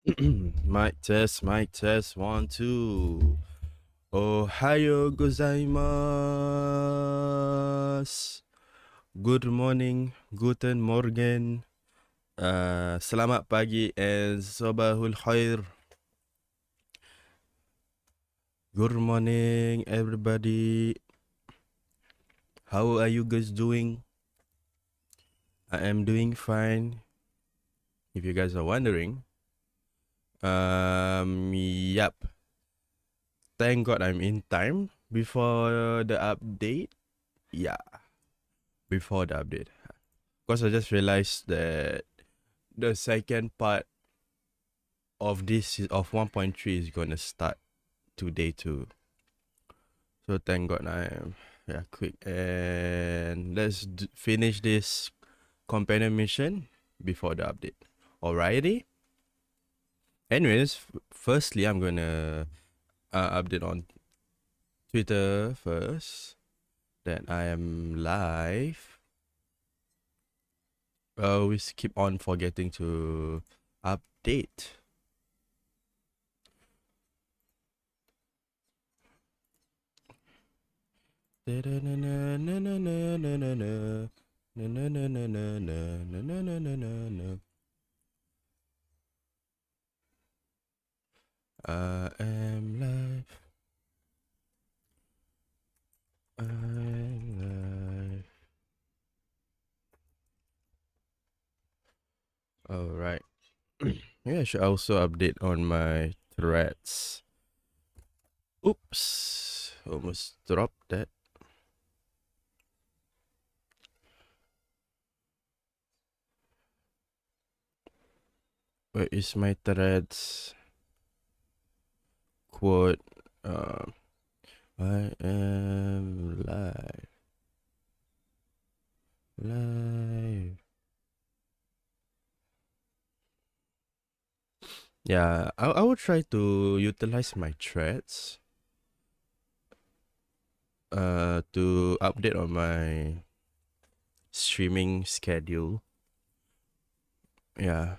Mic test, 1, 2. Ohayo gozaimasu. Good morning, guten Morgen, selamat pagi, and sabahul khair. Good morning, everybody. How are you guys doing? I am doing fine. If you guys are wondering, yep. Thank God I'm in time before the update. Yeah, before the update. Because I just realized that the second part of this of 1.3 is gonna start today too. So thank God I am quick, and let's finish this companion mission before the update. Alrighty. Anyways, firstly I'm gonna update on Twitter first that I am live. We keep on forgetting to update. I am live. I'm live. All right. Yeah, I should also update on my threads. Oops, almost dropped that. Where is my threads? Quote. I am live. Live. Yeah, I will try to utilize my threads to update on my streaming schedule. Yeah.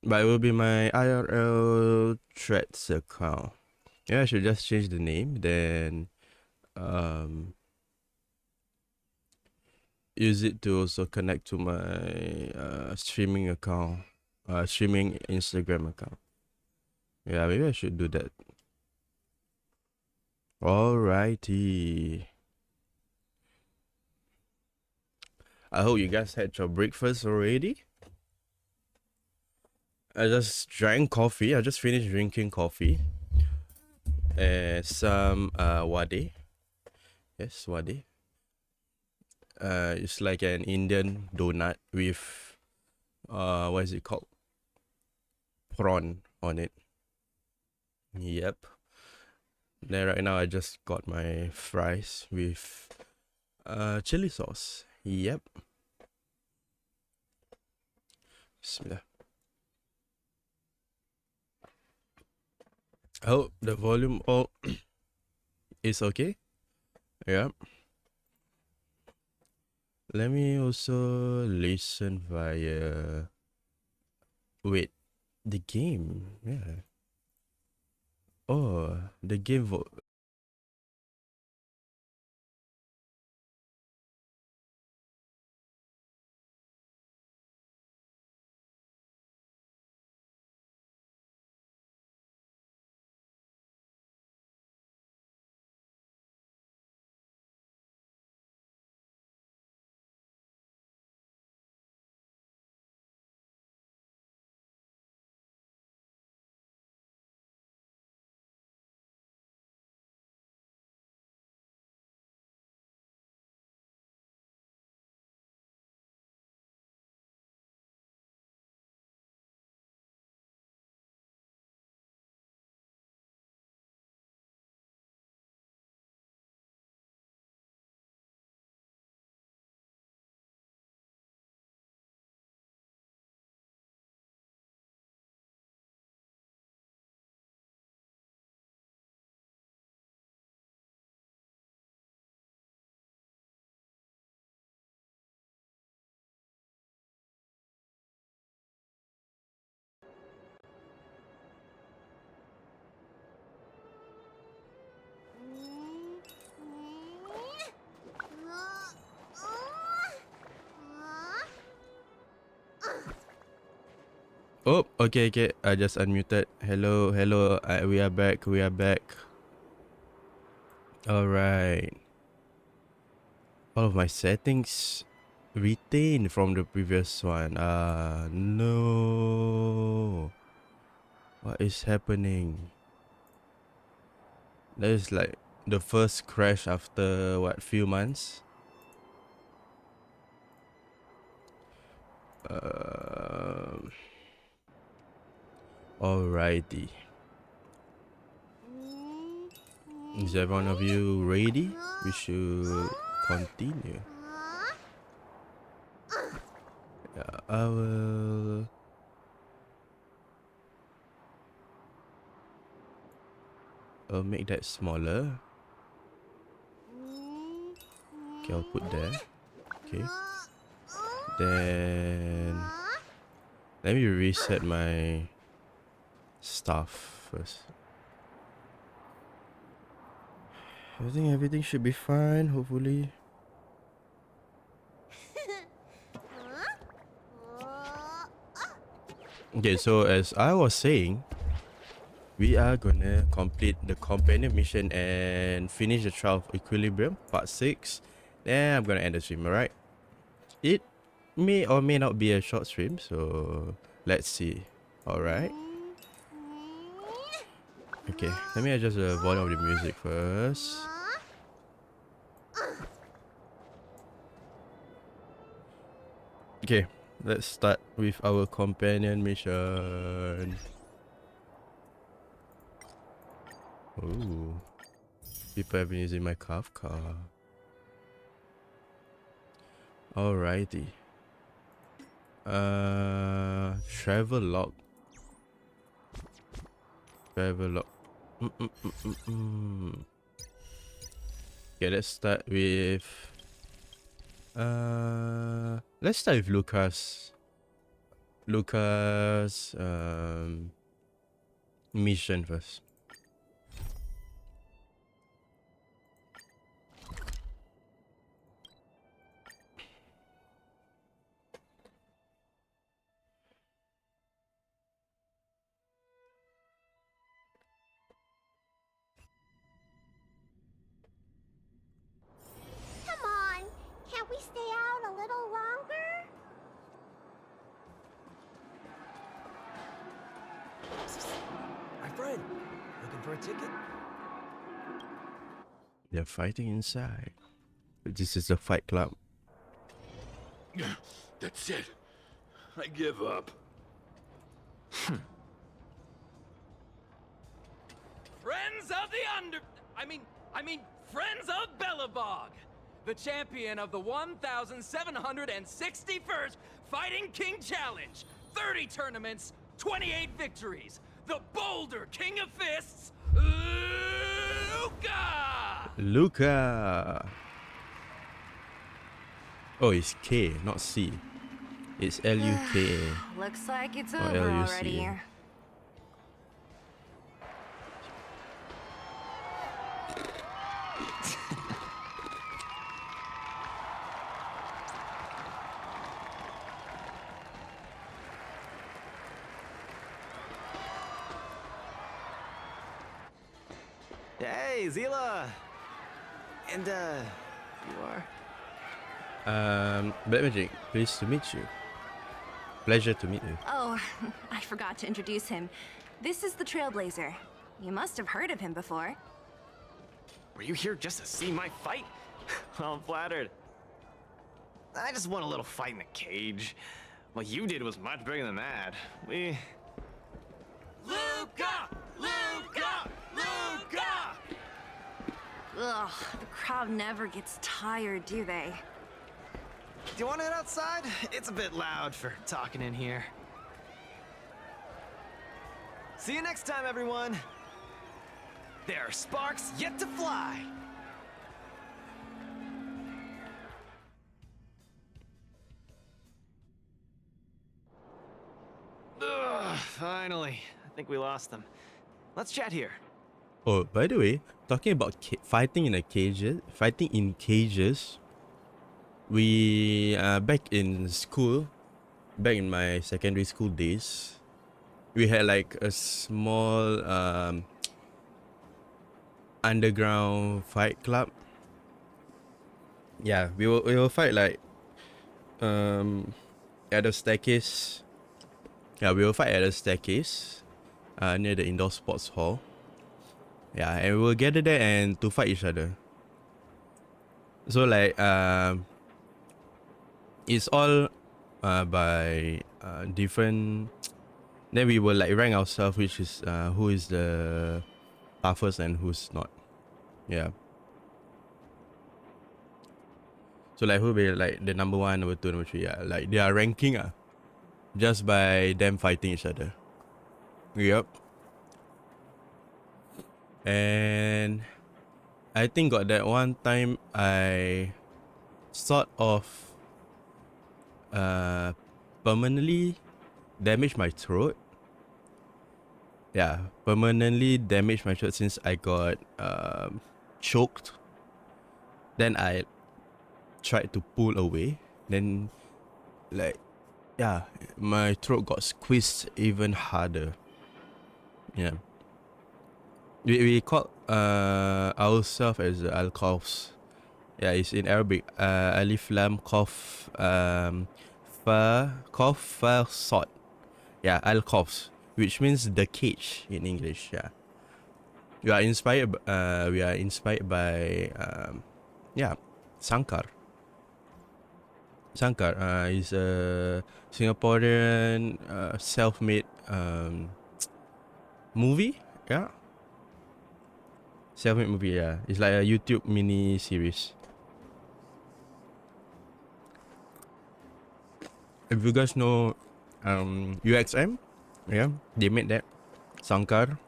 But it will be my IRL threads account. Yeah, I should just change the name, then use it to also connect to my streaming account, streaming Instagram account. Yeah, maybe I should do that. Alrighty. I hope you guys had your breakfast already. I just drank coffee. I just finished drinking coffee. And some wadi. Yes, wadi. It's like an Indian donut with what is it called? Prawn on it. Yep. Then right now I just got my fries with chili sauce. Yep. Bismillah. I hope the volume all is okay. Yep. Let me also listen via. Wait, the game. Yeah. Oh, the game Oh, okay, okay. I just unmuted. Hello, hello. We are back. We are back. All right. All of my settings retained from the previous one. No. What is happening? That is like the first crash after what, few months? Alrighty. Is every one of you ready? We should continue. Yeah, I will. I'll make that smaller. Okay, I'll put there. Okay. Then let me reset my stuff first. I think everything should be fine, hopefully. Okay, so as I was saying, we are gonna complete the companion mission and finish the Trial of Equilibrium, part 6. Then I'm gonna end the stream, alright? It may or may not be a short stream, so let's see. Alright. Okay, let me adjust the volume of the music first. Okay, let's start with our companion mission. Oh, people have been using my Kafka. Alrighty. Travel log. Travel log. Okay, let's start with. Let's start with Luca's mission first. Come on, can't we stay out a little longer? My friend, looking for a ticket? They're fighting inside. This is a fight club. That's it. I give up. Friends of the I mean, Friends of Belobog, the champion of the 1,761st Fighting King Challenge, 30 tournaments, 28 victories, the Boulder King of Fists, Luca! Luca! Oh, it's K, not C. It's L-U-K. Looks like it's Or over LUC. already. Hey, Zila! And, you are? Black Magic, pleased to meet you. Pleasure to meet you. Oh, I forgot to introduce him. This is the Trailblazer. You must have heard of him before. Were you here just to see my fight? I'm flattered. I just want a little fight in the cage. What you did was much bigger than that. We... Luca! Luca! Luca! Ugh, the crowd never gets tired, do they? Do you want to head outside? It's a bit loud for talking in here. See you next time, everyone. There are sparks yet to fly. Ugh, finally. I think we lost them. Let's chat here. Oh, by the way, talking about fighting in cages, we back in school, back in my secondary school days, we had like a small underground fight club. Yeah, we will fight like at the staircase. Yeah, we will fight at the staircase near the indoor sports hall. Yeah, and we will gather there and to fight each other. So like it's all by different. Then we will like rank ourselves, which is who is the toughest and who's not. Yeah. So like who will be like the number 1, number 2, number 3. Yeah, like they are ranking just by them fighting each other. Yep. And I think got that one time I sort of permanently damaged my throat. Yeah, permanently damaged my throat since I got choked. Then I tried to pull away. Then like yeah, my throat got squeezed even harder. Yeah. We call ourselves as al-Khawfs. Yeah, it's in Arabic. Alif Lam Qaf Fa Qaf Fa Sod. Yeah, al-Khawfs, which means the cage in English. Yeah. We are inspired by yeah, Sankar. Sankar is a Singaporean self-made movie. Yeah. Self-made movie, yeah. It's like a YouTube mini series. If you guys know UXM, yeah, they made that. Sankar.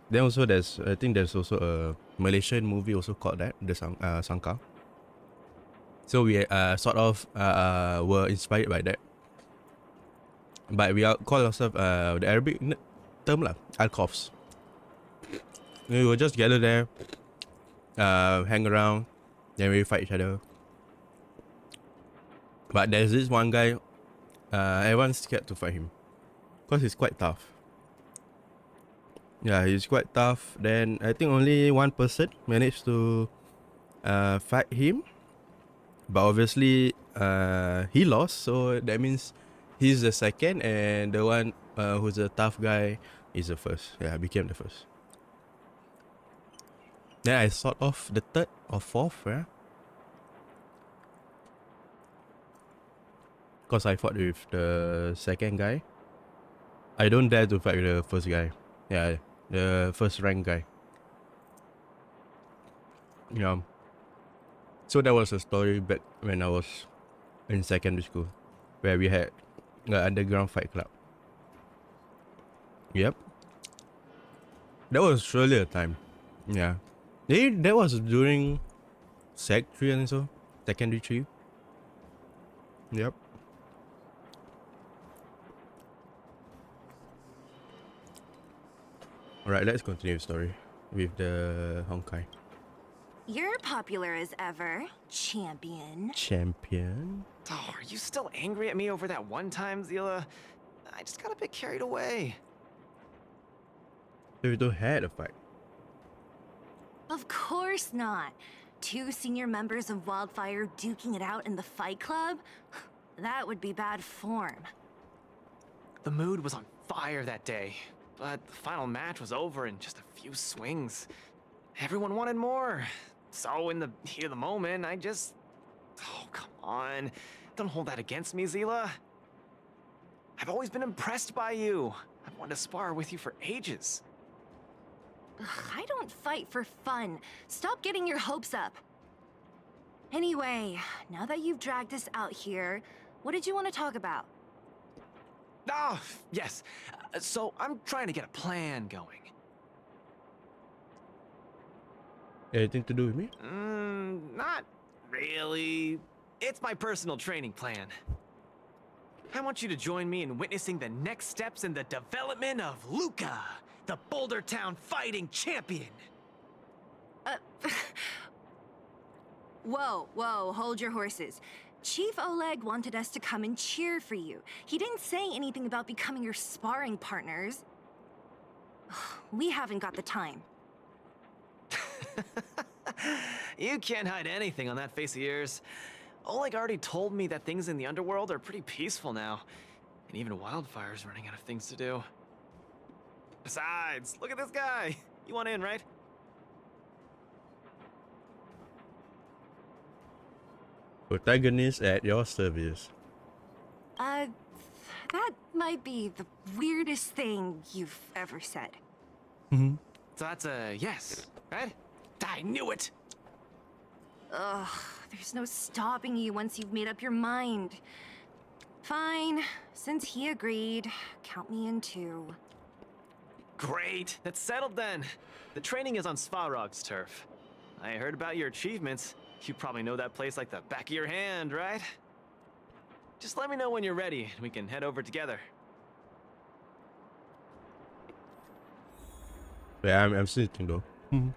Then also I think there's also a Malaysian movie also called that, the Sankar. So we sort of were inspired by that. But we call ourselves the Arabic term lah, al-Khawfs. We will just gather there, hang around, then we fight each other. But there's this one guy, everyone's scared to fight him, cause he's quite tough. Yeah, he's quite tough. Then I think only one person managed to fight him, but obviously he lost. So that means he's the second, and the one who's the tough guy is the first. Yeah, became the first. Then I sort of the third or fourth, yeah. Cause I fought with the second guy. I don't dare to fight with the first guy. Yeah, the first rank guy. Yeah. So that was a story back when I was in secondary school, where we had an underground fight club. Yep. That was surely a time. Yeah. That was during Sec 3 and so. Secondary 3. Yep. Alright, let's continue the story with the Honkai. You're popular as ever, champion. Champion? Oh, are you still angry at me over that one time, Zila? I just got a bit carried away. So we don't had a fight. Of course not. 2 senior members of Wildfire duking it out in the fight club? That would be bad form. The mood was on fire that day, but the final match was over in just a few swings. Everyone wanted more. So in the heat of the moment, I just... Oh, come on. Don't hold that against me, Zila. I've always been impressed by you. I've wanted to spar with you for ages. Ugh, I don't fight for fun. Stop getting your hopes up. Anyway, now that you've dragged us out here, what did you want to talk about? Oh, yes. So I'm trying to get a plan going. Anything to do with me? Not really. It's my personal training plan. I want you to join me in witnessing the next steps in the development of Luca, the Boulder Town fighting champion. Whoa, hold your horses. Chief Oleg wanted us to come and cheer for you. He didn't say anything about becoming your sparring partners. We haven't got the time. You can't hide anything on that face of yours. Oleg already told me that things in the underworld are pretty peaceful now. And even Wildfire's running out of things to do. Besides, look at this guy. You want in, right? Protagonist at your service. That might be the weirdest thing you've ever said. Mm-hmm. So that's a yes, right? I knew it! Ugh, there's no stopping you once you've made up your mind. Fine, since he agreed, count me in too. Great, that's settled then. The training is on Svarog's turf. I heard about your achievements. You probably know that place like the back of your hand, right? Just let me know when you're ready, and we can head over together. Yeah, I'm sitting though. Mm-hmm.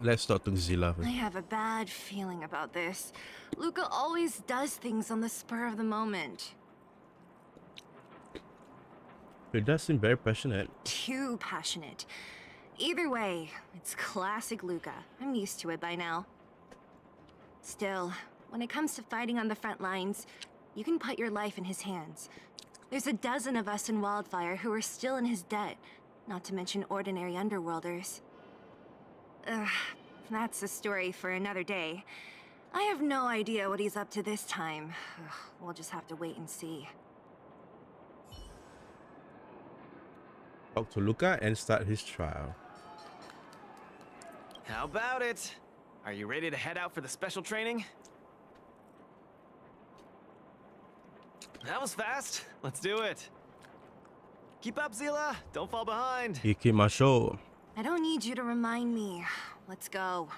Let's talk to Zilla first. I have a bad feeling about this. Luca always does things on the spur of the moment. He does seem very passionate. Too passionate. Either way, it's classic Luca. I'm used to it by now. Still, when it comes to fighting on the front lines, you can put your life in his hands. There's a dozen of us in Wildfire who are still in his debt, not to mention ordinary underworlders. That's a story for another day. I have no idea what he's up to this time. We'll just have to wait and see. Talk to Luca and start his trial. How about it? Are you ready to head out for the special training? That was fast. Let's do it. Keep up, Zila. Don't fall behind. Iki Masho. I don't need you to remind me. Let's go.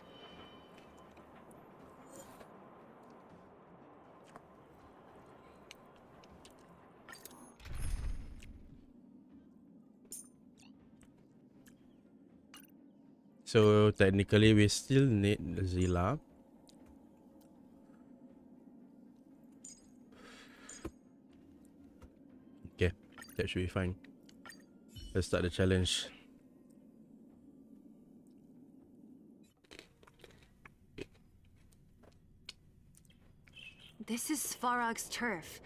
So technically we still need Zilla. Okay, that should be fine. Let's start the challenge. This is Svarog's turf.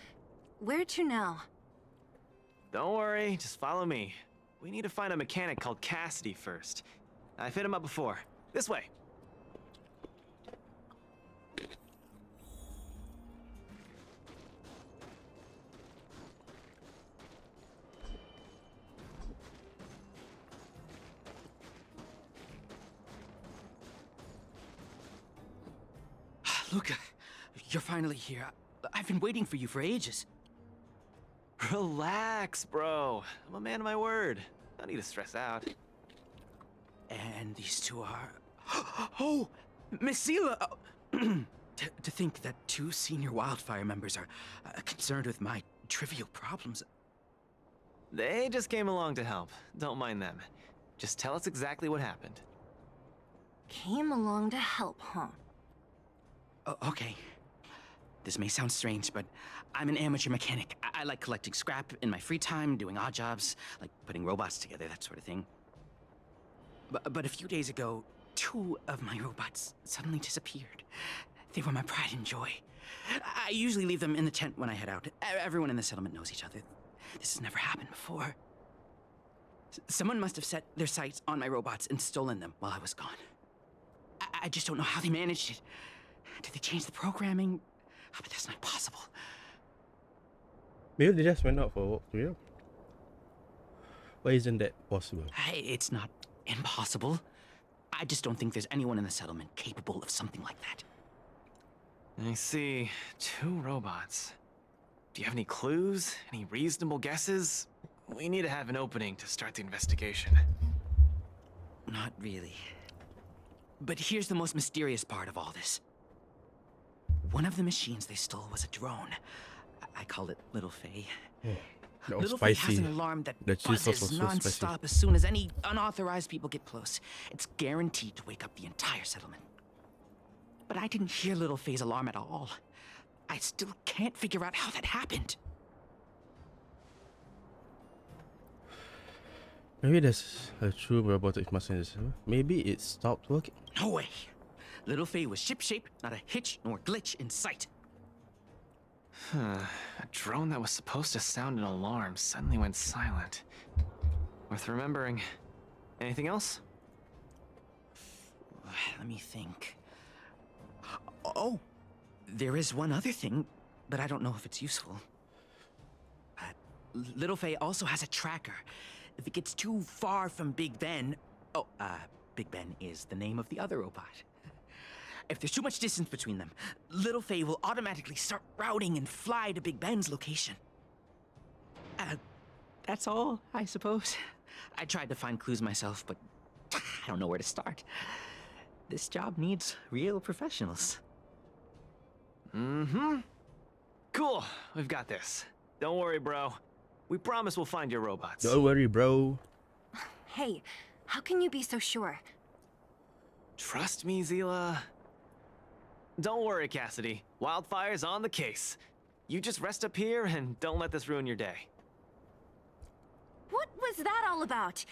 Where to now? Don't worry, just follow me. We need to find a mechanic called Cassidy first. I've hit him up before. This way. Luca, you're finally here. I've been waiting for you for ages. Relax, bro. I'm a man of my word. No need to stress out. And these two are... Oh, Miss Zila! To think that two senior Wildfire members are concerned with my trivial problems. They just came along to help. Don't mind them. Just tell us exactly what happened. Came along to help, huh? Okay. This may sound strange, but I'm an amateur mechanic. I like collecting scrap in my free time, doing odd jobs, like putting robots together, that sort of thing. But a few days ago, two of my robots suddenly disappeared. They were my pride and joy. I usually leave them in the tent when I head out. Everyone in the settlement knows each other. This has never happened before. Someone must have set their sights on my robots and stolen them while I was gone. I just don't know how they managed it. Did they change the programming? Oh, but that's not possible. Maybe they just went out for a walk together. Why isn't that possible? It's not impossible. I just don't think there's anyone in the settlement capable of something like that. I see. Two robots. Do you have any clues? Any reasonable guesses? We need to have an opening to start the investigation. Not really. But here's the most mysterious part of all this. One of the machines they stole was a drone. I call it Little Faye. That was Little Faye has spicy. an alarm that The cheese sauce buzzes was so non-stop spicy. as soon as any unauthorized people get close. It's guaranteed to wake up the entire settlement. but I didn't hear Little Faye's alarm at all. I still can't figure out how that happened. Maybe there's a true robotic muscle. Maybe it stopped working. No way. Little Faye was shipshape, not a hitch nor glitch in sight. A drone that was supposed to sound an alarm suddenly went silent. Worth remembering. Anything else? Let me think. Oh, there is one other thing, but I don't know if it's useful. Little Faye also has a tracker. If it gets too far from Big Ben... Oh, Big Ben is the name of the other robot. If there's too much distance between them, Little Faye will automatically start routing and fly to Big Ben's location. That's all, I suppose. I tried to find clues myself, but I don't know where to start. This job needs real professionals. Cool. We've got this. Don't worry, bro. We promise we'll find your robots. Don't worry, bro. Hey, how can you be so sure? Trust me, Zila. Don't worry, Cassidy. Wildfire's on the case. You just rest up here and don't let this ruin your day. What was that all about?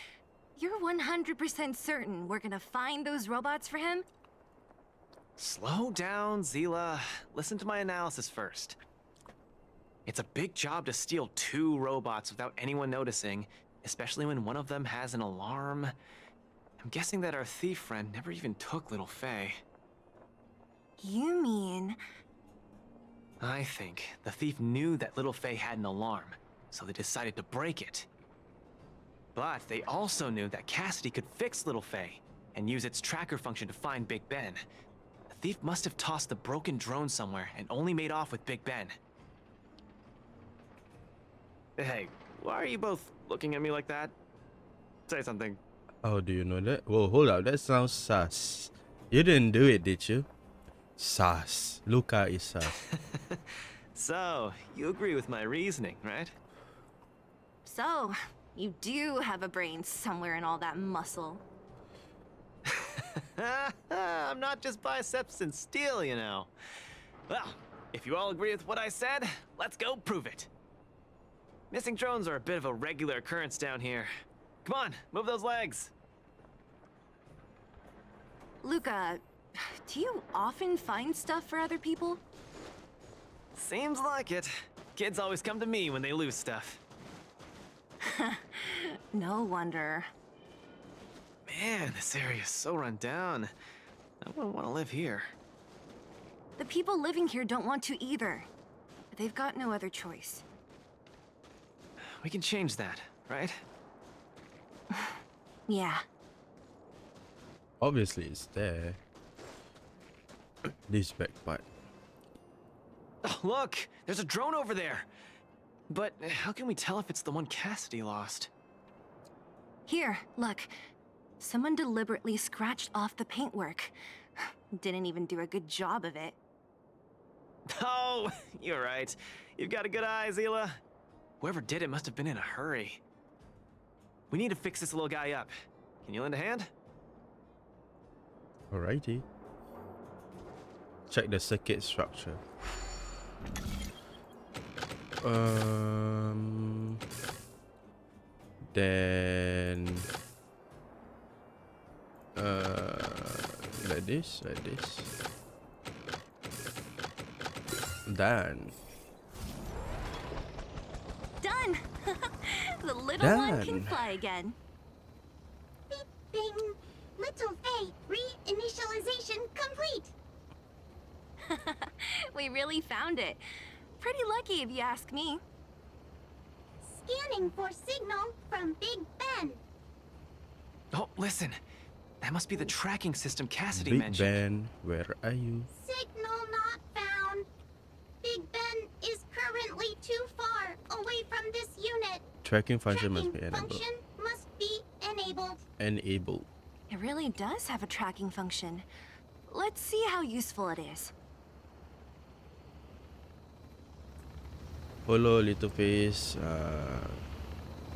You're 100% certain we're gonna find those robots for him? Slow down, Zila. Listen to my analysis first. It's a big job to steal 2 robots without anyone noticing, especially when one of them has an alarm. I'm guessing that our thief friend never even took Little Faye. You mean... I think the thief knew that Little Faye had an alarm, so they decided to break it. But they also knew that Cassidy could fix Little Faye and use its tracker function to find Big Ben. The thief must have tossed the broken drone somewhere and only made off with Big Ben. Hey, why are you both looking at me like that? Say something. Oh, do you know that? Whoa, hold up. That sounds sus. You didn't do it, did you? Sus. Luca is sus. So, you agree with my reasoning, right? So, you do have a brain somewhere in all that muscle. I'm not just biceps and steel, you know. Well, if you all agree with what I said, let's go prove it. Missing drones are a bit of a regular occurrence down here. Come on, move those legs. Luca, do you often find stuff for other people? Seems like it. Kids always come to me when they lose stuff. No wonder. Man, this area is so run down. I wouldn't want to live here. The people living here don't want to either. But they've got no other choice. We can change that, right? Yeah. Obviously, it's there. This back part. Oh, look! There's a drone over there! But how can we tell if it's the one Cassidy lost? Here, look. Someone deliberately scratched off the paintwork. Didn't even do a good job of it. Oh, you're right. You've got a good eye, Zila. Whoever did it must have been in a hurry. We need to fix this little guy up. Can you lend a hand? Alrighty. Check the circuit structure. Then like this. Done. Done! The little one can fly again. Beep, bing. Little Faye, reinitialization complete. We really found it. Pretty lucky if you ask me. Scanning for signal from Big Ben. Oh, listen. That must be the tracking system Cassidy Big mentioned. Ben, where are you? Signal not found. Big Ben is currently too far away from this unit. Tracking function must be Tracking enabled. function must be enabled. Enabled. It really does have a tracking function. Let's see how useful it is. Follow Little Faye's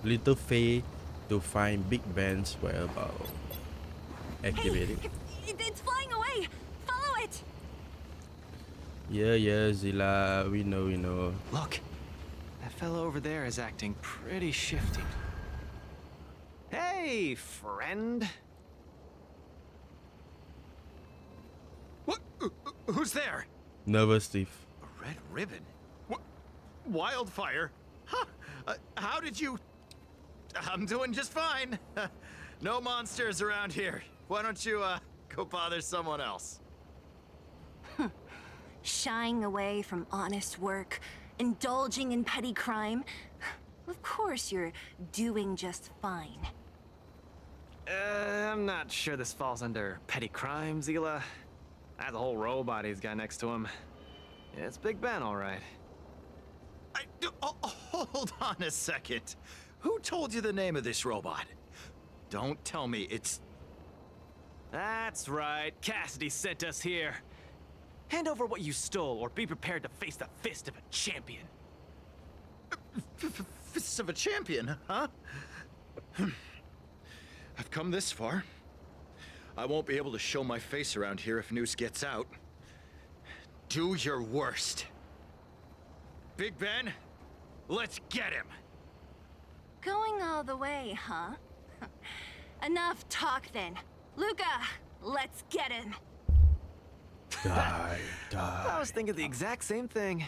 Little Faye to find Big Ben's whereabouts. Activated. Hey, it's flying away! Follow it! Yeah, Zilla. We know. Look, that fellow over there is acting pretty shifty. Hey, friend. What? Who's there? Nervous Steve. A red ribbon? What? Wildfire? Huh? How did you... I'm doing just fine. No monsters around here. Why don't you, go bother someone else? Shying away from honest work, indulging in petty crime. Of course you're doing just fine. I'm not sure this falls under petty crime, Zila. That's a whole robot he's got next to him. Yeah, it's Big Ben, all right. Hold on a second. Who told you the name of this robot? Don't tell me it's... That's right. Cassidy sent us here. Hand over what you stole, or be prepared to face the fist of a champion. Fists of a champion, huh? I've come this far. I won't be able to show my face around here if news gets out. Do your worst. Big Ben, let's get him. Going all the way, huh? Enough talk then. Luca, let's get him. Die. I was thinking the exact same thing.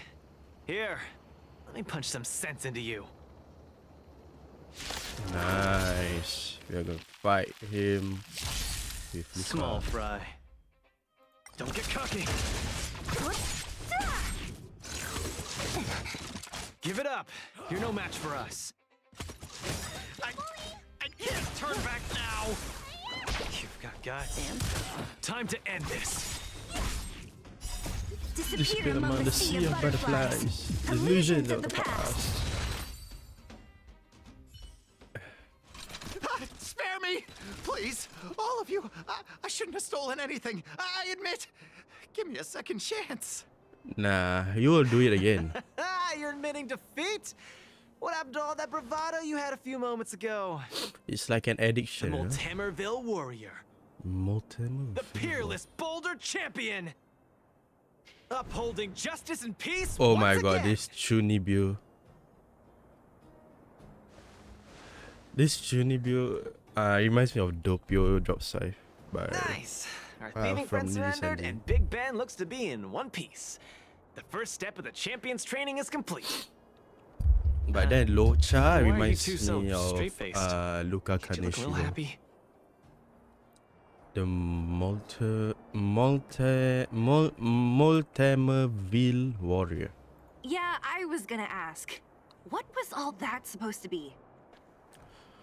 Here, let me punch some sense into you. Nice. We are gonna fight him with Luca. Small fry. Don't get cocky. Give it up. You're no match for us. I can't turn back now. You've got guts. Time to end this. Disappear among the sea of butterflies. Illusions of the past. Spare me, please. All of you. I shouldn't have stolen anything. I admit. Give me a second chance. Nah, you will do it again. You're admitting defeat? What happened to all that bravado you had a few moments ago? It's like an The addiction. Huh? Multimerville warrior. Multimerville. The peerless boulder champion. Upholding justice and peace. Oh my once god, again. this Chunibyo. This Chunibyo reminds me of Doppio Drop Scythe. By Nice. Our thieving from friend Lily surrendered, Sandy. and Big Ben looks to be in one piece. The first step of the champion's training is complete. But then Locha why are you reminds two so me of straight-faced? Luca Did you look a little Kaneshiro. happy? The Multimerville warrior. Yeah, I was gonna ask. What was all that supposed to be?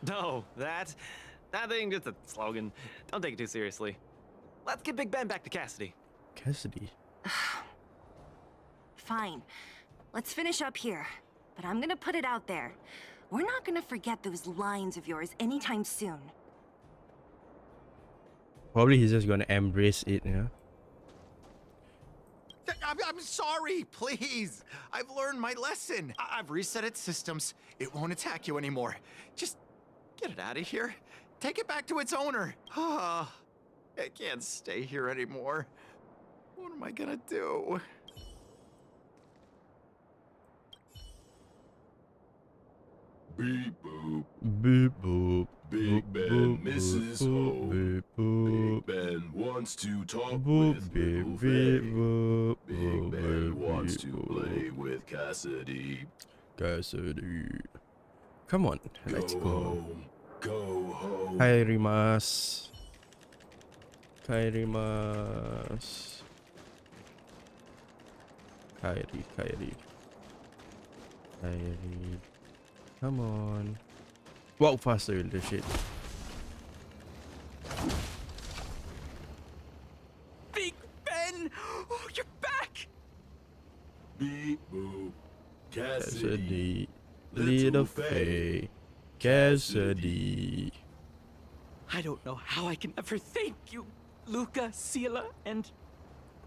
No, that thing, just a slogan. Don't take it too seriously. Let's get Big Ben back to Cassidy. Cassidy. Fine. Let's finish up here. But I'm gonna put it out there. We're not gonna forget those lines of yours anytime soon. Probably he's just gonna embrace it, yeah. I'm sorry, please. I've learned my lesson. I've reset its systems. It won't attack you anymore. Just get it out of here. Take it back to its owner. I can't stay here anymore. What am I gonna do? Beep boop. Boop boop. Big boop, Ben boop, misses boop, home. boop, Big boop, Ben wants to talk boop, with beep, Little beep, Faye. boop, Big boop, Ben beep, wants beep, to boop. play with Cassidy. Cassidy. Come on, let's go. Home. Go home. Kairimasu. Kairimasu. Kairi. Come on. Walk faster, you little shit. Big Ben! Oh, you're back! Beep boop. Cassidy. Cassidy. Little Little Faye. Faye. Cassidy. I don't know how I can ever thank you, Luca, Sila, and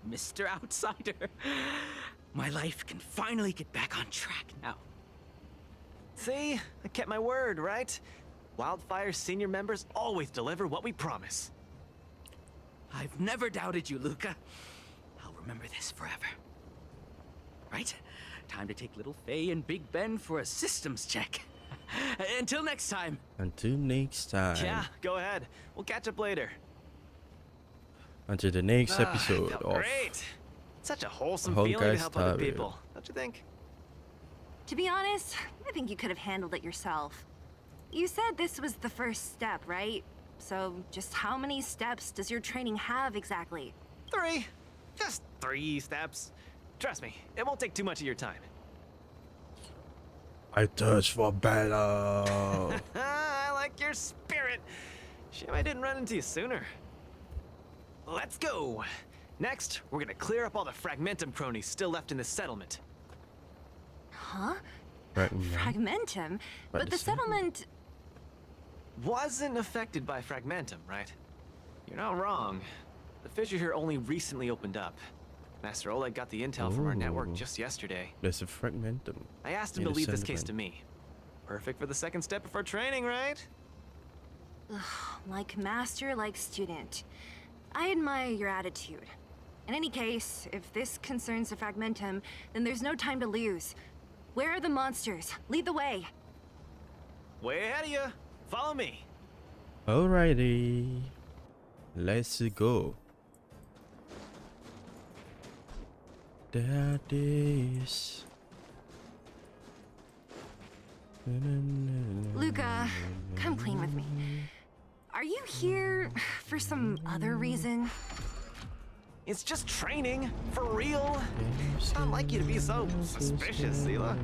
Mr. Outsider. My life can finally get back on track now. See? I kept my word, right? Wildfire's senior members always deliver what we promise. I've never doubted you, Luca. I'll remember this forever. right? Time to take little Faye and Big Ben for a systems check. Until next time. Until next time. Yeah, go ahead. We'll catch up later. Until the next Ah, episode felt of great. Such a wholesome Honkai feeling to help Star other Rail. people, don't you think? To be honest, I think you could have handled it yourself. You said this was the first step, right? So just how many steps does your training have exactly? 3. Just 3 steps. Trust me, it won't take too much of your time. I thirst for battle. I like your spirit. Shame I didn't run into you sooner. Let's go. Next, we're gonna clear up all the Fragmentum cronies still left in this settlement. Huh? Fragment. Fragmentum? But the the settlement... Wasn't affected by Fragmentum, right? You're not wrong. The fissure here only recently opened up. Master Oleg got the intel from our network Ooh. just yesterday. There's a fragmentum. I asked him In to the leave this case to settlement. me. Perfect for the second step of our training, right? Like master, like student. I admire your attitude. In any case, if this concerns the Fragmentum, then there's no time to lose. Where are the monsters? Lead the way. Way ahead of you. Follow me. Alrighty. Let's go. There are days. Luca, come clean with me. Are you here for some other reason? It's just training, for real. It's not like you to be so suspicious, Sela.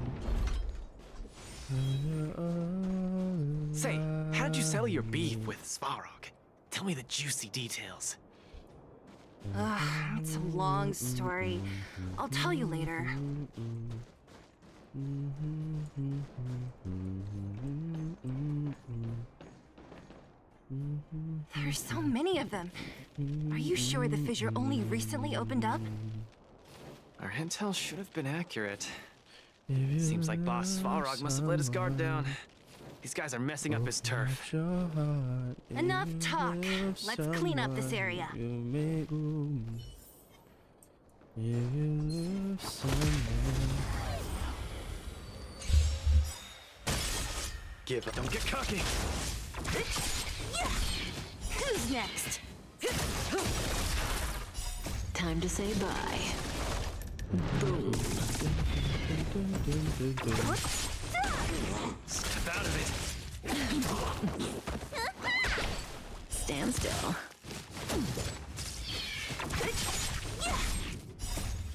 Say, how did you settle your beef with Svarog? Tell me the juicy details. It's a long story. I'll tell you later. There's so many of them. Are you sure the fissure only recently opened up? Our intel should have been accurate. Seems like Boss Svarog must have let his guard down. These guys are messing up his turf. Enough talk. Let's clean up this area. Give up. Don't get cocky. Who's next? Time to say bye. Boom. Step out of it. Stand still.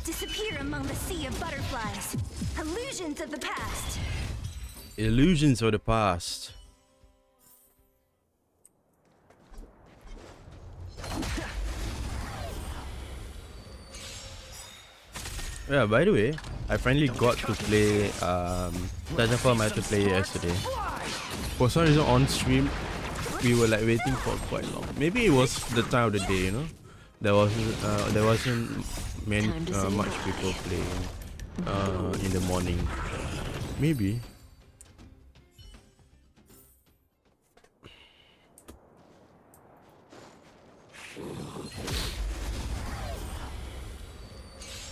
Disappear among the sea of butterflies. Illusions of the past. Illusions of the past. Yeah, by the way, I finally got to play Titanfall multiplayer yesterday. For some reason on stream, we were like waiting for quite long. Maybe it was the time of the day, you know. There wasn't many much people playing in the morning. Maybe.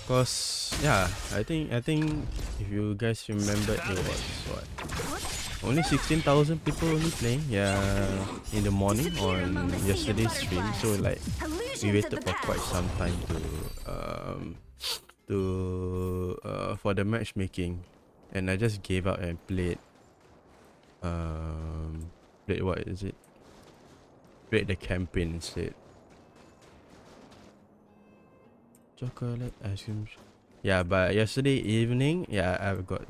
Cause yeah, I think if you guys remember, it was what, only 16,000 people only playing, yeah, in the morning on yesterday's stream. So like we waited for quite some time for the matchmaking, and I just gave up and played what is it? Played the campaign instead. Chocolate ice cream. Yeah, but yesterday evening, yeah, I got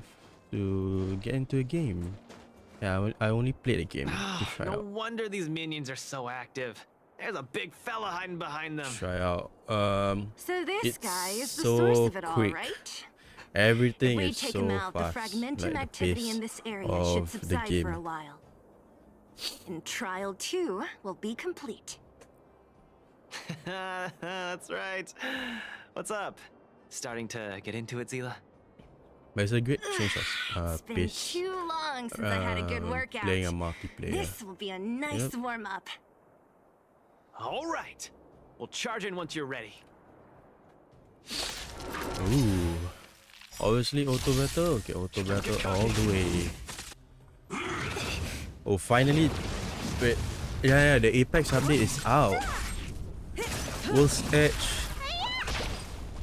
to get into a game. Yeah, I only played a game to try No out. wonder these minions are so active. There's a big fella hiding behind them. Try out. So this It's guy is the so source of it all, quick. right? Everything If we is take so him out, fast. the Fragmentum Like the activity pace in this area should of the subside for a game. while. And Trial 2 will be complete. That's right. What's up? Starting to get into it, Zila? But it's a great change of It's been pace. too long since I had a good workout. Playing a multiplayer. This will be a nice Yep. warm-up. All right. We'll charge in once you're ready. Ooh. Obviously, auto battle. Okay, auto battle all the way. Oh, finally. Wait. Yeah, the Apex update is out. Wolf's Edge.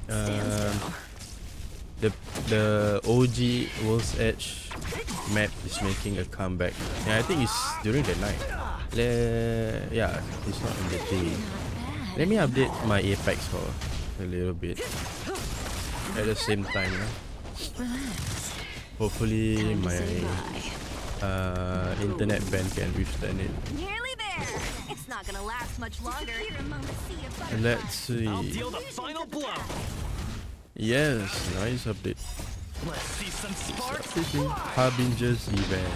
Stand still. The OG Wolf's Edge map is making a comeback. Yeah, I think it's during the night. Yeah, it's not in the day. Let me update my Apex for a little bit at the same time. Relax. Hopefully Time to my say bye. internet band can withstand it. Nearly there. It's not gonna last much longer. Here among the sea of butterflies. Let's see. I'll deal the final blow. Yes, nice update. Let's see some sparks. Harbinger's event.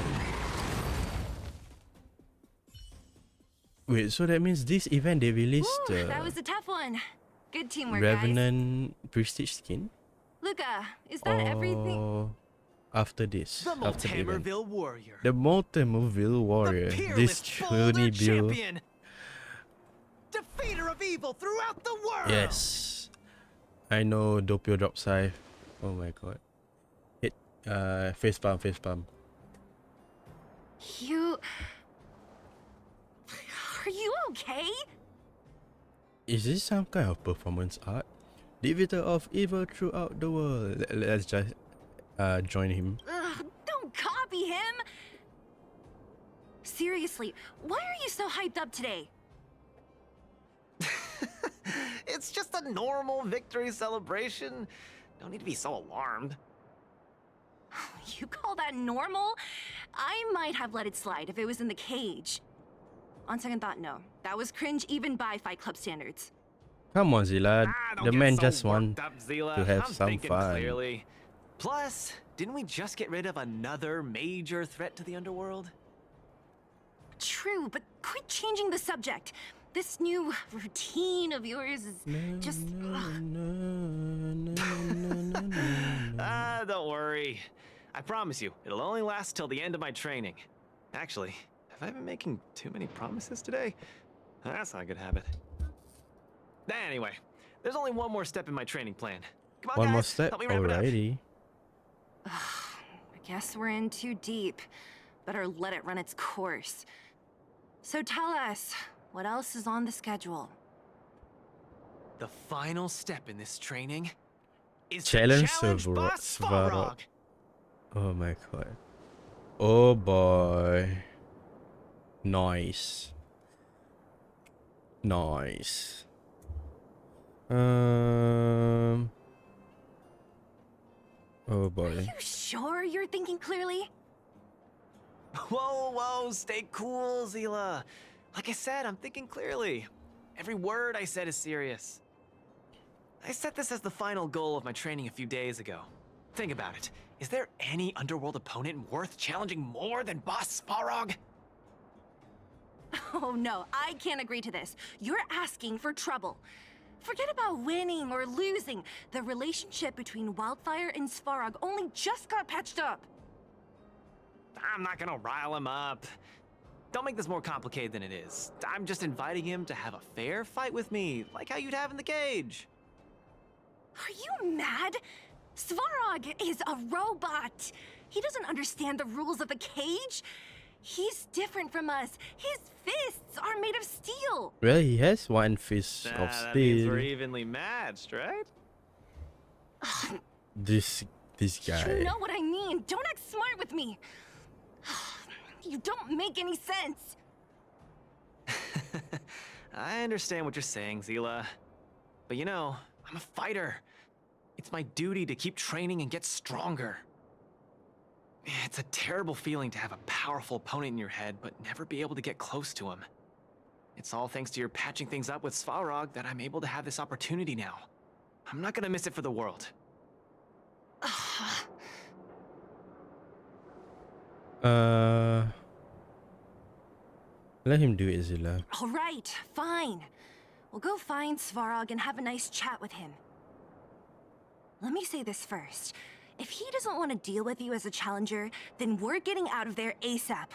Wait, so that means this event they released Ooh, that was a tough one. Good teamwork, guys. Revenant Prestige skin? Luca, is that everything? Or after this? The After the event? Multimerville Warrior. The Multimerville Warrior. The This peerless Tony boulder Bill. champion. Defeater of evil throughout the world. Yes. I know Doppio drop scythe. Oh my god. Hit face palm, face palm. You... Are you okay? Is this some kind of performance art? Defeater of evil throughout the world. Let's just join him. Ugh, don't copy him! Seriously, why are you so hyped up today? It's just a normal victory celebration. Don't need to be so alarmed. You call that normal? I might have let it slide if it was in the cage. On second thought, no. That was cringe even by Fight Club standards. Come on, Zilla. Don't The get man so just worked want up, Zila. to have I'm some thinking fun. Clearly. Plus, didn't we just get rid of another major threat to the underworld? True, but quit changing the subject. This new routine of yours is just... Don't worry. I promise you, it'll only last till the end of my training. Actually, have I been making too many promises today? That's not a good habit. Anyway, there's only one more step in my training plan. Come on, One more guys, step. help me wrap it up. Alrighty. I guess we're in too deep. Better let it run its course. So tell us, what else is on the schedule? The final step in this training is Challenge to challenge Svarog. Boss Svarog. Oh my god. Oh boy. Nice. Nice. Oh Are boy. you sure you're thinking clearly? Whoa, stay cool, Zila. Like I said, I'm thinking clearly. Every word I said is serious. I set this as the final goal of my training a few days ago. Think about it. Is there any underworld opponent worth challenging more than Boss Svarog? Oh no, I can't agree to this. You're asking for trouble. Forget about winning or losing. The relationship between Wildfire and Svarog only just got patched up. I'm not gonna rile him up. Don't make this more complicated than it is. I'm just inviting him to have a fair fight with me, like how you'd have in the cage. Are you mad? Svarog is a robot. He doesn't understand the rules of the cage. He's different from us. His fists are made of steel. Well, he has one fist of That means we're steel. evenly matched, right? This guy. You know what I mean. Don't act smart with me. You don't make any sense. I understand what you're saying, Zila. But you know, I'm a fighter. It's my duty to keep training and get stronger. It's a terrible feeling to have a powerful opponent in your head, but never be able to get close to him. It's all thanks to your patching things up with Svarog that I'm able to have this opportunity now. I'm not gonna miss it for the world. Let him do it, Zilla. All right, fine. We'll go find Svarog and have a nice chat with him. Let me say this first. If he doesn't want to deal with you as a challenger, then we're getting out of there ASAP.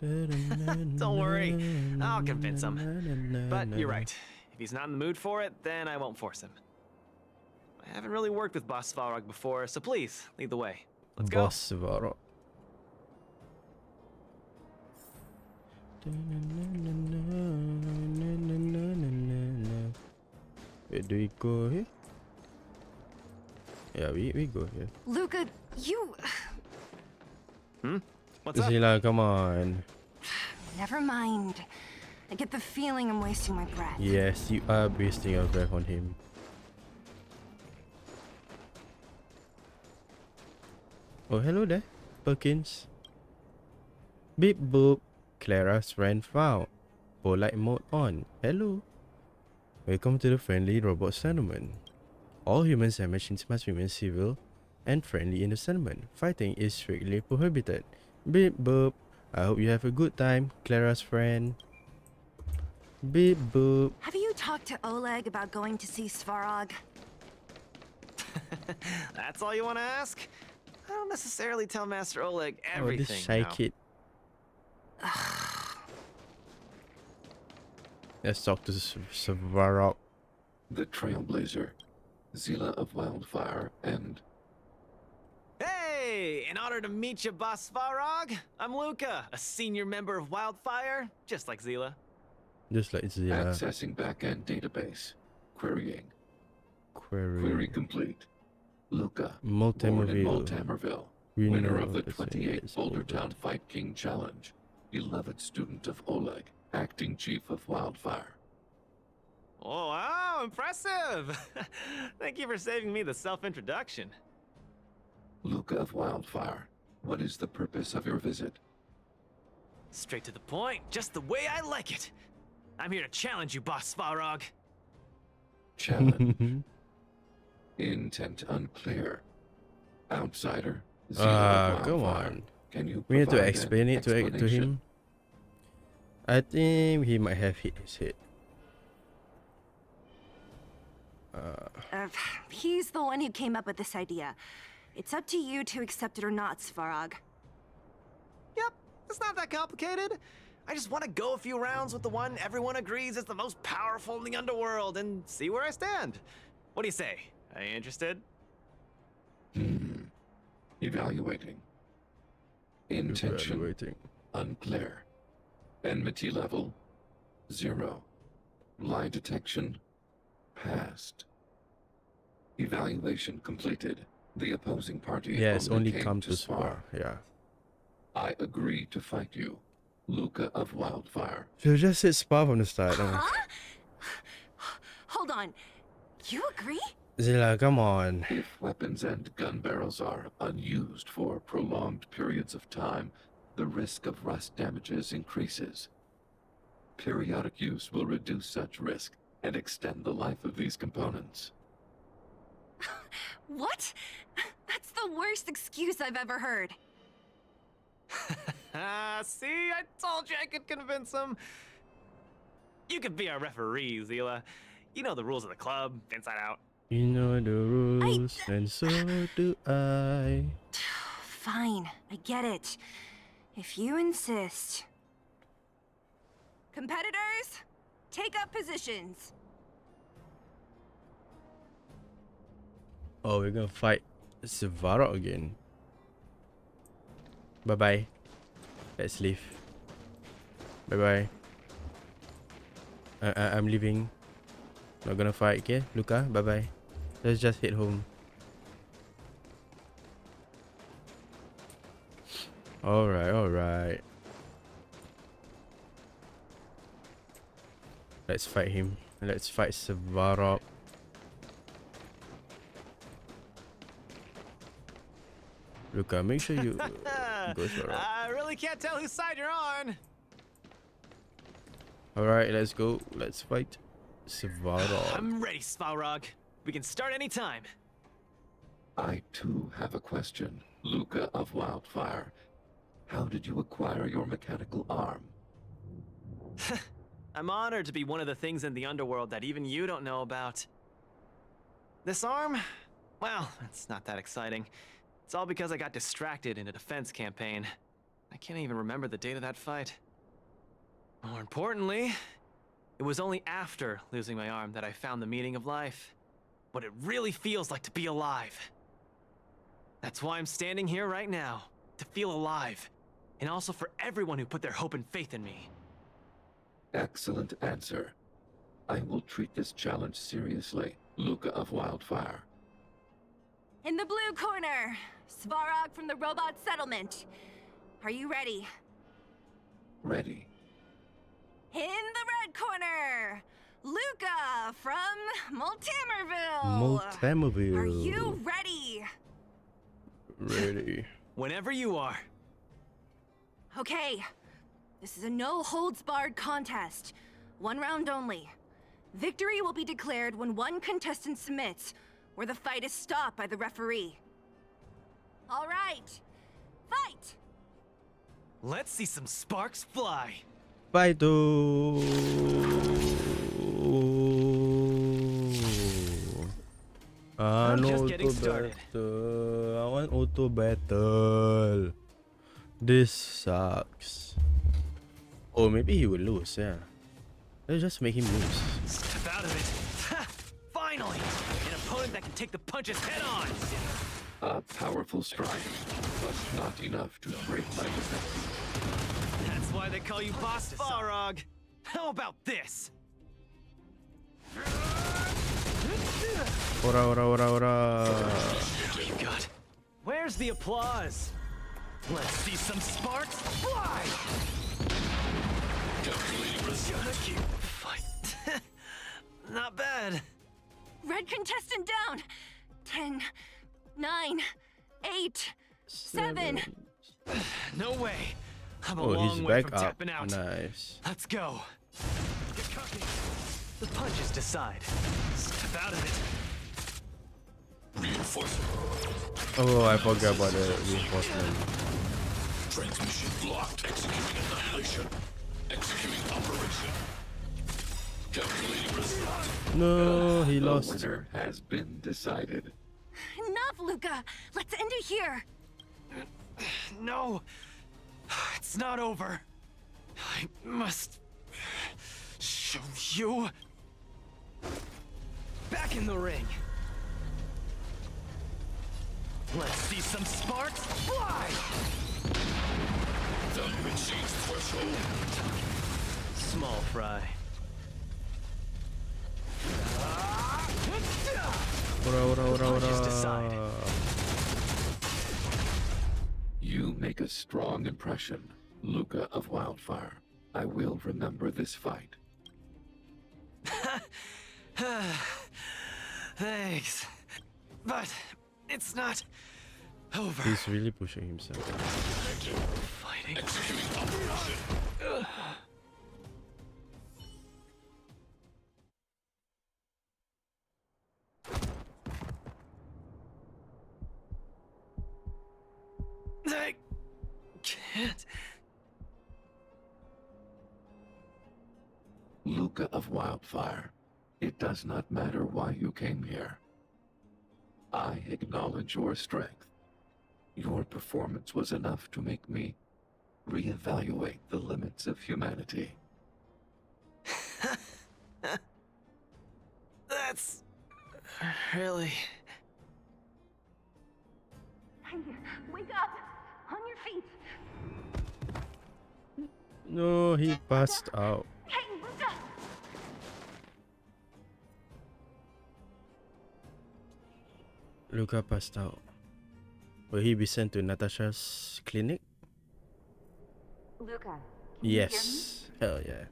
Don't worry, I'll convince him. But you're right. If he's not in the mood for it, then I won't force him. I haven't really worked with Boss Svarog before, so please, lead the way. Let's go. Boss Varrock. Where do we go here? Yeah, we go here. Luca, you... What's up? Zilla, come on. Never mind. I get the feeling I'm wasting my breath. Yes, you are wasting your breath on him. Oh, hello there, Perkins. Beep boop. Clara's friend found. Polite mode on. Hello. Welcome to the friendly robot settlement. All humans and machines must remain civil and friendly in the settlement. Fighting is strictly prohibited. Beep boop. I hope you have a good time, Clara's friend. Beep boop. Have you talked to Oleg about going to see Svarog? That's all you want to ask? I don't necessarily tell Master Oleg Oh, everything. this shy now. kid. Let's talk to Svarog. The Trailblazer, Zila of Wildfire, and Hey! In honor to meet you, Boss Svarog, I'm Luca, a senior member of Wildfire, just like Zila. Just like Zilla. accessing backend database. Querying. Query Query. complete. Luca, born in Multimoville. Multamerville, We winner know of the this 28th is Boulder over. Town Fight King Challenge, beloved student of Oleg, acting chief of Wildfire. Oh, wow, impressive! Thank you for saving me the self-introduction. Luca of Wildfire, what is the purpose of your visit? Straight to the point, just the way I like it. I'm here to challenge you, Boss Svarog. Challenge. Intent unclear. Outsider. Zila of Come Wildfire. on. Can you We need to provide an explain it to explanation? him. I think he might have hit his head. He's the one who came up with this idea. It's up to you to accept it or not, Svarog. Yep, it's not that complicated. I just want to go a few rounds with the one everyone agrees is the most powerful in the underworld and see where I stand. What do you say? Are you interested? Evaluating. Intention Evaluating. unclear. Enmity level 0. Lie detection passed. Evaluation completed. The opposing party Yes, only came come to to spar. Yeah. I agree to fight you, Luca of Wildfire. Should have just said spar from the start. Huh? Hold on. You agree? Zilla, come on. If weapons and gun barrels are unused for prolonged periods of time, the risk of rust damages increases. Periodic use will reduce such risk and extend the life of these components. What? That's the worst excuse I've ever heard. See, I told you I could convince him. You could be our referee, Zila. You know the rules of the club, inside out. You know the rules, and so do I. Fine, I get it. If you insist. Competitors, take up positions. Oh, we're gonna fight Svarog again. Bye bye. Let's leave. Bye bye. I'm leaving. Not gonna fight, okay? Luca, bye bye. Let's just head home. Alright, alright. Let's fight him. Let's fight Svarog. Luca, make sure you go Svarog. I really can't tell whose side you're on. Alright, let's go. Let's fight Svarog. I'm ready, Svarog. We can start anytime. I too have a question, Luca of Wildfire. How did you acquire your mechanical arm? I'm honored to be one of the things in the underworld that even you don't know about. This arm? Well, it's not that exciting. It's all because I got distracted in a defense campaign. I can't even remember the date of that fight. More importantly, it was only after losing my arm that I found the meaning of life. what it really feels like to be alive. That's why I'm standing here right now, to feel alive. And also for everyone who put their hope and faith in me. Excellent answer. I will treat this challenge seriously, Luca of Wildfire. In the blue corner, Svarog from the robot settlement. Are you ready? Ready. In the red corner, Luca from Multimerville. Multimerville. Are you ready? Ready? Whenever you are. Okay, this is a no-holds-barred contest. 1 round only. Victory will be declared when one contestant submits, or the fight is stopped by the referee. All right, fight! Let's see some sparks fly. Fight to. I'm No just auto getting started. battle. I want auto battle. This sucks. Oh, maybe he will lose, yeah. Let's just make him lose. Step out of it. Ha! Finally! An opponent that can take the punches head on! A powerful strike, but not enough to break my defense. That's why they call you Boss Farog. How about this? Ora, ora, ora, ora. You got. Where's the applause? Let's see some sparks fly! Gonna keep fight. Not bad. Red contestant down. 10, 9, 8, 7. No way. I'm a Oh, he's long way back from up. tapping out. Nice. Let's go. Get cooking. The punches decide. Step out of it. Oh, I forgot about the reinforcement. Transmission blocked. Executing annihilation. Executing operation. Calculating result. No, he The lost. winner has been decided. Enough, Luca. Let's end it here. No. It's not over. I must show you. Back in the ring. Let's see some sparks fly! The machine's threshold. Small fry. Ora, ora, ora, Punches ora. decide. You make a strong impression, Luca of Wildfire. I will remember this fight. Thanks. But it's not over. He's really pushing himself. Fighting. Executing operation. I can't. Luca of Wildfire, it does not matter why you came here. I acknowledge your strength. Your performance was enough to make me reevaluate the limits of humanity. That's really. Hey, wake up! On your feet! No, he passed out. Hey, Luca! Luca passed out. Will he be sent to Natasha's clinic? Luca. Yes. Hell yeah.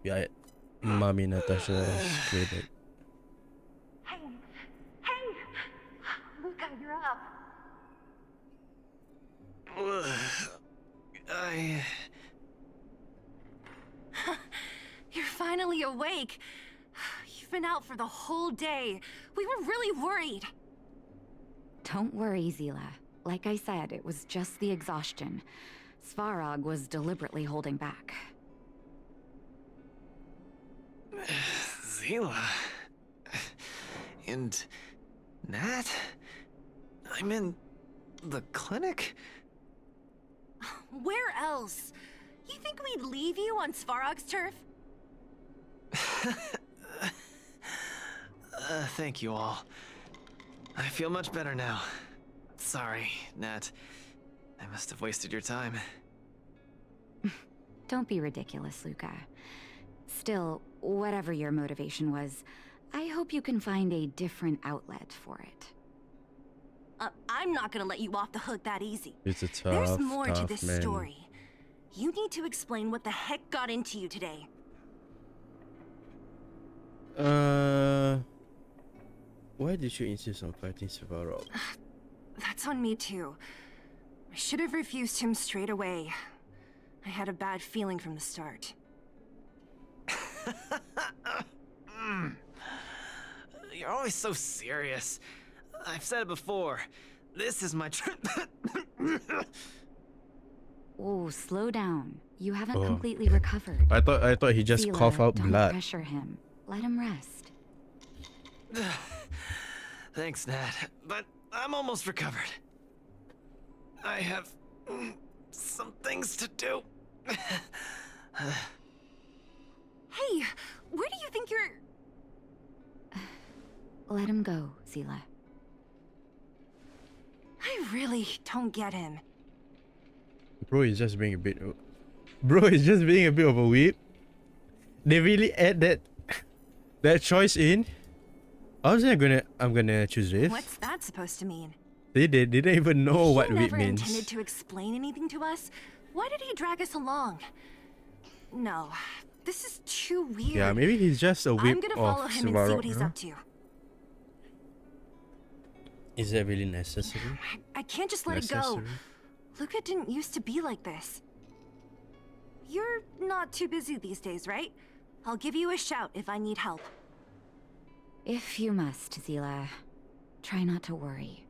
Yeah, at Mommy Natasha's clinic. Hey! Hey! Luca, you're up. You're finally awake. You've been out for the whole day. We were really worried. Don't worry, Zila. Like I said, it was just the exhaustion. Svarog was deliberately holding back. Zila. And Nat? I'm in the clinic? Where else? You think we'd leave you on Svarog's turf? Thank you all. I feel much better now. Sorry, Nat. I must have wasted your time. Don't be ridiculous, Luca. Still, whatever your motivation was, I hope you can find a different outlet for it. I'm not gonna let you off the hook that easy. It's a There's tough, more to tough this man. story. You need to explain what the heck got into you today. Why did you insist on fighting Svarog? That's on me too. I should have refused him straight away. I had a bad feeling from the start. You're always so serious. I've said it before. This is my Oh, slow down. You haven't Oh. completely recovered. I thought he just Zila, coughed out don't blood. pressure him. Let him rest. Thanks, Nat. But I'm almost recovered. I have some things to do. Hey, where do you think you're... Let him go, Zila. I really don't get him. Bro is just being a bit. Bro is just being a bit of a whip. They really add that choice in. I was I'm gonna choose this. What's that supposed to mean? They didn't even know what He whip never means. intended to explain anything to us. Why did he drag us along? No, this is too weird. Yeah, maybe he's just a whip I'm gonna of follow him and see Svarog, what he's huh? up to. Is that really necessary? I can't just let it go. Necessary? Luca didn't used to be like this. You're not too busy these days, right? I'll give you a shout if I need help. If you must, Zila. Try not to worry.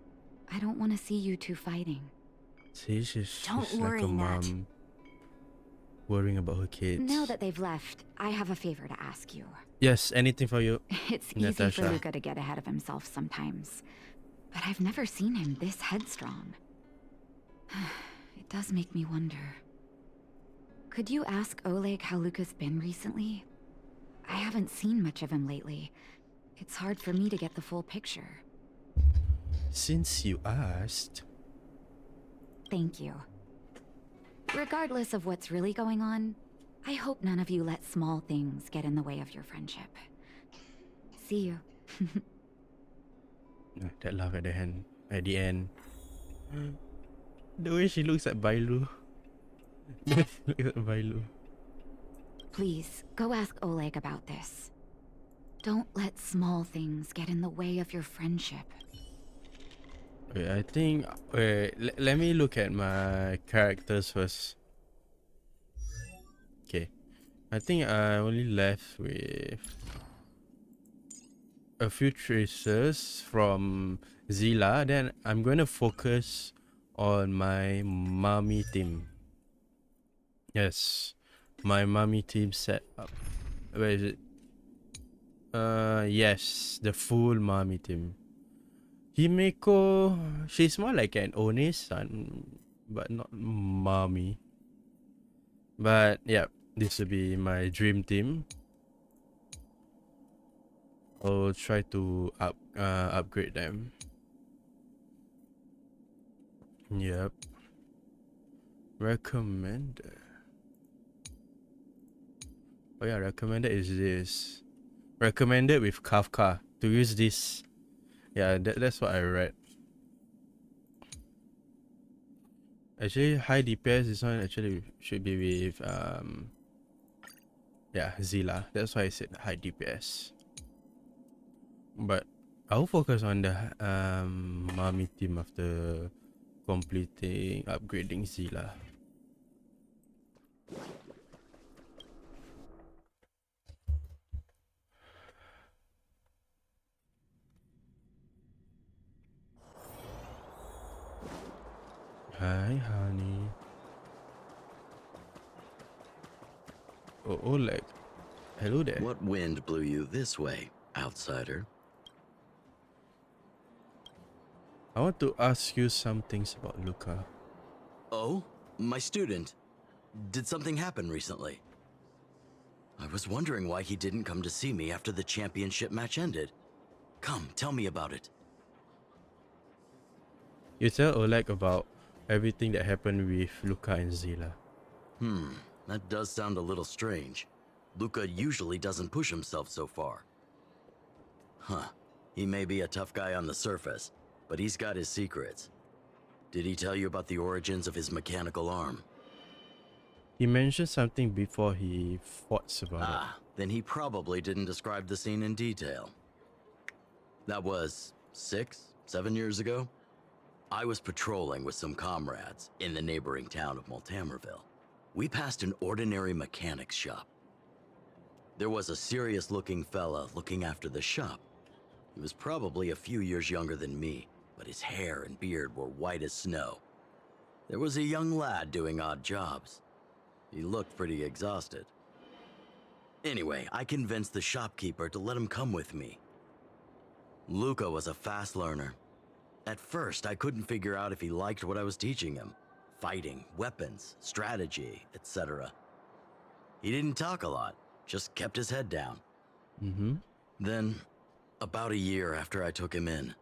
I don't want to see you two fighting. See, she's Don't like worry, a Nat. mom worrying about her kids. Now that they've left, I have a favor to ask you. Yes, anything for you. It's easy Natasha. for Luca to get ahead of himself sometimes. But I've never seen him this headstrong. It does make me wonder. Could you ask Oleg how Luca's been recently? I haven't seen much of him lately. It's hard for me to get the full picture. Since you asked. Thank you. Regardless of what's really going on, I hope none of you let small things get in the way of your friendship. See you. That laugh at the end. The way she looks at Bailu. Looks at Bailu. Please, go ask Oleg about this. Don't let small things get in the way of your friendship. Wait, I think. Wait, let me look at my characters first. Okay. I think I only left with a few traces from Zila. Then I'm going to focus on my mommy team. Yes. My mommy team set up. Where is it? Yes. The full mommy team. Himeko, she's more like an Oni-san, but not mommy. But yeah, this will be my dream team. I'll try to upgrade them. Yep. Recommended. Oh yeah, recommended is this. Recommended with Kafka to use this. Yeah, that's what I read. Actually, high DPS, this one actually should be with yeah, Zila. That's why I said high DPS. But I'll focus on the mommy team after completing upgrading Zila. Hi, honey. Oh, Oleg. Hello there. What wind blew you this way, outsider? I want to ask you some things about Luca. Oh, my student. Did something happen recently? I was wondering why he didn't come to see me after the championship match ended. Come, tell me about it. You tell Oleg about everything that happened with Luca and Zila. That does sound a little strange. Luca usually doesn't push himself so far. Huh. He may be a tough guy on the surface, but he's got his secrets. Did he tell you about the origins of his mechanical arm? He mentioned something before he fought about it. Then he probably didn't describe the scene in detail. That was 6, 7 years ago. I was patrolling with some comrades in the neighboring town of Multamerville. We passed an ordinary mechanic's shop. There was a serious-looking fella looking after the shop. He was probably a few years younger than me, but his hair and beard were white as snow. There was a young lad doing odd jobs. He looked pretty exhausted. Anyway, I convinced the shopkeeper to let him come with me. Luca was a fast learner. At first, I couldn't figure out if he liked what I was teaching him. Fighting, weapons, strategy, etc. He didn't talk a lot, just kept his head down. Then, about a year after I took him in,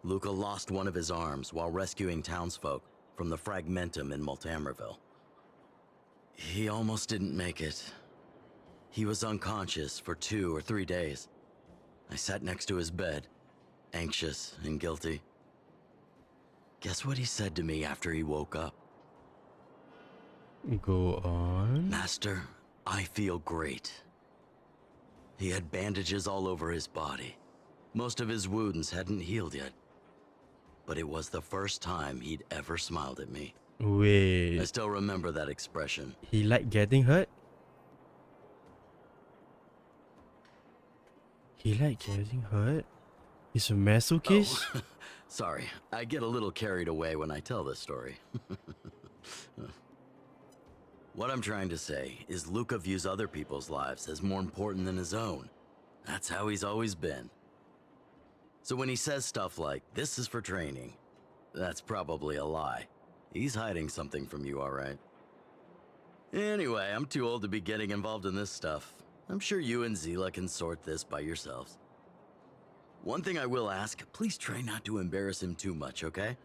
Luca lost one of his arms while rescuing townsfolk from the Fragmentum in Multamerville. He almost didn't make it. He was unconscious for 2 or 3 days. I sat next to his bed, anxious and guilty. Guess what he said to me after he woke up? Go on. Master, I feel great. He had bandages all over his body. Most of his wounds hadn't healed yet. But it was the first time he'd ever smiled at me. Wait. I still remember that expression. He liked getting hurt? He liked getting hurt? He's a masochist? Oh, sorry, I get a little carried away when I tell this story. What I'm trying to say is Luca views other people's lives as more important than his own. That's how he's always been. So when he says stuff like, "This is for training," that's probably a lie. He's hiding something from you, all right? Anyway, I'm too old to be getting involved in this stuff. I'm sure you and Zila can sort this by yourselves. One thing I will ask, please try not to embarrass him too much, okay?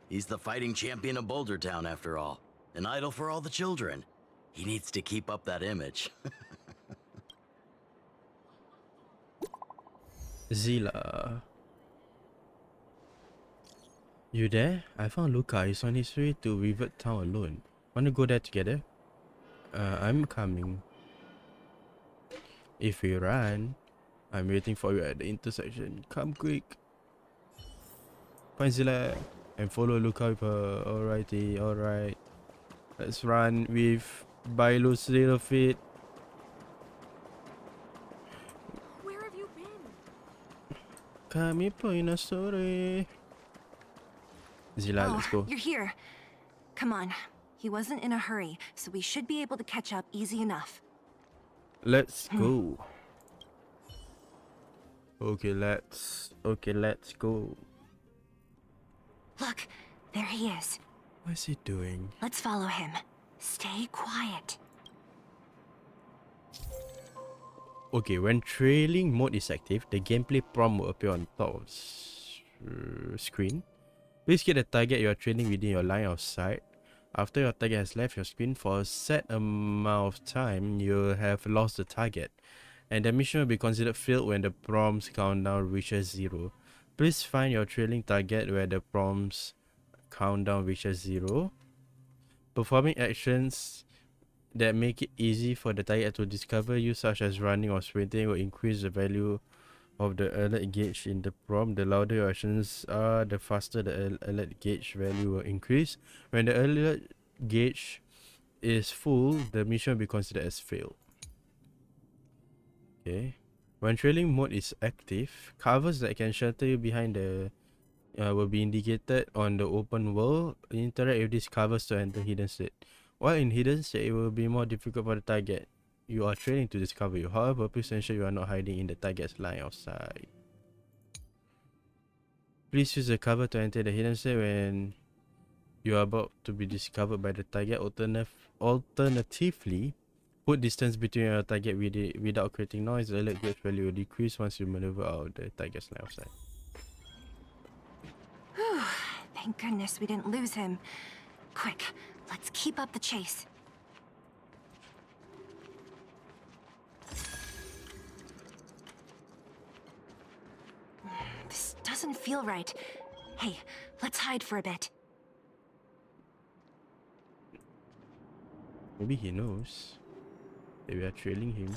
He's the fighting champion of Boulder Town, after all. An idol for all the children. He needs to keep up that image. Zila. You there? I found Luca. He's on his way to Rivet Town alone. Wanna go there together? I'm coming. If we run, I'm waiting for you at the intersection. Come quick. Find Zila and follow Luca with her. Alrighty, alright. Let's run with Bilo's little feet. Where have you been? Kami po inasore. Zila, let's go. You're here. Come on. He wasn't in a hurry, so we should be able to catch up easy enough. Let's go. Okay, let's go. Look, there he is. What's he doing? Let's follow him. Stay quiet. Okay, when trailing mode is active, the gameplay prompt will appear on top of the screen. Please get the target you are trailing within your line of sight. After your target has left your screen for a set amount of time, you have lost the target, and the mission will be considered failed when the prompt's countdown reaches 0. Please find your trailing target where the prompt's countdown reaches 0. Performing actions that make it easy for the target to discover you, such as running or sprinting, will increase the value of the alert gauge in the prompt. The louder your actions are, the faster the alert gauge value will increase. When the alert gauge is full, the mission will be considered as failed. Okay. When trailing mode is active, covers that can shelter you behind the will be indicated on the open world. Interact with these covers to enter hidden state. While in hidden state, it will be more difficult for the target you are training to discover you. However, please ensure you are not hiding in the target's line of sight. Please use the cover to enter the hidden state when you are about to be discovered by the target. Alternatively, Put distance between your target without creating noise. The alert gauge value will decrease once you maneuver out of the target's line of sight. Whew, thank goodness we didn't lose him. Quick, let's keep up the chase. This doesn't feel right. Hey, let's hide for a bit. Maybe he knows that we are trailing him.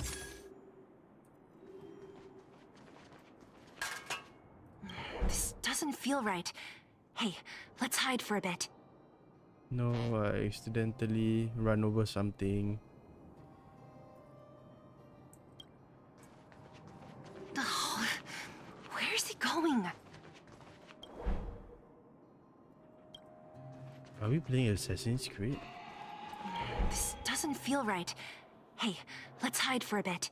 This doesn't feel right. Hey, let's hide for a bit. No, I accidentally run over something. Oh, where's he going? Are we playing Assassin's Creed? This doesn't feel right. Hey, let's hide for a bit.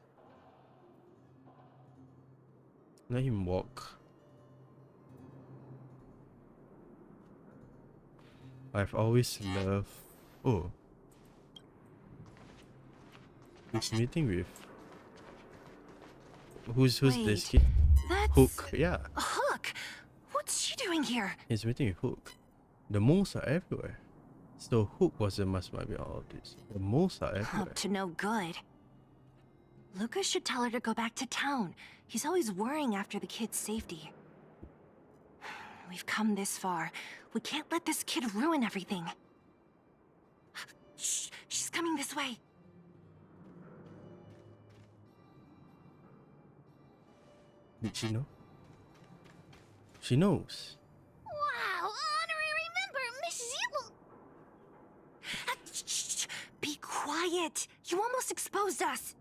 Let him walk. I've always loved... Oh. He's meeting with... Who's this Wait, kid? That's Hook, yeah. Hook! What's she doing here? He's meeting with Hook. The moles are everywhere. So Hook was the mastermind behind all this. The moles are everywhere. Up to no good. Luca should tell her to go back to town. He's always worrying after the kid's safety. We've come this far. We can't let this kid ruin everything. Shh, she's coming this way. Did she know? She knows. Wow, honorary member, Miss Zero. Shh, be quiet. You almost exposed us.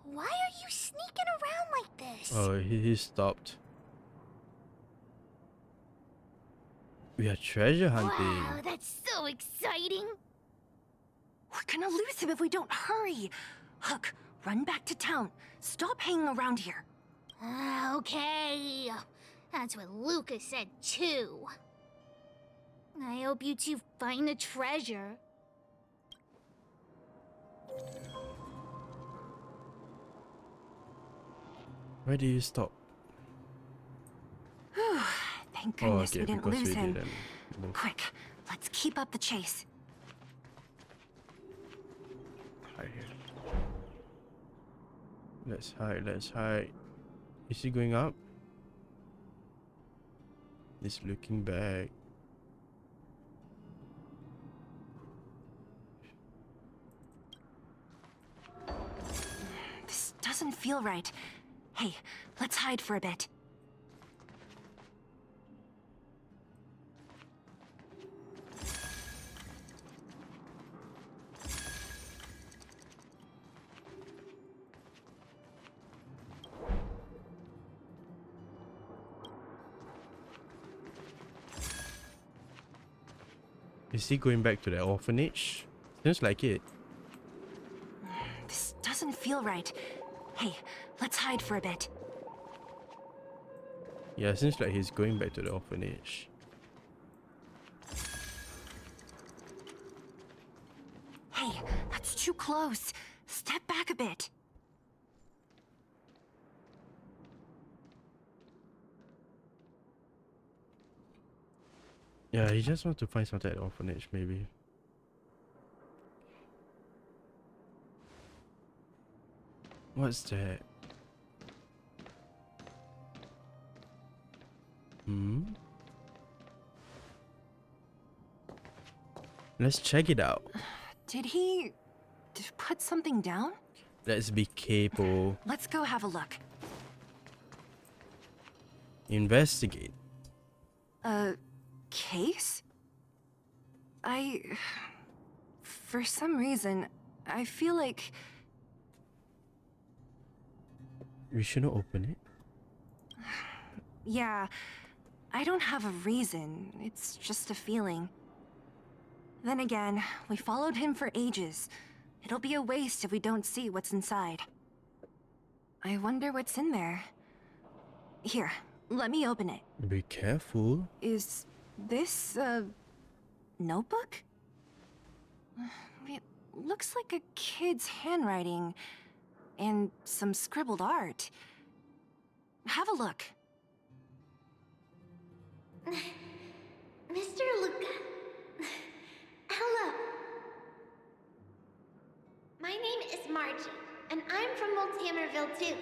Why are you sneaking around like this? Oh, he stopped. We are treasure hunting. Wow, that's so exciting. We're gonna lose him if we don't hurry. Hook, run back to town. Stop hanging around here. Okay. That's what Luca said too. I hope you two find the treasure. Why did you stop? Whew, thank Oh, goodness okay, we didn't because lose we him. didn't move. Quick, let's keep up the chase. Hide here. Let's hide, let's hide. Is he going up? He's looking back. This doesn't feel right. Hey, let's hide for a bit. Is he going back to the orphanage? Seems like it. This doesn't feel right. Hey, let's hide for a bit. Yeah, seems like he's going back to the orphanage. Hey, that's too close. Step back a bit. Yeah, he just wants to find something at the orphanage, maybe. What's that? Let's check it out. Did he put something down? Let's be capo. Let's go have a look. Investigate. A case? For some reason, I feel like... We shouldn't open it. Yeah, I don't have a reason. It's just a feeling. Then again, we followed him for ages. It'll be a waste if we don't see what's inside. I wonder what's in there. Here, let me open it. Be careful. Is this a notebook? looks like a kid's handwriting and some scribbled art. Have a look. Mr. Luca. Hello. My name is Margie, and I'm from Multamerville too.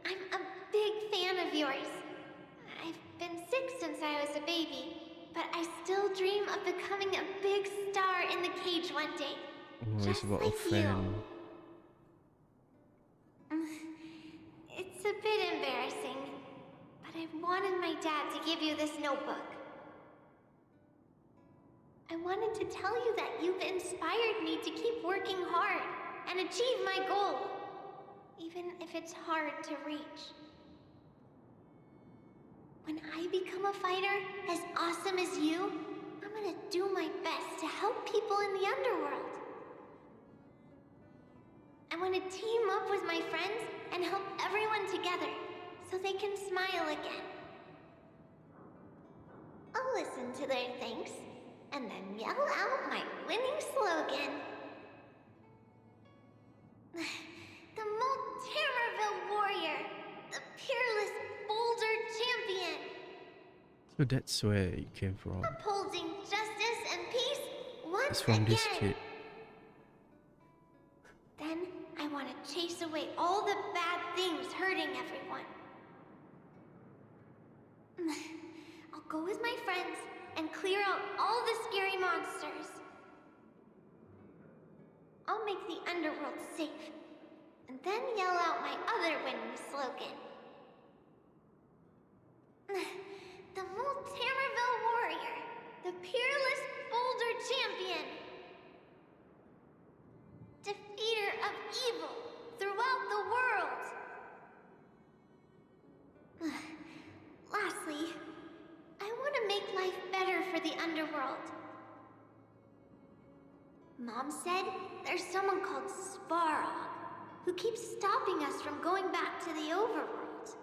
I'm a big fan of yours. I've been sick since I was a baby, but I still dream of becoming a big star in the cage one day. Oh, it's Just about a like fan. It's a bit embarrassing, but I wanted my dad to give you this notebook. I wanted to tell you that you've inspired me to keep working hard and achieve my goal, even if it's hard to reach. When I become a fighter as awesome as you, I'm gonna do my best to help people in the underworld. I want to team up with my friends and help everyone together so they can smile again. I'll listen to their thanks and then yell out my winning slogan. The Multamerville Warrior, the peerless boulder champion, So that's where it came from. upholding justice and peace once It's from this again. kid. Then I want to chase away all the bad things hurting everyone. I'll go with my friends and clear out all the scary monsters. I'll make the underworld safe, and then yell out my other winning slogan. The Multamerville Warrior, the peerless boulder champion, defeater of evil throughout the world. Lastly, I want to make life better for the underworld. Mom said there's someone called Svarog who keeps stopping us from going back to the overworld.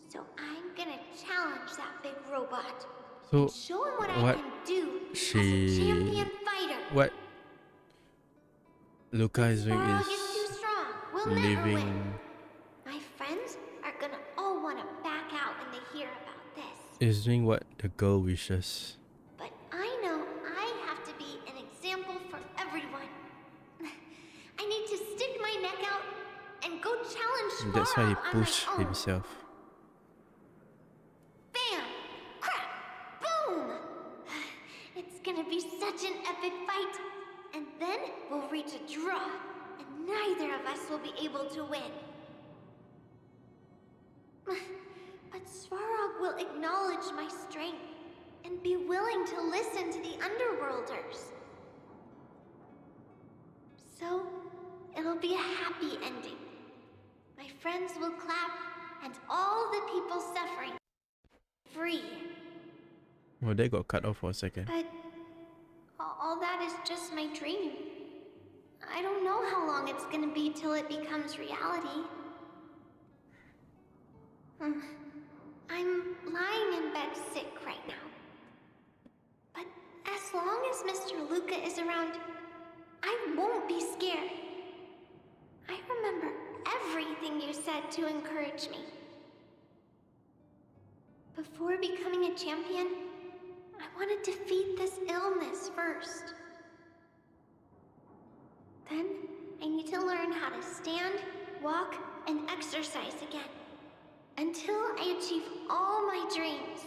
So I'm gonna challenge that big robot. So And show him what I what can do as a she- champion fighter. what Luca is doing Svarog is too strong. We'll never win. living My friends are gonna all want to back out when they hear about this. is doing what the girl wishes. But I know I have to be an example for everyone. I need to stick my neck out and go challenge Svarog That's why he on my pushed own. himself. Bam! Crap! Boom! It's gonna be such an epic fight. And then we'll reach a draw, and neither of us will be able to win. But Svarog will acknowledge my strength and be willing to listen to the Underworlders. So, it'll be a happy ending. My friends will clap, and all the people suffering free. Well, they got cut off for a second. But all that is just my dream. I don't know how long it's gonna be till it becomes reality. I'm lying in bed sick right now. But as long as Mr. Luca is around, I won't be scared. I remember everything you said to encourage me. Before becoming a champion, I want to defeat this illness first. Then, I need to learn how to stand, walk, and exercise again. Until I achieve all my dreams.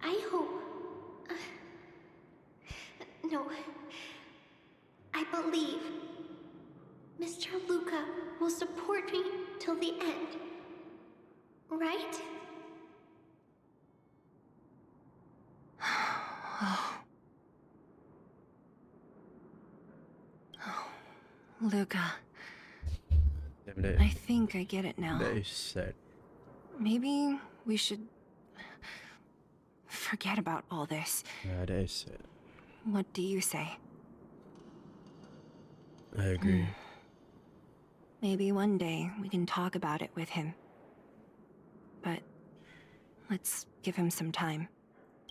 I hope... no. I believe Mr. Luca will support me till the end. Right? Luca, Damn, that, I think I get it now. that is sad. Maybe we should forget about all this. Yeah, that is sad. What do you say? I agree. Maybe one day we can talk about it with him. But let's give him some time.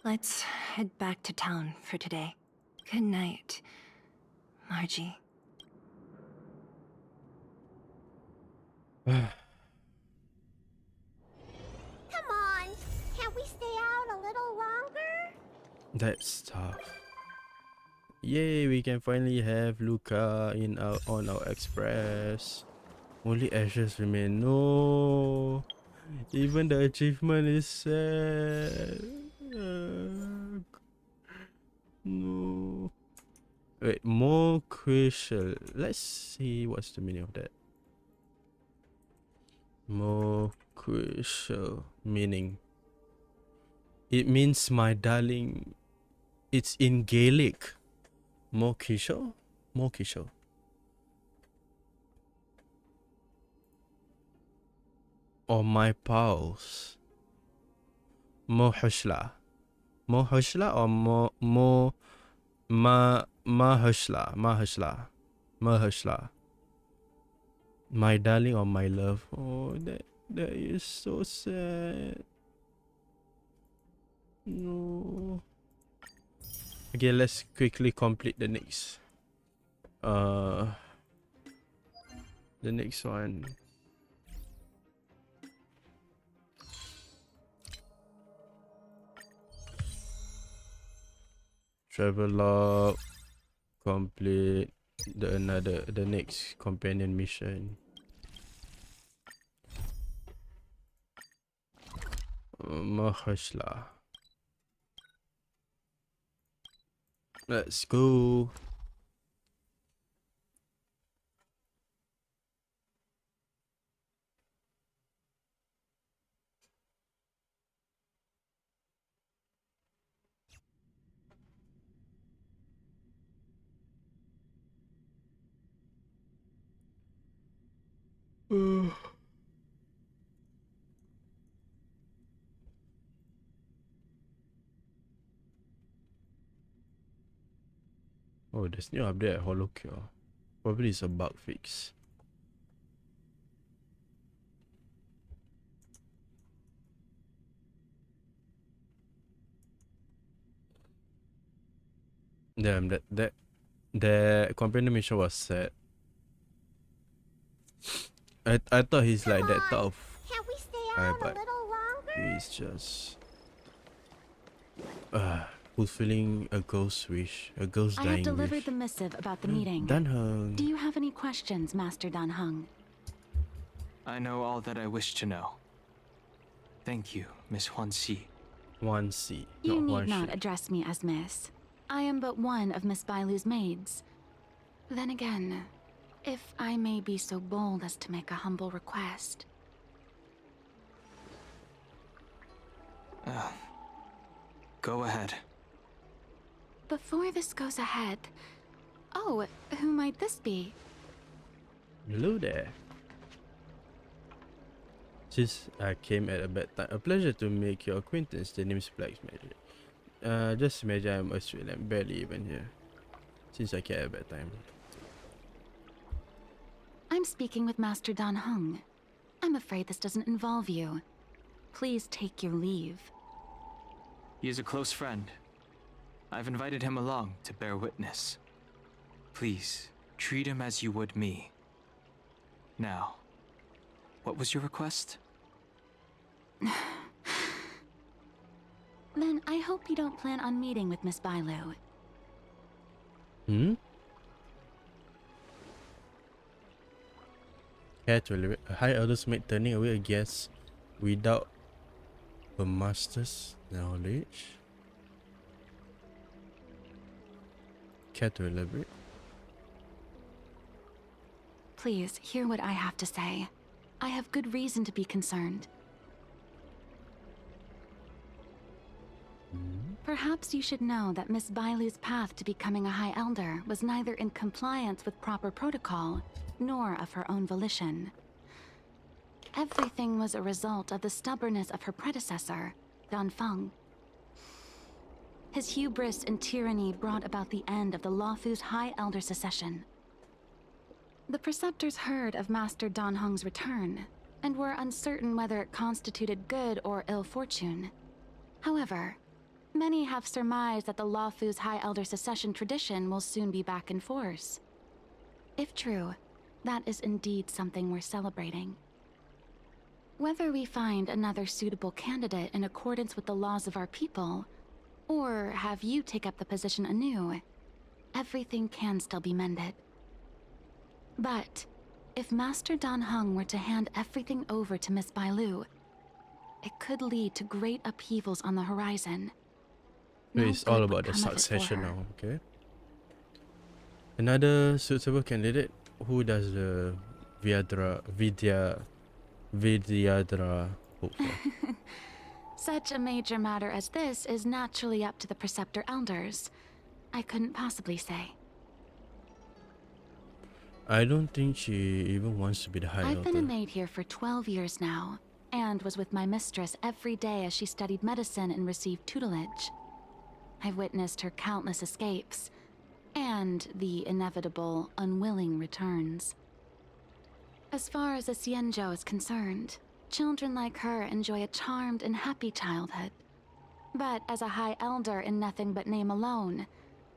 Let's head back to town for today. Good night, Margie. Come on, can't we stay out a little longer? That's tough. Yay, we can finally have Luca on our express. Only ashes remain. No, even the achievement is sad. No. Wait, more crucial. Let's see what's the meaning of that. More crucial meaning. It means my darling. It's in Gaelic. More crucial? More crucial. Or my pals. More hushla. More hushla or more ma hushla. Ma hushla. Ma hushla. My darling or my love. Oh, that is so sad. No. Okay, let's quickly complete the next. The next one. Travel log. Complete the next companion mission. Mahashla. Let's go. Oh, there's new update at Holocure. Probably it's a bug fix. Damn, that the companion mission was sad. I thought he's like that type of Can't we stay guy, out a but little longer? he's just fulfilling a ghost wish, a ghost I dying have delivered wish. the missive about the meeting. Danheng. Do you have any questions, Master Dan Heng? I know all that I wish to know. Thank you, Miss Huanxi. Huanxi, You not need Huanxi. not address me as Miss. I am but one of Miss Bailu's maids. Then again, if I may be so bold as to make a humble request. Go ahead. Before this goes ahead... Oh, who might this be? Hello there. Since I came at a bad time, a pleasure to make your acquaintance. The name is Black Magic. Just imagine I'm Australian, barely even here. Since I came at a bad time. I'm speaking with Master Dan Heng. I'm afraid this doesn't involve you. Please take your leave. He is a close friend. I've invited him along to bear witness. Please, treat him as you would me. Now, what was your request? Then I hope you don't plan on meeting with Miss Bailu. Care to elaborate? A high elder's maid turning away a guest without a master's knowledge. Care to elaborate? Please, hear what I have to say. I have good reason to be concerned. Perhaps you should know that Miss Bailu's path to becoming a High Elder was neither in compliance with proper protocol, nor of her own volition. Everything was a result of the stubbornness of her predecessor, Dan Feng. His hubris and tyranny brought about the end of the Lawfu's High Elder succession. The Preceptors heard of Master Dan Heng's return, and were uncertain whether it constituted good or ill fortune. However, Many have surmised that the Luofu's High Elder succession tradition will soon be back in force. If true, that is indeed something we're celebrating. Whether we find another suitable candidate in accordance with the laws of our people, or have you take up the position anew, everything can still be mended. But if Master Dan Heng were to hand everything over to Miss Bailu, it could lead to great upheavals on the horizon. So No it's all good would about the come of it for succession her. now, okay? Another suitable candidate who does the Vidyadhara hope for? Such a major matter as this is naturally up to the Preceptor Elders. I couldn't possibly say. I don't think she even wants to be the High I've been a Elder. maid here for 12 years now, and was with my mistress every day as she studied medicine and received tutelage. I've witnessed her countless escapes, and the inevitable, unwilling returns. As far as a Xianzhou is concerned, children like her enjoy a charmed and happy childhood. But as a High Elder in nothing but name alone,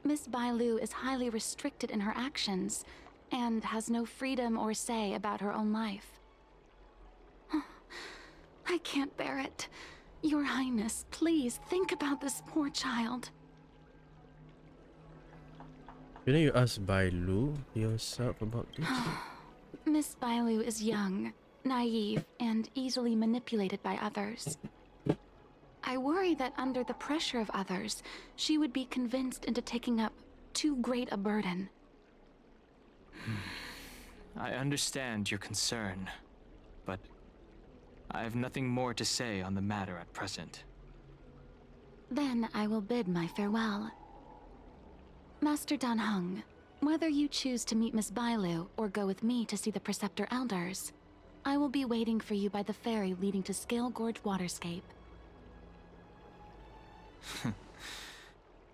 Miss Bailu is highly restricted in her actions, and has no freedom or say about her own life. I can't bear it. Your Highness, please think about this poor child. Didn't you ask Bailu yourself about this? Miss Bailu is young, naive, and easily manipulated by others. I worry that under the pressure of others, she would be convinced into taking up too great a burden. I understand your concern, but I have nothing more to say on the matter at present. Then I will bid my farewell. Master Dan Heng, whether you choose to meet Miss Bailu or go with me to see the Preceptor Elders, I will be waiting for you by the ferry leading to Scale Gorge Waterscape.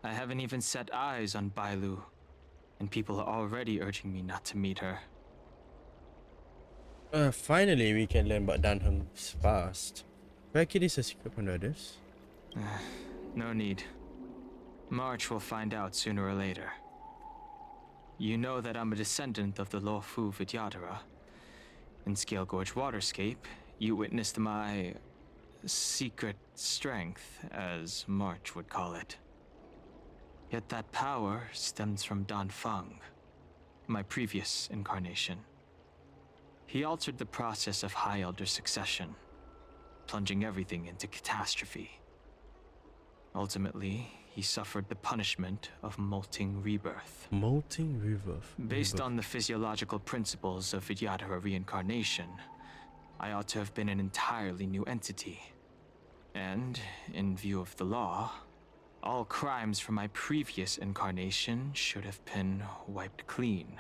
I haven't even set eyes on Bailu, and people are already urging me not to meet her. Finally, we can learn about Dan Heng's past. Becky is a secret from others. No need. March will find out sooner or later. You know that I'm a descendant of the Luofu Vidyadhara. In Scale Gorge Waterscape, you witnessed my secret strength, as March would call it. Yet that power stems from Dan Feng, my previous incarnation. He altered the process of High Elder succession, plunging everything into catastrophe. Ultimately, he suffered the punishment of molting rebirth. Molting rebirth. Based on the physiological principles of Vidyadhara reincarnation, I ought to have been an entirely new entity. And, in view of the law, all crimes from my previous incarnation should have been wiped clean.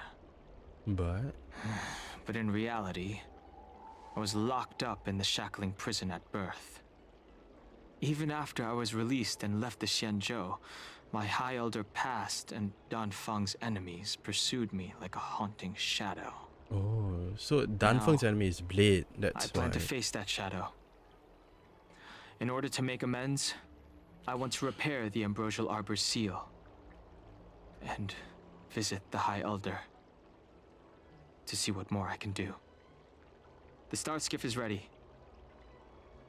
But in reality, I was locked up in the shackling prison at birth. Even after I was released and left the Xianzhou, my High Elder past and Dan Feng's enemies pursued me like a haunting shadow. Oh, so Dan Feng's enemy is Blade, that's I plan why. to face that shadow. In order to make amends, I want to repair the Ambrosial Arbor's seal and visit the High Elder to see what more I can do. The star skiff is ready.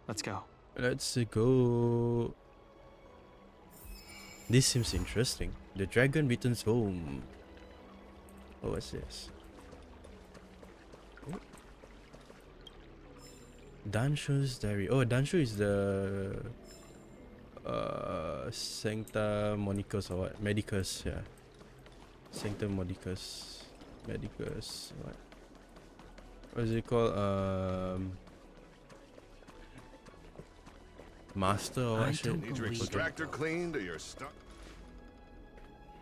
Let's go. Let's go. This seems interesting. The dragon returns home. Oh, what's this? Oh. Danshu's diary. Oh, Danshu is the Sancta Monicus or what? Medicus, yeah. Sancta Modicus. Medicus. What is it called? Master or what shit? Need your extractor cleaned or your stuff?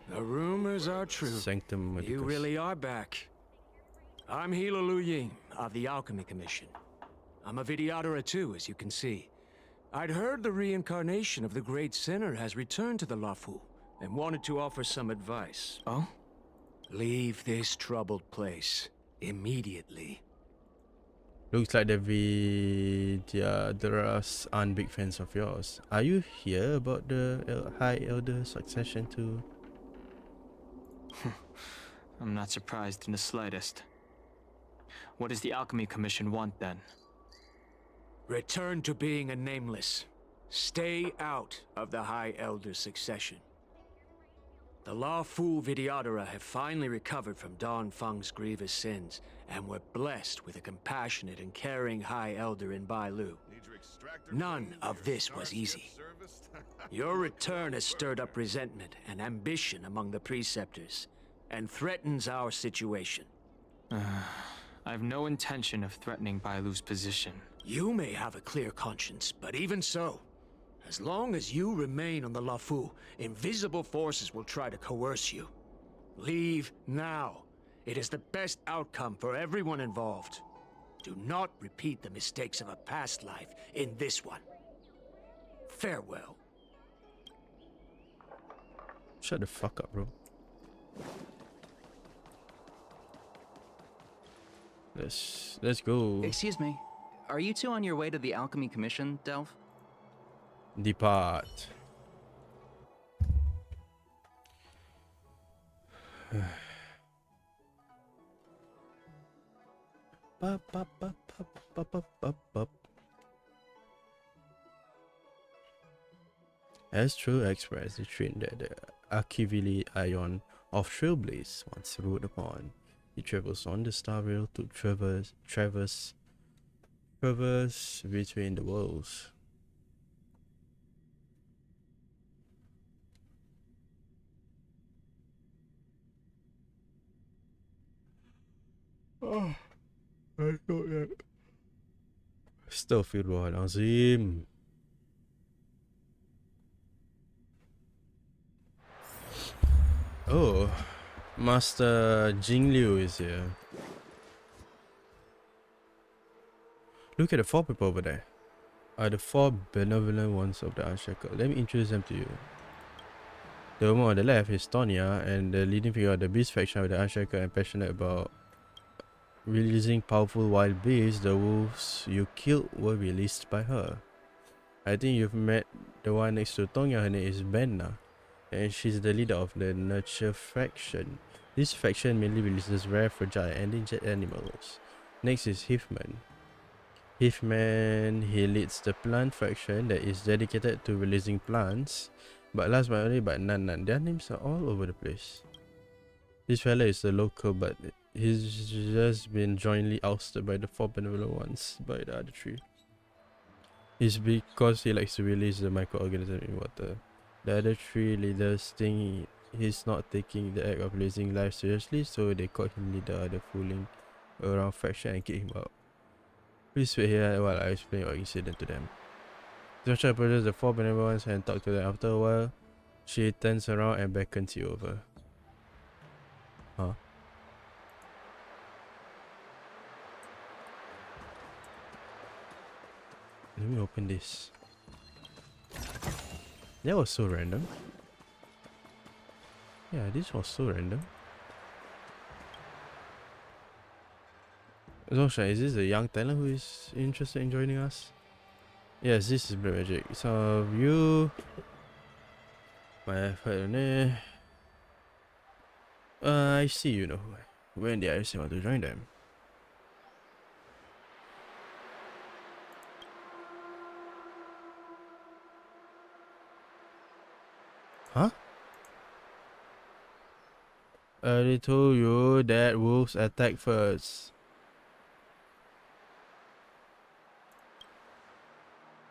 The rumors are true. Sanctum Medicus. You really are back. I'm Hilo Lu Ying of the Alchemy Commission. I'm a Vidyadhara too, as you can see. I'd heard the reincarnation of the Great Sinner has returned to the Luofu and wanted to offer some advice. Oh? Leave this troubled place immediately. Looks like the Vidyadharas aren't big fans of yours. Are you here about the High Elder succession too? I'm not surprised in the slightest. What does the Alchemy Commission want then? Return to being a nameless. Stay out of the High Elder succession. The Lawful Vidyadhara have finally recovered from Don Feng's grievous sins, and were blessed with a compassionate and caring High Elder in Bailu. None of this was easy. Your return has stirred up resentment and ambition among the preceptors, and threatens our situation. I have no intention of threatening Bailu's position. You may have a clear conscience, but even so, as long as you remain on the Lafu, invisible forces will try to coerce you. Leave now. It is the best outcome for everyone involved. Do not repeat the mistakes of a past life in this one. Farewell. Shut the fuck up, bro. Let's go. Excuse me. Are you two on your way to the Alchemy Commission, Delph? Depart. As True Express, the train that the Akivili Ion of Trailblaze once rode upon. He travels on the Star Rail to traverse between the worlds. Oh, I got that. Astaghfirullahalazim. Oh, Master Jingliu is here. Look at the 4 people over there. Are the 4 benevolent ones of the Unshackled. Let me introduce them to you. The woman on the left is Tonya, and the leading figure of the Beast faction of the Unshackled and passionate about releasing powerful wild beasts. The wolves you killed were released by her. I think you've met the one next to Tonya. Her name is Benna, and she's the leader of the Nurture faction. This faction mainly releases rare, fragile, and endangered animals. Next is Hiffman. Hiffman, he leads the plant faction that is dedicated to releasing plants. But last but only but none, their names are all over the place. This fella is a local, but he's just been jointly ousted by the 4 benevolent ones by the other 3. It's because he likes to release the microorganism in water. The other 3 leaders think he's not taking the act of releasing life seriously, so they caught him leader of the fooling around faction and kicked him out. Please wait here while I explain your incident to them. Joshua approaches the 4 benevolent ones and talks to them. After a while, she turns around and beckons you over. Huh? Let me open this. That was so random. Yeah, this was so random. Zosha, is this a young talent who is interested in joining us? Yes, this is Black Magic. Some of you might have heard of name. I see you know. When did I say want to join them? Huh? I already told you that wolves attack first.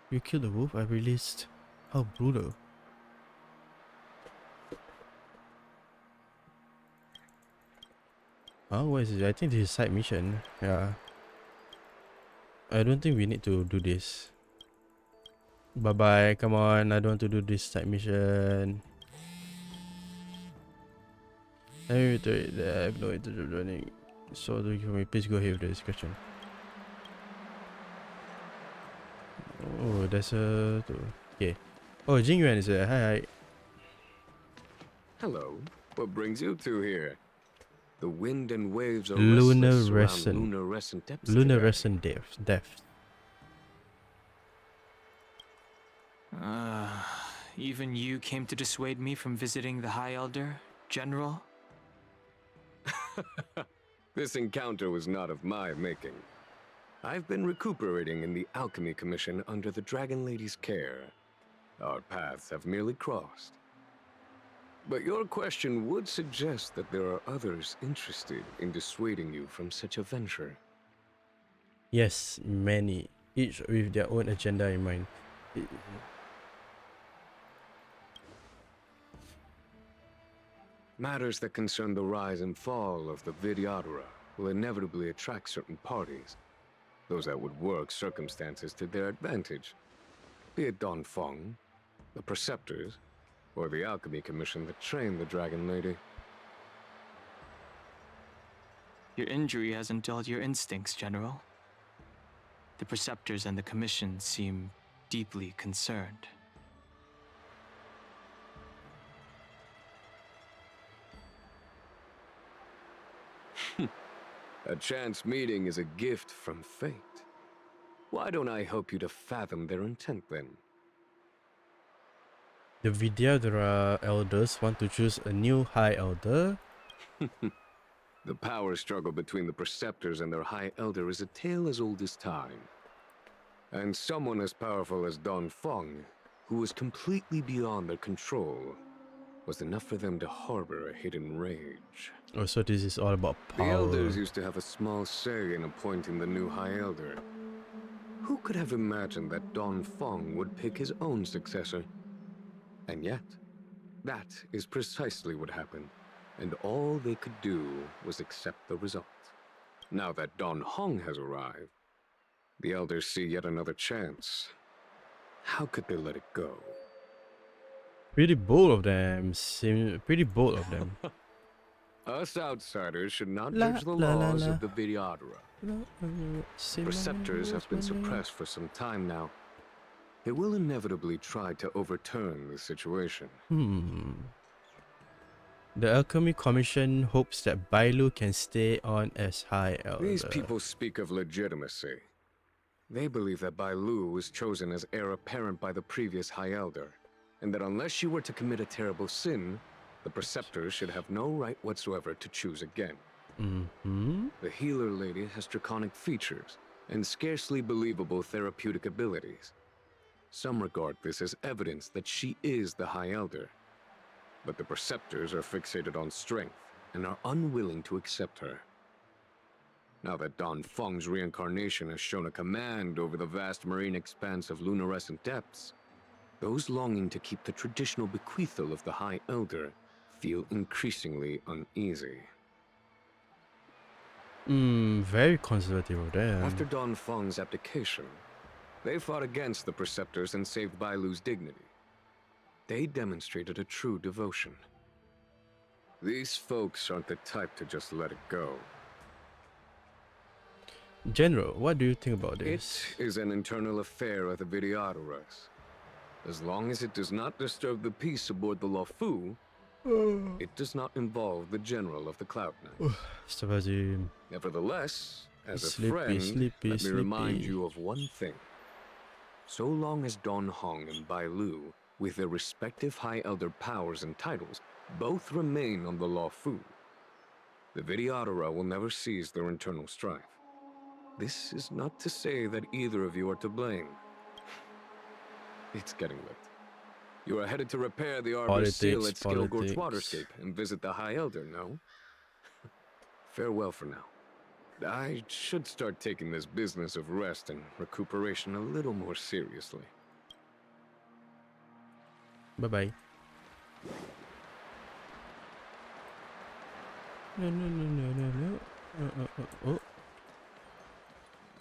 You killed the wolf I released. How brutal. Oh, what is it? I think this is side mission. Yeah. I don't think we need to do this. Bye bye. Come on. I don't want to do this side mission. Let me reiterate that I have no intention of joining. So do you please go ahead with the discussion. Oh, there's a... Okay. Oh, Jingyuan is there. Hi, hi. Hello. What brings you two here? The wind and waves are Lunar restless around Rescent. lunarescent depths Lunar today. Rescent Depth. Even you came to dissuade me from visiting the High Elder, General? This encounter was not of my making. I've been recuperating in the Alchemy Commission under the Dragon Lady's care. Our paths have merely crossed. But your question would suggest that there are others interested in dissuading you from such a venture. Yes, many, each with their own agenda in mind. Matters that concern the rise and fall of the Vidyadhara will inevitably attract certain parties. Those that would work circumstances to their advantage. Be it Don Feng, the Preceptors, or the Alchemy Commission that trained the Dragon Lady. Your injury hasn't dulled your instincts, General. The Preceptors and the Commission seem deeply concerned. A chance meeting is a gift from fate. Why don't I help you to fathom their intent then? The Vidyadhara elders want to choose a new High Elder. The power struggle between the Preceptors and their High Elder is a tale as old as time. And someone as powerful as Don Feng, who was completely beyond their control, was enough for them to harbor a hidden rage. Oh, so this is all about The power. Elders used to have a small say in appointing the new High Elder. Who could have imagined that Don Feng would pick his own successor? And yet, that is precisely what happened, and all they could do was accept the result. Now that Don Hong has arrived, the Elders see yet another chance. How could they let it go? Pretty bold of them. Seem pretty bold of them. Us outsiders should not La, judge the la, la, laws la. of the Vidyadhara. Preceptors have been suppressed for some time now. They will inevitably try to overturn the situation. The Alchemy Commission hopes that Bailu can stay on as High Elder. These people speak of legitimacy. They believe that Bai Lu was chosen as heir apparent by the previous High Elder, and that unless she were to commit a terrible sin, the Preceptors should have no right whatsoever to choose again. The Healer Lady has draconic features and scarcely believable therapeutic abilities. Some regard this as evidence that she is the High Elder, but the Preceptors are fixated on strength and are unwilling to accept her. Now that Don Feng's reincarnation has shown a command over the vast marine expanse of lunarescent depths, those longing to keep the traditional bequeathal of the High Elder feel increasingly uneasy. Very conservative of them. After Don Feng's abdication, they fought against the Preceptors and saved Bailu's dignity. They demonstrated a true devotion. These folks aren't the type to just let it go. General, what do you think about this? It is an internal affair of the Vidyadharas. As long as it does not disturb the peace aboard the Lufu, it does not involve the General of the Cloud Knights. Nevertheless, as a friend, let me remind you of one thing. So long as Don Hong and Bai Lu, with their respective High Elder powers and titles, both remain on the Lufu, the Vidyadhara will never cease their internal strife. This is not to say that either of you are to blame. It's getting late. You are headed to repair the Arbor's seal at Skilgorge Waterscape and visit the High Elder, no? Farewell for now. I should start taking this business of rest and recuperation a little more seriously. Bye-bye. No. Oh.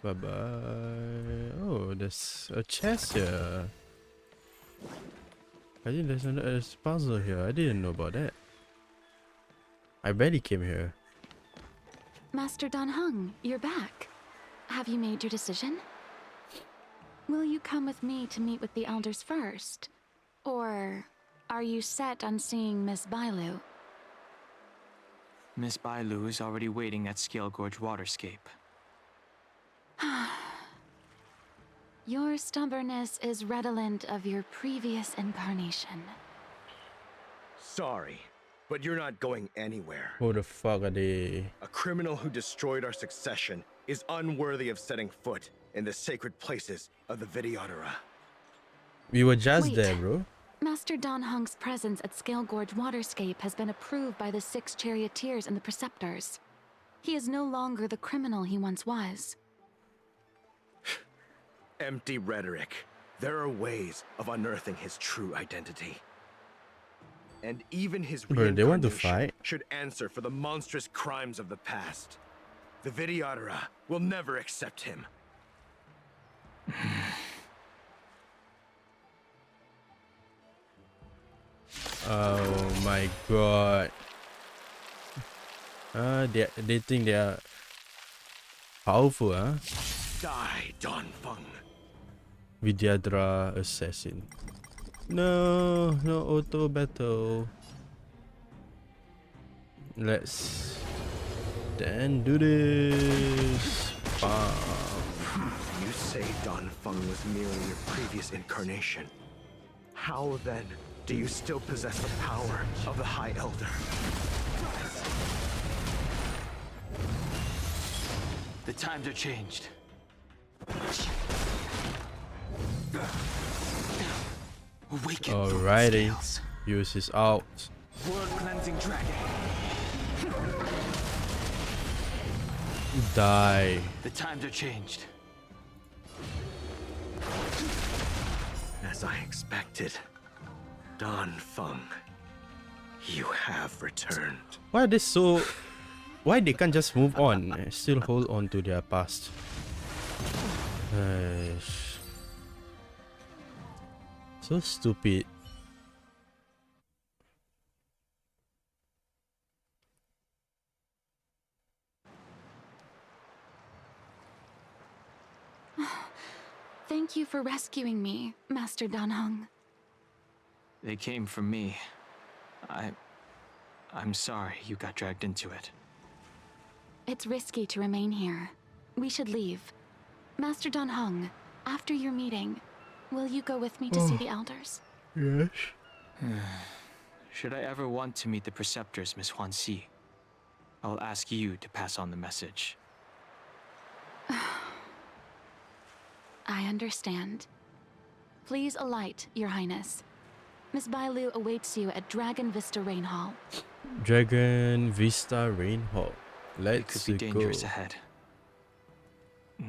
Bye-bye. Oh, there's a chest here. I think there's a puzzle here. I didn't know about that. I barely came here. Master Dan Heng, you're back. Have you made your decision? Will you come with me to meet with the elders first? Or are you set on seeing Miss Bailu? Miss Bailu is already waiting at Scale Gorge Waterscape. Your stubbornness is redolent of your previous incarnation. Sorry, but you're not going anywhere. Who the fuck are they? A criminal who destroyed our succession is unworthy of setting foot in the sacred places of the Videodora. We were just Wait. there, bro. Master Dan Heng's presence at Scale Gorge Waterscape has been approved by the 6 charioteers and the preceptors. He is no longer the criminal he once was. Empty rhetoric. There are ways of unearthing his true identity. And even his Bro, they want to reincarnation fight. should answer for the monstrous crimes of the past. The Videodora will never accept him. Oh my god. They think they are powerful, huh? Die, Don Feng. Vidyadra assassin. No auto battle. Let's then do this. Bam. You say Don Feng was merely your previous incarnation. How then do you still possess the power of the High Elder? The times are changed. Awaken Alrighty. Use his out. World cleansing dragon. Die. The times are changed. As I expected, Don Feng, you have returned. Why are they so... Why they can't just move on and still hold on to their past? So stupid. Thank you for rescuing me, Master Dan Heng. They came for me. I'm sorry you got dragged into it. It's risky to remain here. We should leave. Master Dan Heng, after your meeting, will you go with me to see the elders? Yes. Should I ever want to meet the preceptors, Miss Huan Si, I'll ask you to pass on the message. I understand. Please alight, Your Highness. Miss Bailu awaits you at Dragon Vista Rain Hall. Dragon Vista Rain Hall. It could Let's be dangerous go. ahead.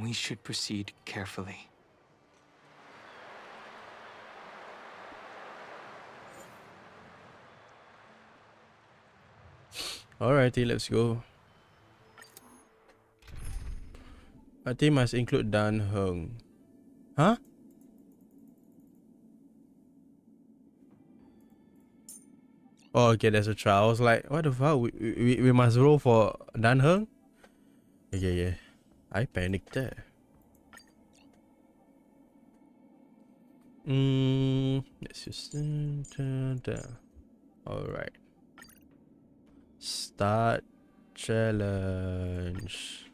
We should proceed carefully. Alrighty, let's go. I think must include Dan Heng. Huh? Oh, okay, there's a trial. I was like, what the fuck? We must roll for Dan Heng? Yeah. I panicked there. Let's just alright. Start challenge.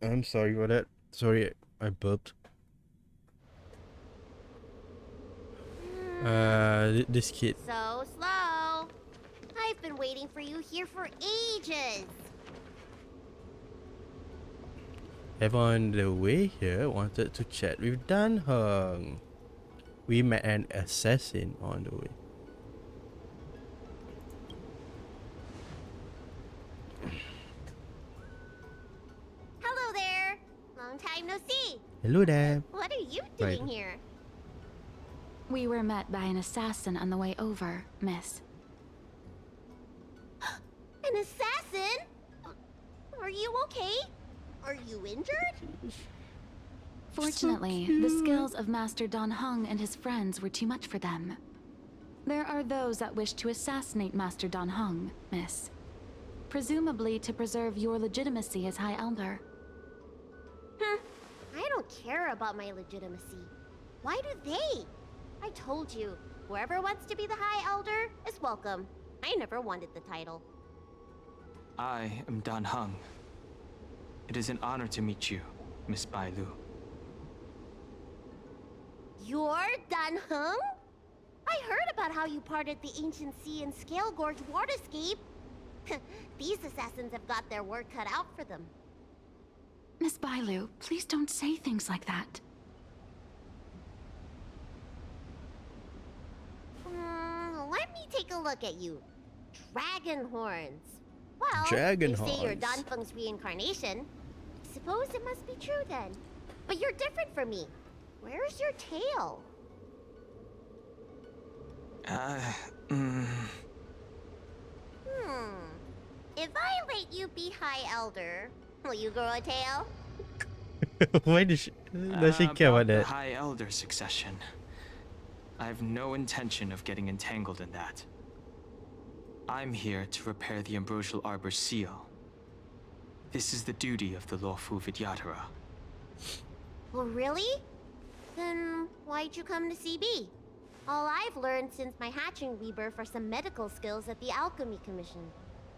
I'm sorry for that. Sorry, I burped. This kid. So slow. I've been waiting for you here for ages. Everyone on the way here wanted to chat with Dan Heng. We met an assassin on the way. Hello there. Long time no see. Hello there. What are you doing here? We were met by an assassin on the way over, miss. An assassin? Are you okay? Are you injured? Unfortunately, the skills of Master Dan Heng and his friends were too much for them. There are those that wish to assassinate Master Dan Heng, Miss. Presumably to preserve your legitimacy as High Elder. I don't care about my legitimacy. Why do they? I told you, whoever wants to be the High Elder is welcome. I never wanted the title. I am Dan Heng. It is an honor to meet you, Miss Bai Lu. You're Dan Heng? I heard about how you parted the ancient sea and Scale Gorge waterscape. These assassins have got their work cut out for them. Miss Bailu, please don't say things like that. Let me take a look at you. Dragon horns. Well, Dragon you say you're horns. Dan Feng's reincarnation. Suppose it must be true then. But you're different from me. Where's your tail? If I let you be High Elder, will you grow a tail? Why does she care about the that? High Elder succession. I have no intention of getting entangled in that. I'm here to repair the Ambrosial Arbor's seal. This is the duty of the Lawfu Vidyadhara. Well, really? Then why'd you come to CB? All I've learned since my hatching rebirth are some medical skills at the Alchemy Commission.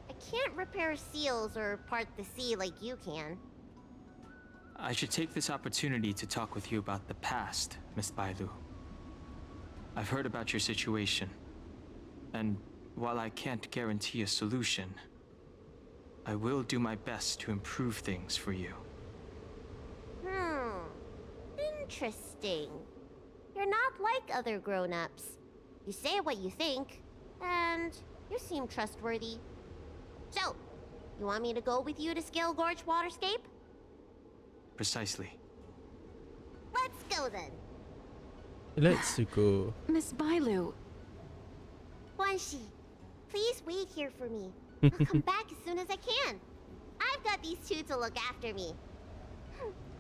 I can't repair seals or part the sea like you can. I should take this opportunity to talk with you about the past, Miss Bailu. I've heard about your situation, and while I can't guarantee a solution, I will do my best to improve things for you. Interesting. You're not like other grown-ups. You say what you think, and you seem trustworthy. So, you want me to go with you to Scale Gorge Waterscape? Precisely. Let's go then. Let's go. Miss Bailu. Guanxi, please wait here for me. I'll come back as soon as I can. I've got these two to look after me.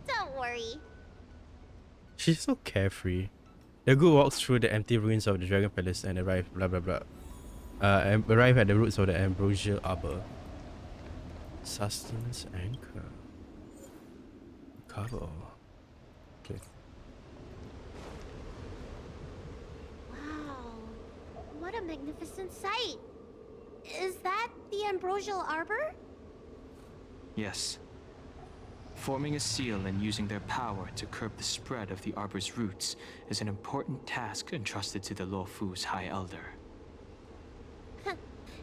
Don't worry. She's so carefree. The group walks through the empty ruins of the Dragon Palace and arrive arrive at the roots of the Ambrosial Arbor. Sustenance anchor. Cover. Okay. Wow. What a magnificent sight. Is that the Ambrosial Arbor? Yes. Forming a seal and using their power to curb the spread of the Arbor's roots is an important task entrusted to the Lawfu's High Elder.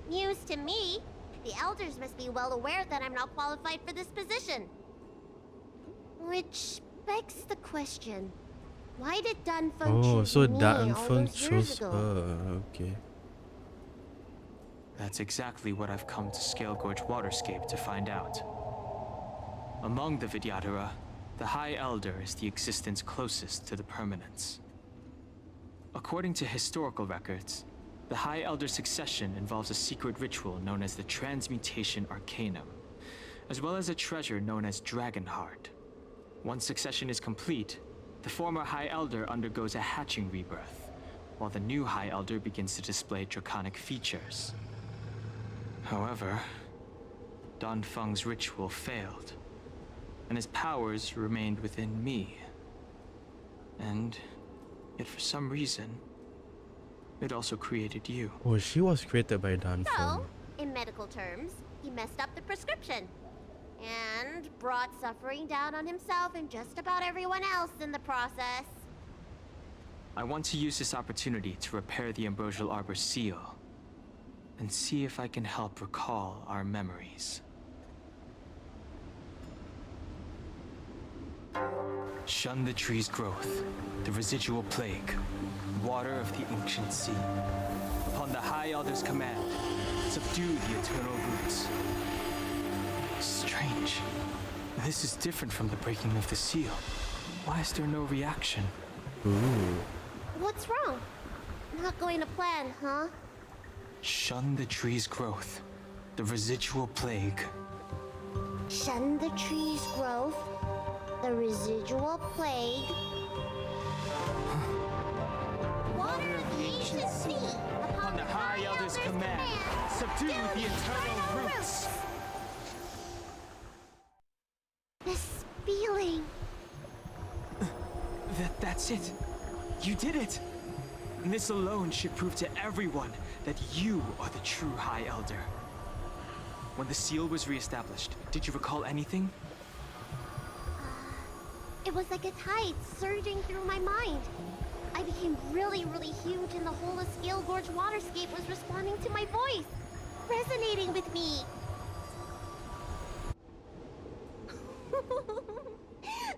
News to me. The elders must be well aware that I'm not qualified for this position. Which begs the question. Why did Dan Feng Oh, choose so me Dan all Feng those years chose ago? her. Okay. That's exactly what I've come to Scale Gorge Waterscape to find out. Among the Vidyadhara, the High Elder is the existence closest to the permanence. According to historical records, the High Elder's succession involves a secret ritual known as the Transmutation Arcanum, as well as a treasure known as Dragon Heart. Once succession is complete, the former High Elder undergoes a hatching rebirth, while the new High Elder begins to display draconic features. However, Dan Feng's ritual failed, and his powers remained within me. And yet for some reason, it also created you. Oh, she was created by Dan Feng. So, in medical terms, he messed up the prescription. And brought suffering down on himself and just about everyone else in the process. I want to use this opportunity to repair the Ambrosial Arbor's seal, and see if I can help recall our memories. Shun the tree's growth, the residual plague, water of the ancient sea. Upon the High Elder's command, subdue the eternal roots. Strange. This is different from the breaking of the seal. Why is there no reaction? Ooh. What's wrong? Not going to plan, huh? Shun the tree's growth, the residual plague. Shun the tree's growth. The The residual plague. Water of the ancient sea. Upon the High Elder's command, subdue the eternal roots. This feeling. That's it. You did it. And this alone should prove to everyone that you are the true High Elder. When the seal was reestablished, did you recall anything? It was like a tide surging through my mind. I became really, really huge, and the whole of Scale Gorge waterscape was responding to my voice, resonating with me.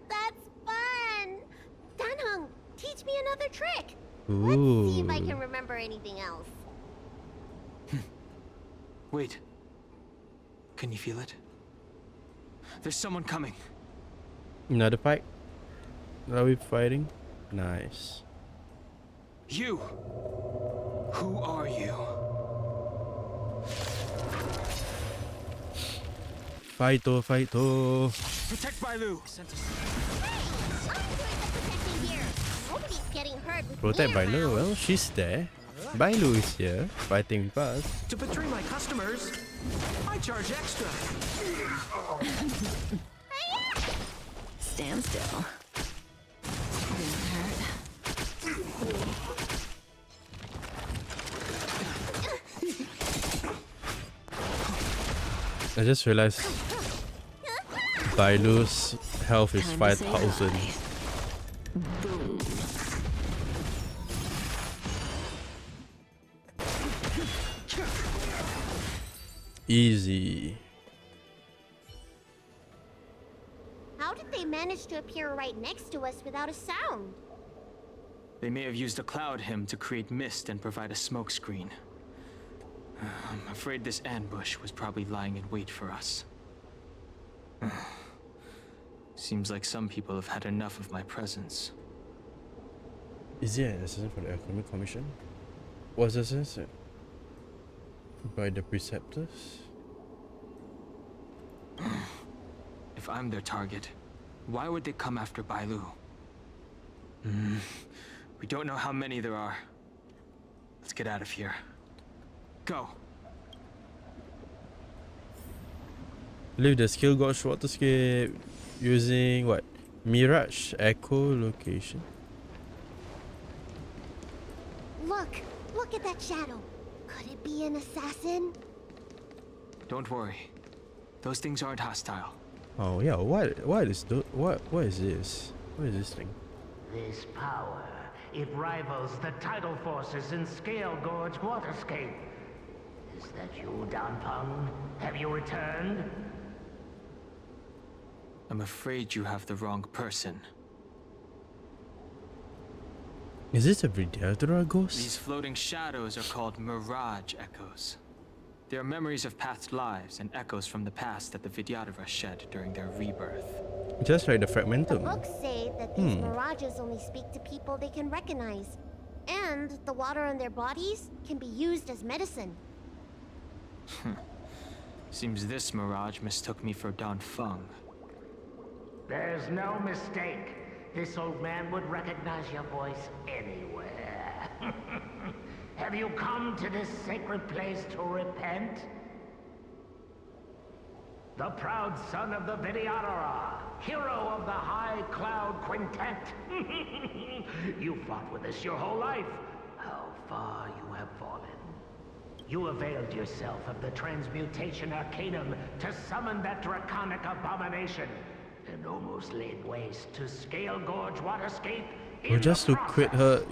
That's fun! Danheng, teach me another trick. Let's see if I can remember anything else. Wait. Can you feel it? There's someone coming. Another fight? Are we fighting? Nice. You! Who are you? Fighto, fighto. Protect Bailu! Nobody's getting hurt with Protect me Bailu. around. Well, she's there. Bailu is here, fighting with us. To betray my customers, I charge extra. Stand still. Didn't hurt. I just realized Bailu's health is 5,000. Boom. Easy. How did they manage to appear right next to us without a sound? They may have used a cloud hymn to create mist and provide a smokescreen. I'm afraid this ambush was probably lying in wait for us. Seems like some people have had enough of my presence. Is it an assassin for the Economic Commission? Was the assassin by the preceptors? If I'm their target, why would they come after Bailu? We don't know how many there are. Let's get out of here. Go. Leave the skill gauge waterscape using what? Mirage Echo location. Look at that shadow. Could it be an assassin? Don't worry. Those things aren't hostile. Oh yeah, what is this? What is this thing? This power, it rivals the tidal forces in Scale Gorge waterscape. Is that you, Danpeng? Have you returned? I'm afraid you have the wrong person. Is this a Vidyadhara ghost? These floating shadows are called mirage echoes. They are memories of past lives and echoes from the past that the Vidyadhara shed during their rebirth. Just like the The Fragmentum. books say that these mirages only speak to people they can recognize. And the water on their bodies can be used as medicine. Seems this mirage mistook me for Danfeng. There's no mistake. This old man would recognize your voice anywhere. Have you come to this sacred place to repent? The proud son of the Vidyadhara, hero of the High Cloud Quintet. You fought with us your whole life. How far you have fallen. You availed yourself of the Transmutation Arcanum to summon that draconic abomination, and almost laid waste to Scale Gorge waterscape. Or just to quit her.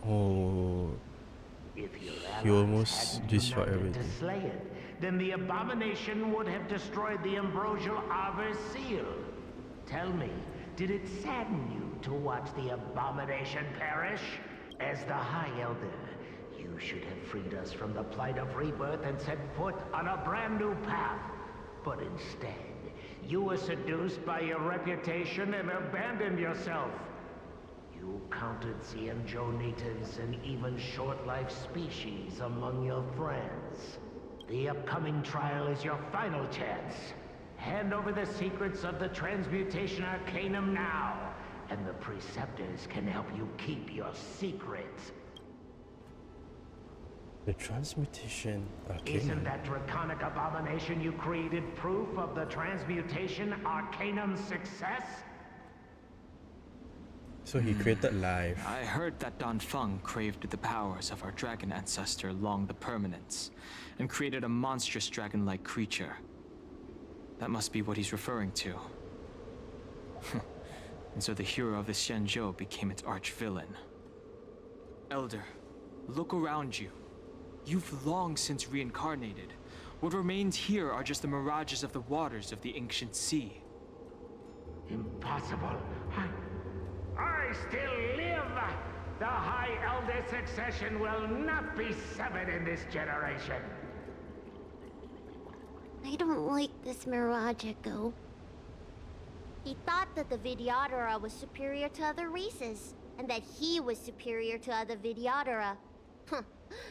Oh. If your He allies almost hadn't destroyed united everything. to slay it, then the abomination would have destroyed the ambrosial Arbor seal. Tell me, did it sadden you to watch the abomination perish? As the High Elder, you should have freed us from the plight of rebirth and set foot on a brand new path. But instead, you were seduced by your reputation and abandoned yourself. You counted Xianzhou natives and even short-life species among your friends. The upcoming trial is your final chance. Hand over the secrets of the Transmutation Arcanum now, and the Preceptors can help you keep your secrets. The Transmutation Arcanum. Isn't that draconic abomination you created proof of the Transmutation Arcanum's success? So he created life. I heard that Don Feng craved the powers of our dragon ancestor Long the Permanence, and created a monstrous dragon-like creature. That must be what he's referring to. And so the hero of the Xianzhou became its arch-villain. Elder, look around you. You've long since reincarnated. What remains here are just the mirages of the waters of the ancient sea. Impossible. I still live! The High Elder succession will not be severed in this generation. I don't like this Mirage Echo. He thought that the Videodora was superior to other races, and that he was superior to other Videodora.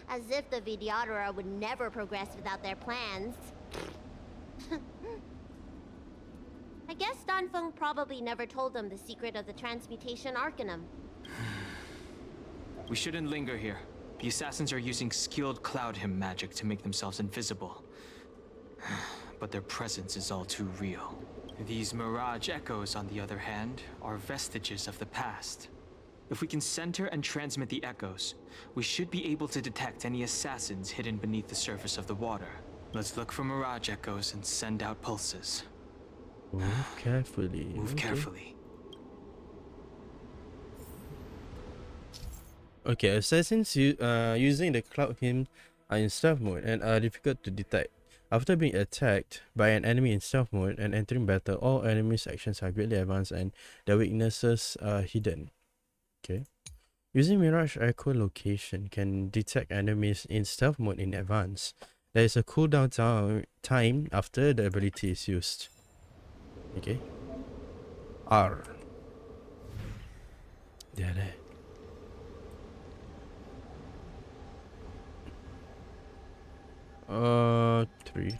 As if the Videodora would never progress without their plans. I guess Don Feng probably never told them the secret of the Transmutation Arcanum. We shouldn't linger here. The assassins are using skilled cloud hymn magic to make themselves invisible. But their presence is all too real. These Mirage Echoes, on the other hand, are vestiges of the past. If we can center and transmit the echoes, we should be able to detect any assassins hidden beneath the surface of the water. Let's look for Mirage Echoes and send out pulses. Move carefully. Move carefully. Okay, assassins using the cloud hymn are in stealth mode and are difficult to detect. After being attacked by an enemy in stealth mode and entering battle, all enemies' actions are greatly advanced and their weaknesses are hidden. Okay. Using Mirage Echo location can detect enemies in stealth mode in advance. There is a cooldown time after the ability is used. Okay. R. There. 3.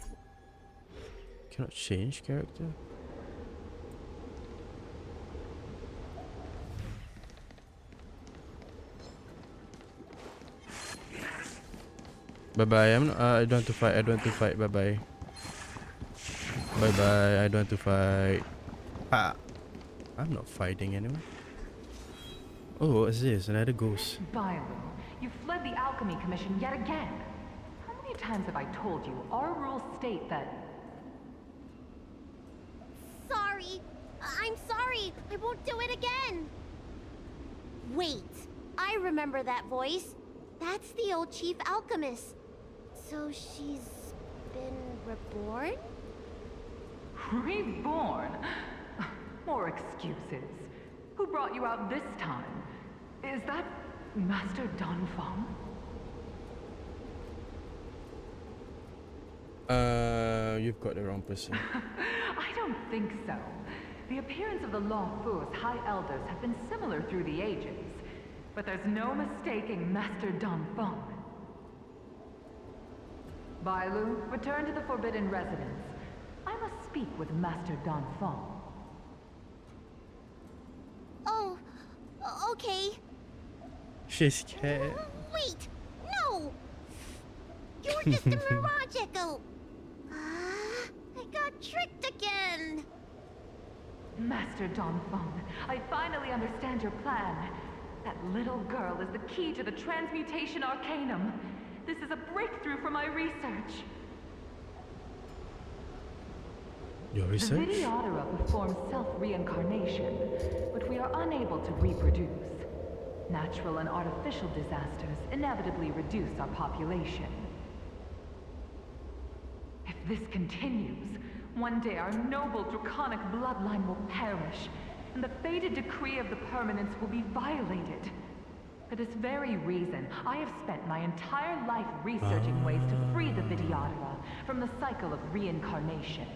Cannot change character. Bye bye. I don't want to fight. I don't want to fight. Bye bye. Bye bye. I don't want to fight. Ah. I'm not fighting anyway. Oh, what is this? Another ghost. Byron, you fled the Alchemy Commission yet again. How many times have I told you our rules state that... Sorry. I'm sorry. I won't do it again. Wait. I remember that voice. That's the old chief alchemist. So she's been reborn? Reborn? More excuses. Who brought you out this time? Is that Master Don Feng? You've got the wrong person. I don't think so. The appearance of the Law Fu's High Elders have been similar through the ages. But there's no mistaking Master Don Feng. Bailu, return to the Forbidden Residence. I must speak with Master Don Feng. Oh, okay. She's scared. Wait, no! You're just a Mirage Echo. I got tricked again. Master Don Feng, I finally understand your plan. That little girl is the key to the Transmutation Arcanum. This is a breakthrough for my research. Your research? The Videodora performs self-reincarnation, but we are unable to reproduce. Natural and artificial disasters inevitably reduce our population. If this continues, one day our noble draconic bloodline will perish, and the fated decree of the permanence will be violated. For this very reason, I have spent my entire life researching ways to free the Videodora from the cycle of reincarnation.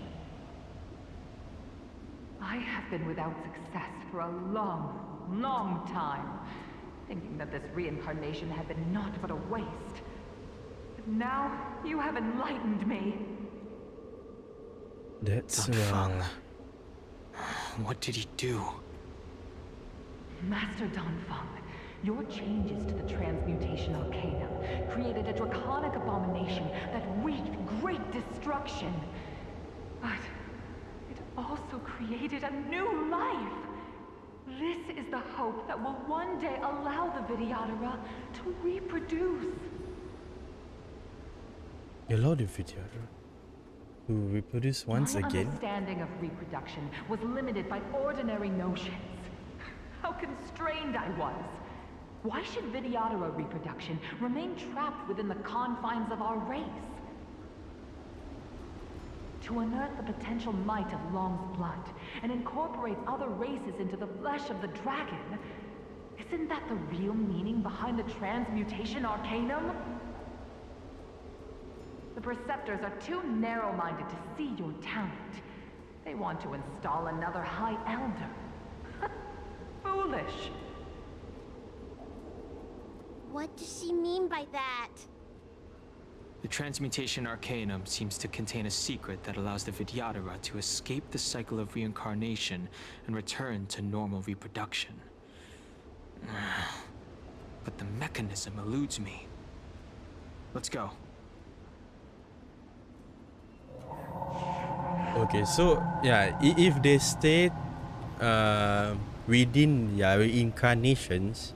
I have been without success for a long, long time, thinking that this reincarnation had been naught but a waste. But now, you have enlightened me. That's Dunfeng. What did he do? Master Donfeng, your changes to the transmutation arcanum created a draconic abomination that wreaked great destruction. But it also created a new life. This is the hope that will one day allow the Vidyadhara to reproduce. Allow the Vidyadhara to reproduce once My again. understanding of reproduction was limited by ordinary notions. How constrained I was. Why should Vidyadhara reproduction remain trapped within the confines of our race? To unearth the potential might of Long's blood and incorporate other races into the flesh of the dragon, isn't that the real meaning behind the transmutation arcanum? The Preceptors are too narrow-minded to see your talent. They want to install another High Elder. Foolish. What does she mean by that? The transmutation arcanum seems to contain a secret that allows the Vidyadhara to escape the cycle of reincarnation and return to normal reproduction. But the mechanism eludes me. Let's go. Okay, so yeah, if they stay within reincarnations,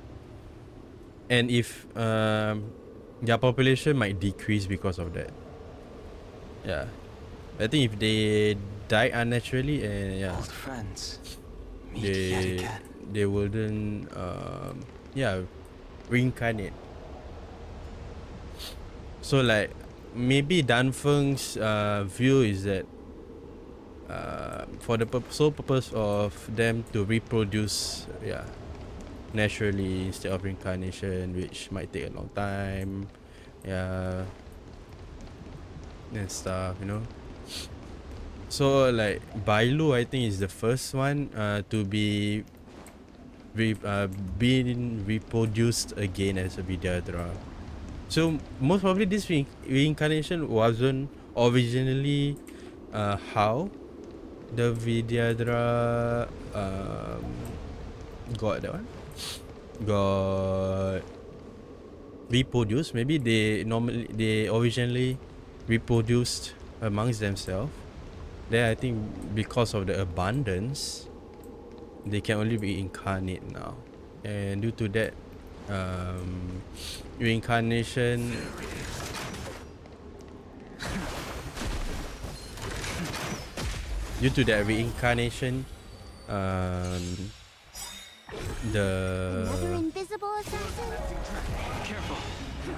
and if their population might decrease because of that. Yeah, I think if they die unnaturally, and yeah, Old friends, meet yet again. they wouldn't reincarnate. So like maybe Danfeng's view is that for the sole purpose of them to reproduce naturally instead of reincarnation, which might take a long time, and stuff, you know. So like Bailu, I think, is the first one to be being reproduced again as a Vidyadhara. So most probably this reincarnation wasn't originally how the Vidyadhara got that one, got reproduced. Maybe they originally reproduced amongst themselves. Then I think because of the abundance, they can only reincarnate now, and due to that reincarnation, Another invisible assassin? Careful.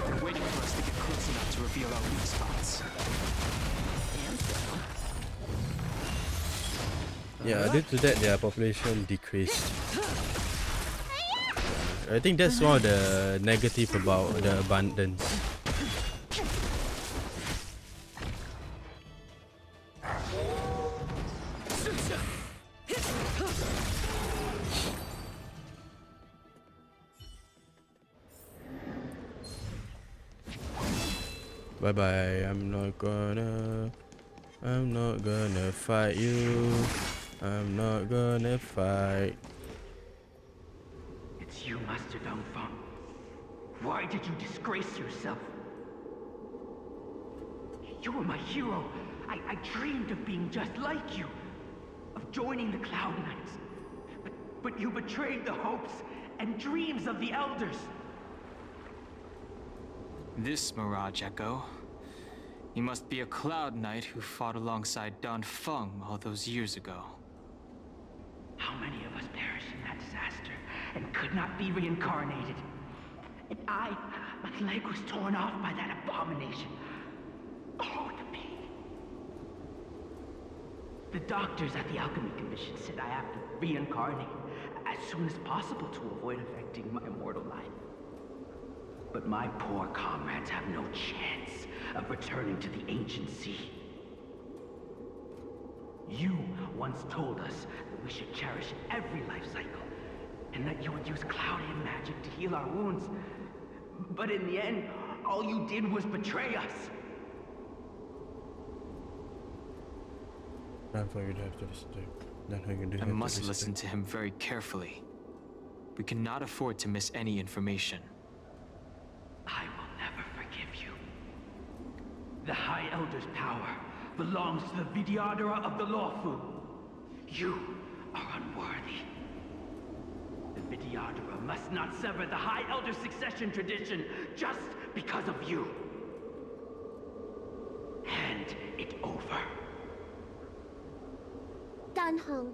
They're waiting for us to get close enough to reveal our weak spots. yeah, due to that their population decreased. I think that's one of the negative about the abundance. Bye bye. I'm not gonna fight you. I'm not gonna fight. It's you, Master Dongfeng. Why did you disgrace yourself? You were my hero. I dreamed of being just like you, of joining the Cloud Knights. But you betrayed the hopes and dreams of the Elders. This Mirage Echo. You must be a Cloud Knight who fought alongside Danfeng all those years ago. How many of us perished in that disaster and could not be reincarnated? And my leg was torn off by that abomination. Oh, the pain. The doctors at the Alchemy Commission said I have to reincarnate as soon as possible to avoid affecting my immortal life. But my poor comrades have no chance of returning to the ancient sea. You once told us that we should cherish every life cycle, and that you would use Cloudian magic to heal our wounds. But in the end, all you did was betray us. Therefore, you have to listen to him. Then you do I have to must listen listen to him very carefully. We cannot afford to miss any information. I will never forgive you. The High Elder's power belongs to the Vidyadhara of the Lawfu. You are unworthy. The Vidyadhara must not sever the High Elder's succession tradition just because of you. Hand it over. Dunhung,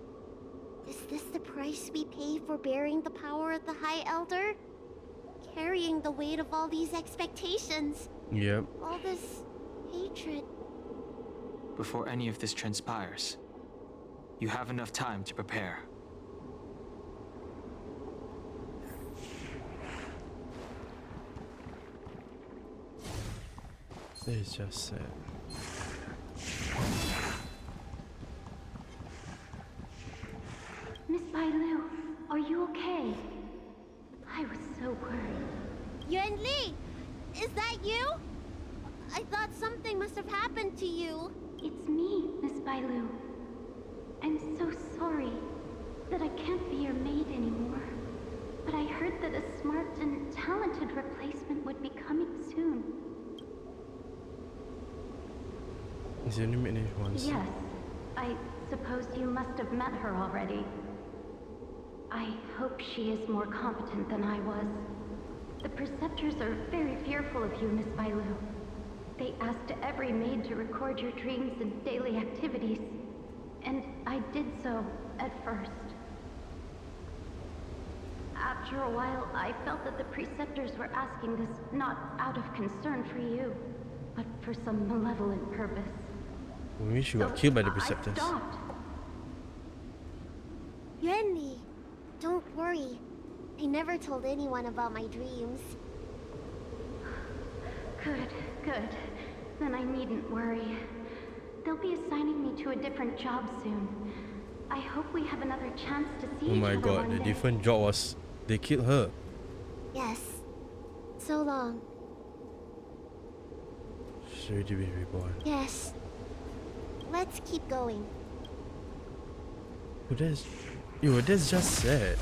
is this the price we pay for bearing the power of the High Elder? Carrying the weight of all these expectations. Yep. All this hatred. Before any of this transpires, you have enough time to prepare. It's just sad. Miss Bailu, are you okay? I was so worried. Yuan Li! Is that you? I thought something must have happened to you. It's me, Miss Bailu. I'm so sorry that I can't be your maid anymore. But I heard that a smart and talented replacement would be coming soon. Is there any minute once? Yes, I suppose you must have met her already. I hope she is more competent than I was. The preceptors are very fearful of you, Miss Bailu. They asked every maid to record your dreams and daily activities, and I did so at first. After a while, I felt that the preceptors were asking this not out of concern for you, but for some malevolent purpose. Maybe she got killed by the I preceptors. stopped. Yuan Li, don't worry. I never told anyone about my dreams. Good, good. Then I needn't worry. They'll be assigning me to a different job soon. I hope we have another chance to see Oh each my other god, one the day. different job was they killed her. Yes. So long. She's already been reborn. Yes. Let's keep going. Oh, that's just sad.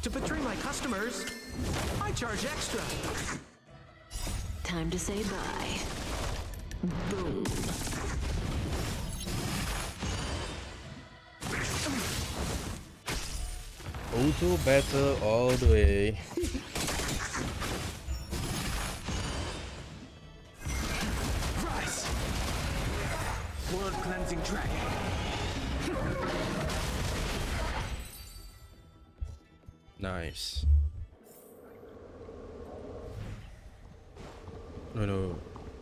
To betray my customers, I charge extra. Time to say bye. Boom. Auto battle all the way. Rise! Blood cleansing dragon. Nice. No,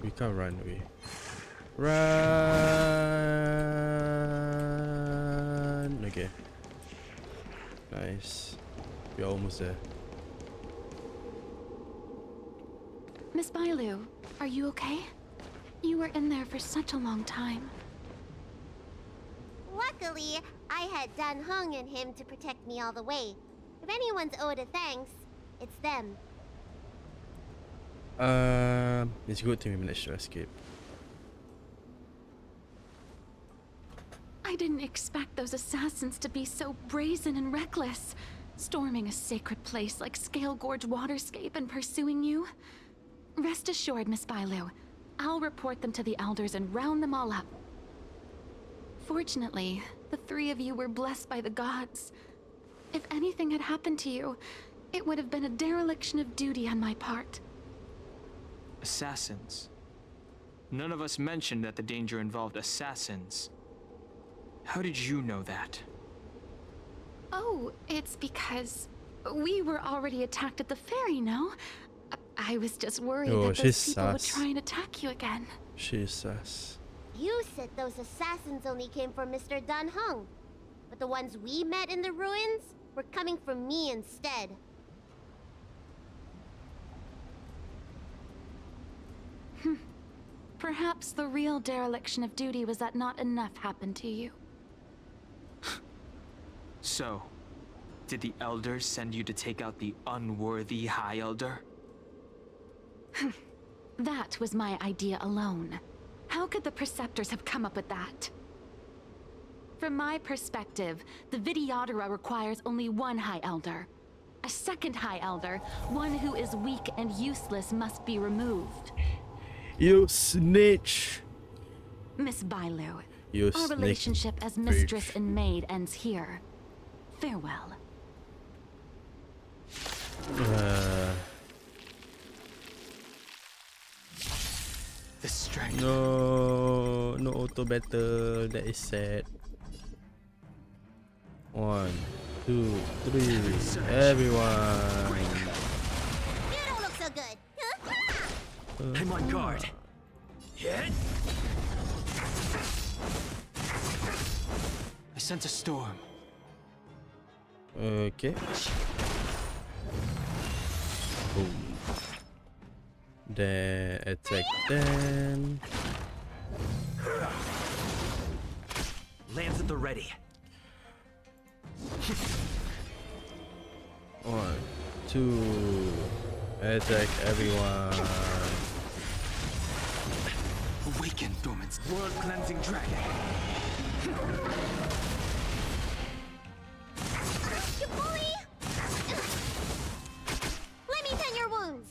we can't run away. Run. Okay. Nice. We're almost there. Miss Bailu, are you okay? You were in there for such a long time. Luckily, I had Dunhung and him to protect me all the way. If anyone's owed a thanks, it's them. It's a good thing we managed to escape. I didn't expect those assassins to be so brazen and reckless, storming a sacred place like Scale Gorge Waterscape and pursuing you. Rest assured, Miss Bailu, I'll report them to the elders and round them all up. Fortunately, the three of you were blessed by the gods. If anything had happened to you, it would have been a dereliction of duty on my part. Assassins. None of us mentioned that the danger involved assassins. How did you know that? Oh, it's because we were already attacked at the ferry, no? I was just worried Oh, that she's those people would sus. try and attack you again. She's sus. You said those assassins only came from Mr. Dunhung, but the ones we met in the ruins were coming from me instead. Perhaps the real dereliction of duty was that not enough happened to you. So, did the elders send you to take out the unworthy High Elder? That was my idea alone. How could the Preceptors have come up with that? From my perspective, the Videodora requires only one High Elder. A second High Elder, one who is weak and useless, must be removed. You snitch. Miss Bailu, You our snake relationship as mistress and maid ends here. Farewell. The strength. No auto battle. That is sad. 1, 2, 3. Everyone. You don't look so good. I'm on guard. Hit. I sense a storm. Okay. Boom. Then attack then. Lands at the ready. 1, 2. Attack everyone. Awaken, dormant. World cleansing dragon. You bully! Let me tend your wounds.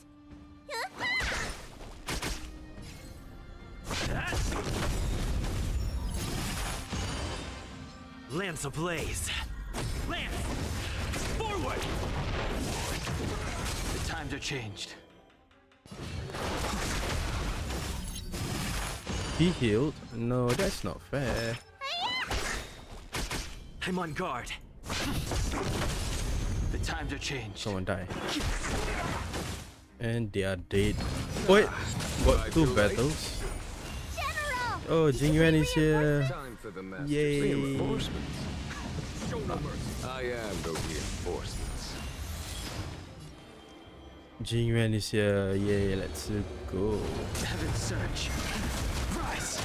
Lance ablaze. Lance! Forward! The times are changed. He healed? No, that's not fair. I'm on guard. The times are changed. Someone die. And they are dead. Wait, got 2 battles. Oh, Jingyuan is here. Time for the master's Yay. reinforcements. Show no mercy. I am the reinforcements. Jingyuan is here. Yay, let's go. Heaven surge. Rise.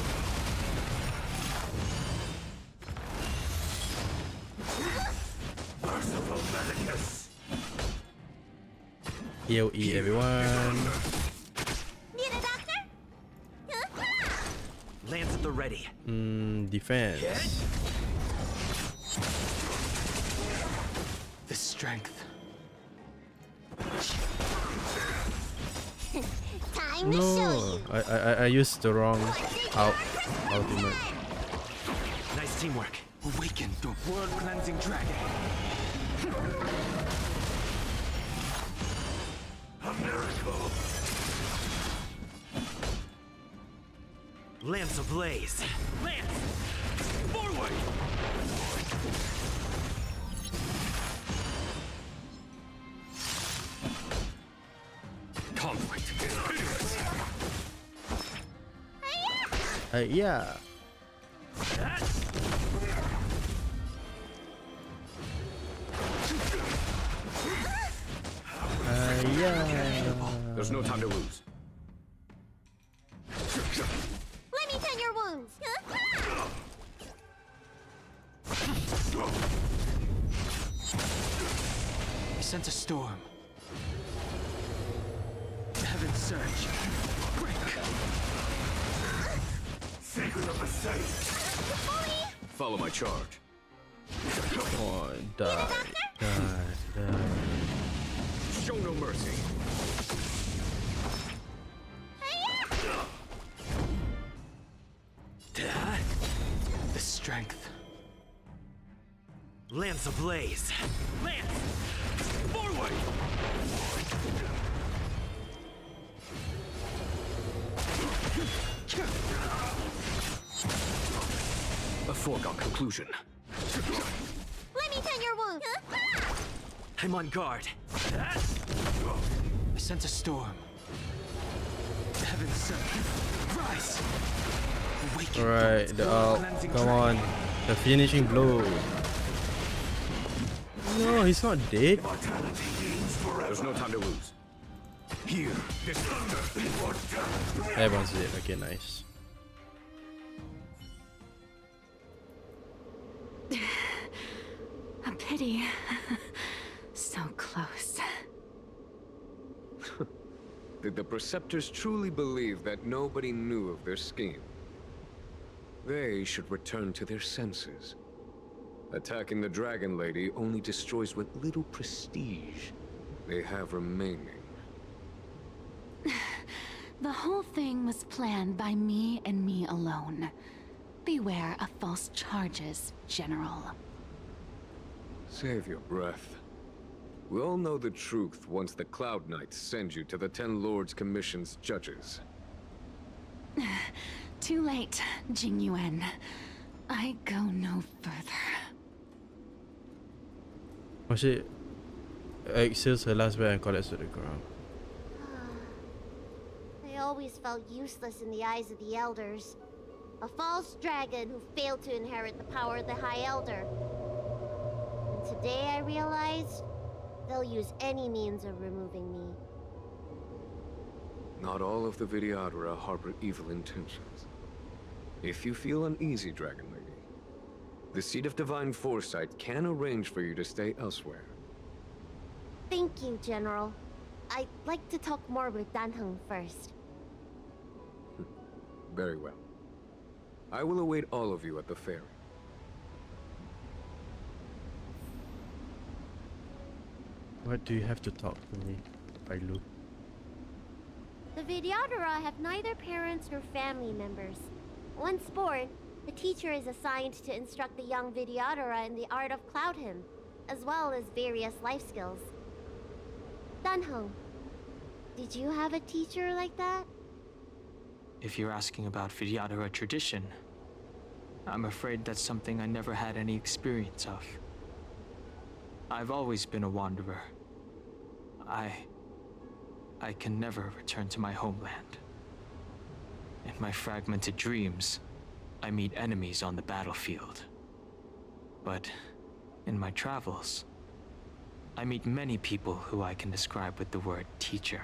Merciful Medicus. Heal E everyone. Need a doctor? Lands at the ready. Defense. The strength. Time to show No, you. I used the wrong ultimate. Nice teamwork. Awaken the world cleansing dragon. A miracle. Lance ablaze. Lance! Forward! Conflict is pitiless. Yeah. Yeah. There's no time to lose. Let me tend your wounds. I sense a storm. Heaven surge. Break. Secret of the saint. Follow my charge. Come on, die. Show no mercy. The strength. Lance ablaze. Lance! Forward! A foregone conclusion. Let me tend your wounds. I'm on guard. I sense a storm. Heaven surge. Rise. Awaken. Alright, the ult. Cleansing Come dragon. on. The finishing blow. No, he's not dead. There's no time to lose. Here, this thunder. Immortality. Everyone's dead. Okay, nice. A pity. So close. Did the Preceptors truly believe that nobody knew of their scheme? They should return to their senses. Attacking the Dragon Lady only destroys what little prestige they have remaining. The whole thing was planned by me and me alone. Beware of false charges, General. Save your breath. We all know the truth once the Cloud Knights send you to the Ten Lords Commission's judges. Too late, Jing Yuan. I go no further. Oh shit. Exhales her last breath and collects to the ground. I always felt useless in the eyes of the Elders. A false dragon who failed to inherit the power of the High Elder. And today I realized they'll use any means of removing me. Not all of the Vidyadhara harbor evil intentions. If you feel uneasy, Dragon Lady, the Seat of Divine Foresight can arrange for you to stay elsewhere. Thank you, General. I'd like to talk more with Danheng first. Very well. I will await all of you at the ferry. What do you have to talk to me, Bailu? The Vidyadhara have neither parents nor family members. Once born, the teacher is assigned to instruct the young Vidyadhara in the art of Cloud Hymn, as well as various life skills. Danheng, did you have a teacher like that? If you're asking about Vidyadhara tradition, I'm afraid that's something I never had any experience of. I've always been a wanderer. I can never return to my homeland. In my fragmented dreams, I meet enemies on the battlefield. But in my travels, I meet many people who I can describe with the word teacher.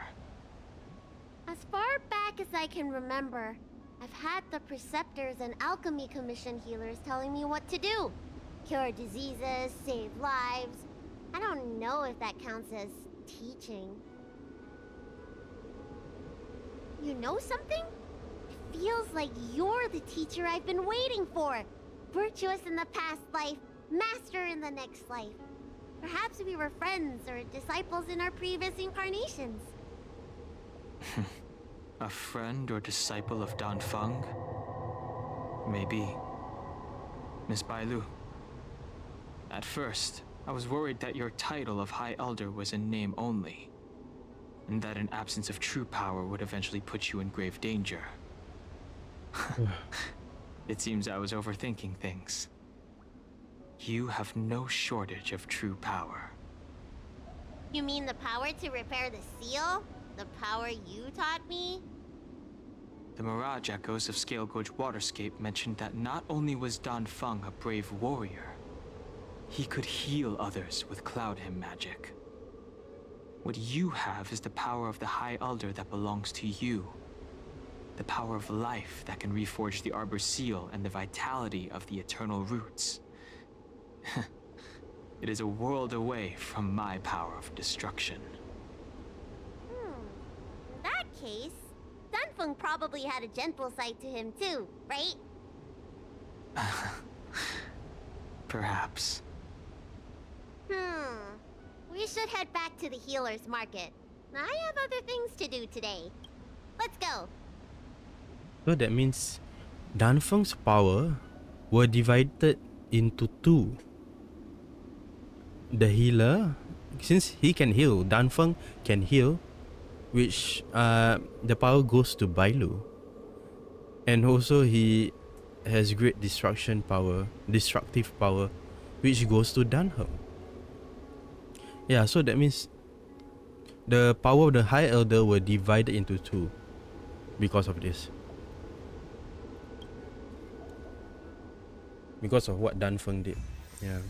As far back as I can remember, I've had the Preceptors and Alchemy Commission healers telling me what to do. Cure diseases, save lives. I don't know if that counts as teaching. You know something? It feels like you're the teacher I've been waiting for. Virtuous in the past life, master in the next life. Perhaps we were friends or disciples in our previous incarnations. A friend or disciple of Danfeng? Maybe. Miss Bailu. At first, I was worried that your title of High Elder was in name only, and that an absence of true power would eventually put you in grave danger. It seems I was overthinking things. You have no shortage of true power. You mean the power to repair the seal? The power you taught me? The Mirage Echoes of Scale Gorge Waterscape mentioned that not only was Danfeng a brave warrior, he could heal others with Cloud Hymn magic. What you have is the power of the High Elder that belongs to you. The power of life that can reforge the Arbor Seal and the vitality of the Eternal Roots. It is a world away from my power of destruction. In that case, Danfeng probably had a gentle side to him too, right? Perhaps. We should head back to the healer's market. I have other things to do today. Let's go. So that means Danfeng's power were divided into two. The healer, since he can heal, Danfeng can heal, which the power goes to Bailu. And also he has great destructive power, which goes to Danheng. Yeah, so that means the power of the High Elder were divided into two because of this. Because of what Danfeng did. Yeah.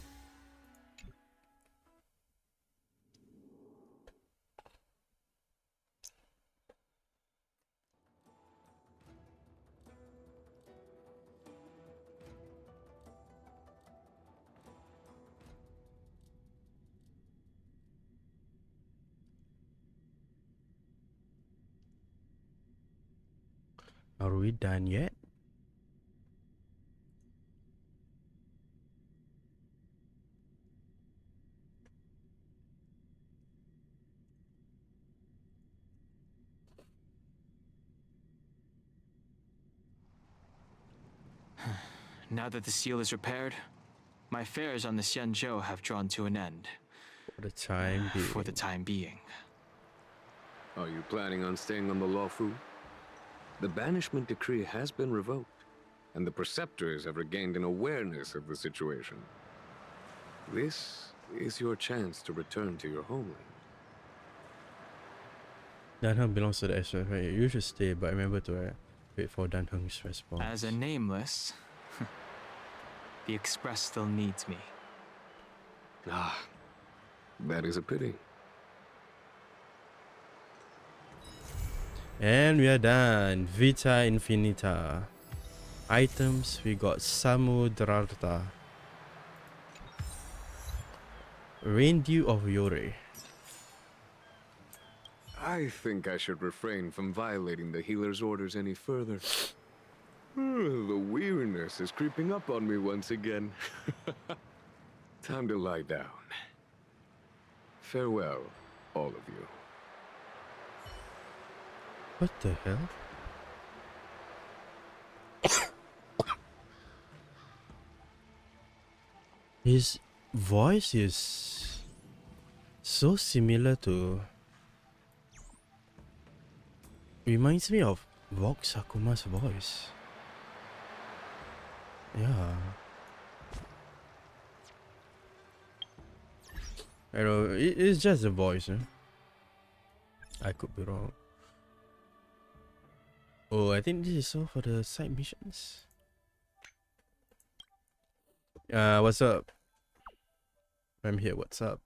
Are we done yet? Now that the seal is repaired, my affairs on the Xianzhou have drawn to an end. For the time being. For the time being. Are you planning on staying on the Luofu? The banishment decree has been revoked, and the preceptors have regained an awareness of the situation. This is your chance to return to your homeland. Danheng belongs to the Express, right? You should stay, but remember to wait for Danheng's response. As a nameless, the Express still needs me. Ah, that is a pity. And we are done. Vita Infinita. Items, we got Samudrarta. Raindew of Yore. I think I should refrain from violating the healer's orders any further. The weariness is creeping up on me once again. Time to lie down. Farewell, all of you. What the hell? His voice is so similar to... Reminds me of Vox Sakuma's voice. Yeah. I know, it's just a voice, huh? I could be wrong. Oh, I think this is all for the side missions. What's up? I'm here, what's up?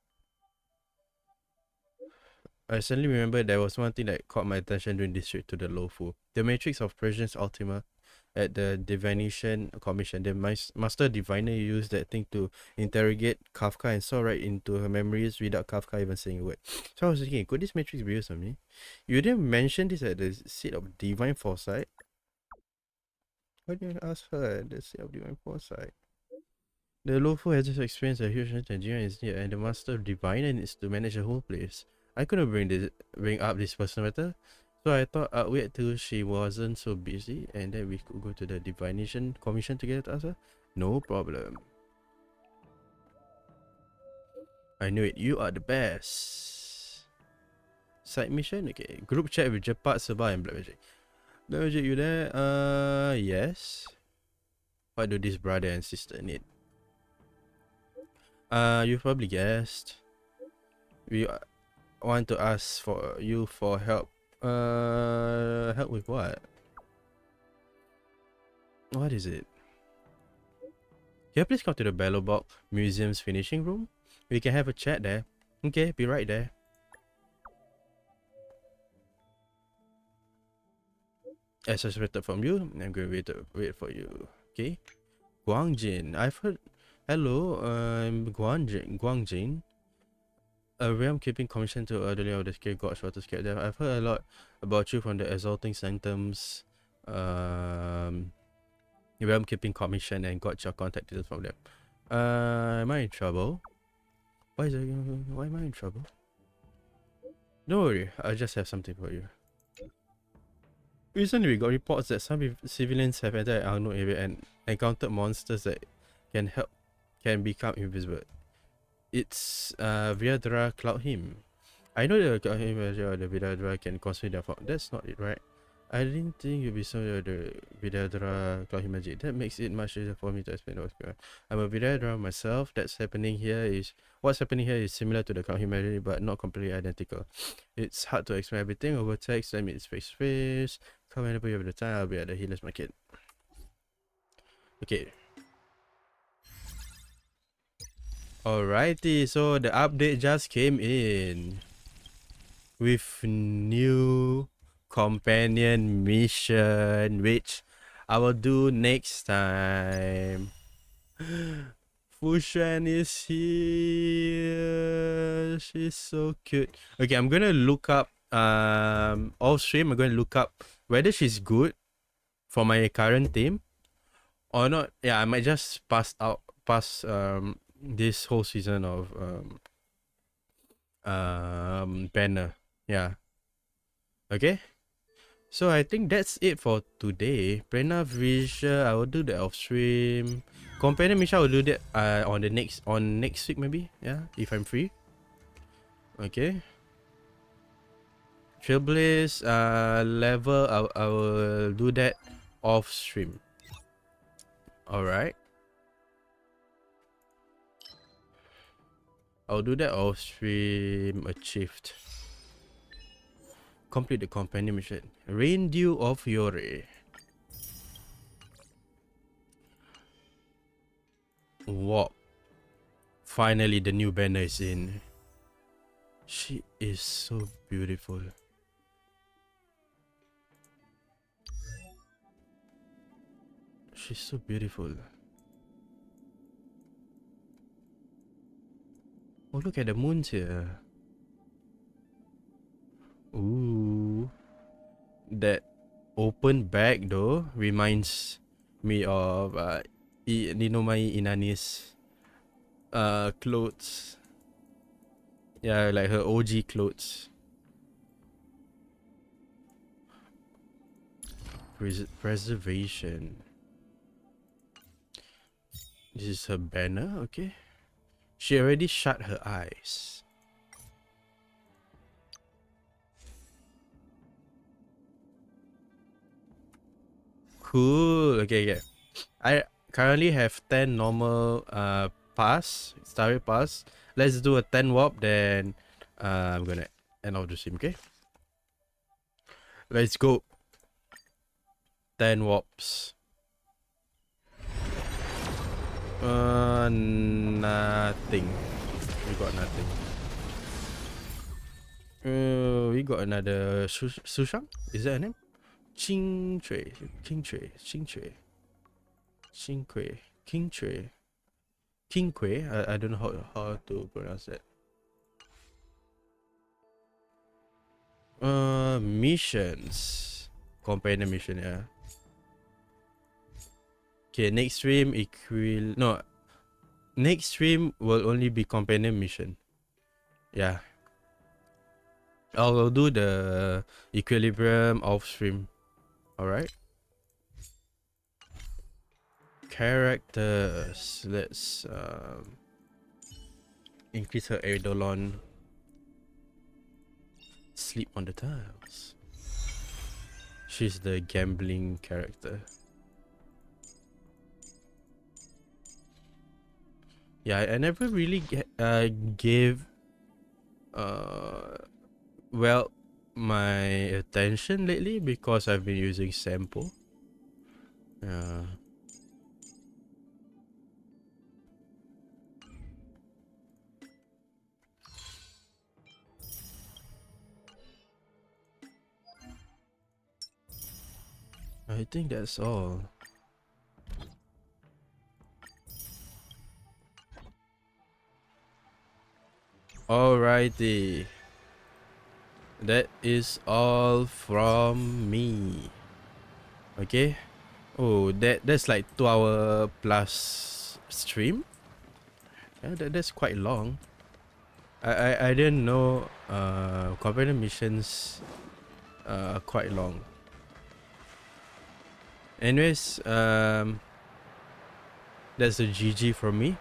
I suddenly remember there was one thing that caught my attention during this trip to the Luofu. The Matrix of Persian's Ultima at the Divination Commission. The Master Diviner used that thing to interrogate Kafka and saw right into her memories without Kafka even saying a word. So I was thinking, could this Matrix be used on me? You didn't mention this at the seat of Divine Foresight. Why didn't you ask her at the seat of Divine Foresight? The Luofu has just experienced a huge engineering incident and the Master Diviner needs to manage the whole place. I couldn't bring up this personal matter, so I thought I'd wait till she wasn't so busy and then we could go to the Divination Commission together to ask her. No problem. I knew it. You are the best. Side mission? Okay. Group chat with Jepat, Seba and Black Magic. Black Magic, you there? Yes. What do this brother and sister need? You probably guessed. We want to ask for you for help. Help with what? What is it? Can you please come to the Bellow Box Museum's finishing room? We can have a chat there. Okay, be right there. As expected from you, I'm going to wait for you. Okay? Guangjin, I've heard... Hello, I'm Guangjin. A realm keeping commission to elderly of the scare gods for to scare them. I've heard a lot about you from the Exalting Sanctum's realm keeping commission and got your contact details from them. Am I in trouble? Why am I in trouble? Don't worry, I just have something for you. Recently we got reports that some civilians have entered the unknown area and encountered monsters that can become invisible. It's Viadra Cloudhim. I know the Cloudhim or the Viadra can consume their form. That's not it, right? I didn't think you'd be so the Viadra Cloudhim magic. That makes it much easier for me to explain what's going on. I'm a Viadra myself. What's happening here is similar to the Cloudhim magic, but not completely identical. It's hard to explain everything over text. Let me face to face. Come whenever you have the time. I'll be at the healer's market. Okay. Alrighty, so the update just came in with new companion mission, which I will do next time. Fushan is here. She's so cute. Okay, I'm gonna look up off stream. I'm gonna look up whether she's good for my current team, or not. Yeah, I might just pass this whole season of banner. Yeah. Okay. So I think that's it for today. Pranav Visha, I will do that off stream. Companion Misha, I will do that on next week maybe. Yeah, if I'm free. Okay. Trailblaze level, I will do that off stream. Alright. I'll do that off stream. Achieved. Complete the companion mission. Rain Dew of Yore. Wow. Finally, the new banner is in. She is so beautiful. She's so beautiful. Oh, look at the moons here. Ooh. That open bag though reminds me of Ninomai Inani's clothes. Yeah, like her OG clothes. Preservation. This is her banner, okay. She already shut her eyes. Cool. Okay. I currently have 10 normal starry pass. Let's do a 10 warp, then I'm gonna end off the stream, okay? Let's go. 10 warps. Nothing. We got nothing. We got another Sushang? Is that her name? Qingcui. I don't know how to pronounce that. Missions. Companion mission, yeah. Okay, next stream next stream will only be companion mission. Yeah. I'll do the equilibrium off stream. Alright. Characters. Let's increase her Eidolon. Sleep on the tiles. She's the gambling character. Yeah, I never really gave well my attention lately because I've been using sample. Yeah. I think that's all. Alrighty. That is all from me. Okay. Oh, that's like 2 hour plus stream. Yeah, that's quite long. I didn't know companion missions quite long. Anyways, that's a GG from me.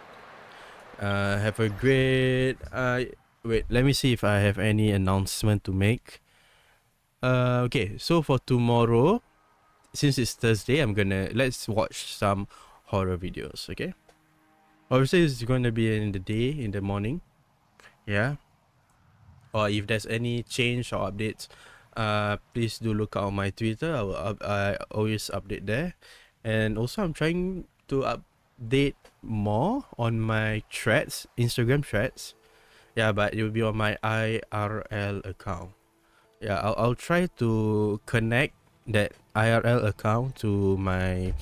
Have a great wait, let me see if I have any announcement to make. Okay, so for tomorrow, since it's Thursday, let's watch some horror videos, okay? Obviously it's gonna be in the morning. Yeah. Or if there's any change or updates, please do look out on my Twitter. I always update there. And also I'm trying to update more on my threads, Instagram threads. Yeah, but it will be on my IRL account. Yeah, I'll try to connect that IRL account to my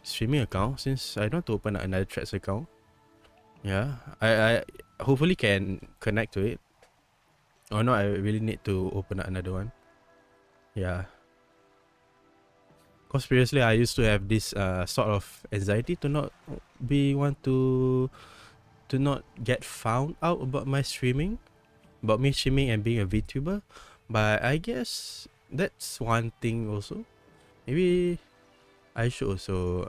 streaming account since I don't want to open another threads account. Yeah, I hopefully can connect to it. Or no, I really need to open up another one. Yeah. Cause previously I used to have this sort of anxiety to not not get found out about my streaming, about me streaming and being a VTuber. But I guess that's one thing also. Maybe I should also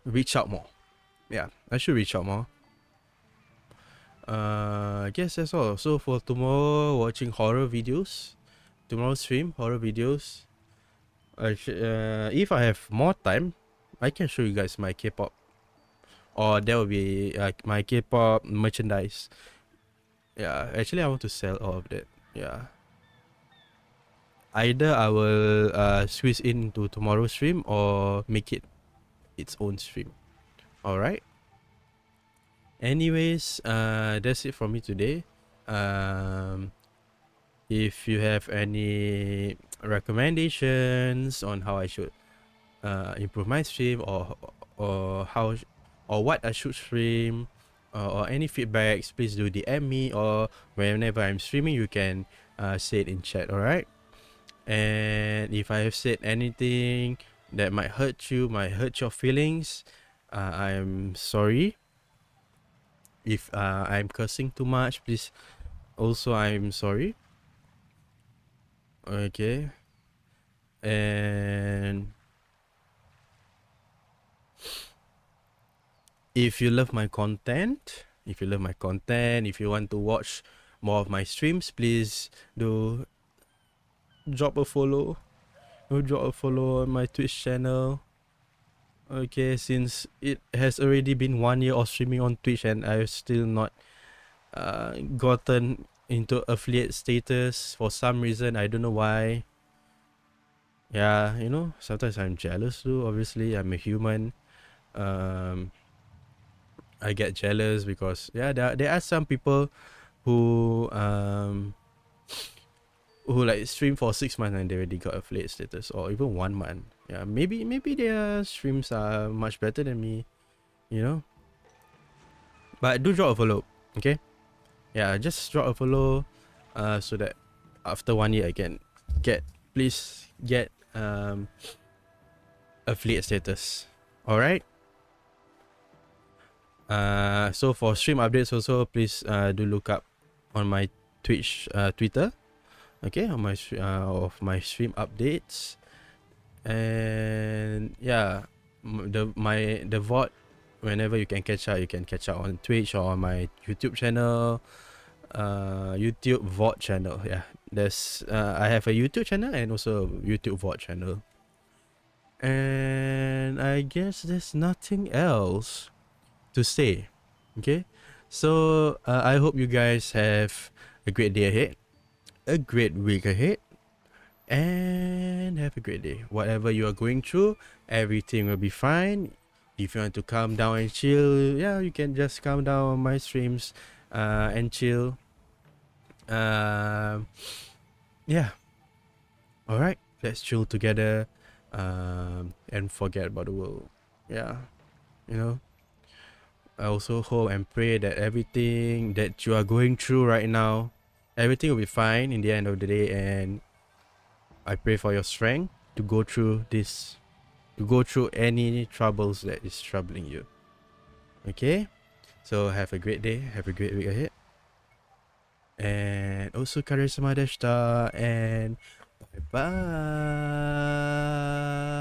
reach out more. Yeah, I should reach out more. I guess that's all. So for tomorrow, watching horror videos. Tomorrow's stream, horror videos. If I have more time, I can show you guys my K-pop, or there will be my K-pop merchandise. Yeah, actually I want to sell all of that. Yeah. Either I will squeeze into tomorrow's stream or make it its own stream. All right. Anyways, that's it from me today. If you have any recommendations on how I should improve my stream, or how or what I should stream, or any feedbacks, please do DM me, or whenever I'm streaming you can say it in chat. All right. And if I have said anything that might hurt you, might hurt your feelings, I'm sorry. If I'm cursing too much, please also I'm sorry. Okay. And if you love my content, if you want to watch more of my streams, please do drop a follow. Drop a follow on my Twitch channel. Okay, since it has already been 1 year of streaming on Twitch and I've still not gotten into affiliate status for some reason. I don't know why. Yeah, sometimes I'm jealous too. Obviously, I'm a human. I get jealous because there are some people who like stream for 6 months and they already got affiliate status, or even 1 month. Yeah, maybe their streams are much better than me, But do drop a follow, okay? Yeah, just drop a follow, so that after 1 year I can please get affiliate status. All right. So for stream updates also, please do look up on my Twitch Twitter, okay, on my of my stream updates. And yeah, the VOD, whenever you can catch up on Twitch or on my YouTube channel, YouTube VOD channel. Yeah, there's I have a YouTube channel and also a YouTube VOD channel. And I guess there's nothing else to say. Okay, so I hope you guys have a great day ahead, a great week ahead, and have a great day. Whatever you are going through, everything will be fine. If you want to calm down and chill, yeah, you can just calm down on my streams and chill. Yeah. All right, let's chill together and forget about the world. Yeah, I also hope and pray that everything that you are going through right now, everything will be fine in the end of the day. And I pray for your strength to go through this, to go through any troubles that is troubling you. Okay? So have a great day, have a great week ahead. And also Karisma Deshta, and bye-bye.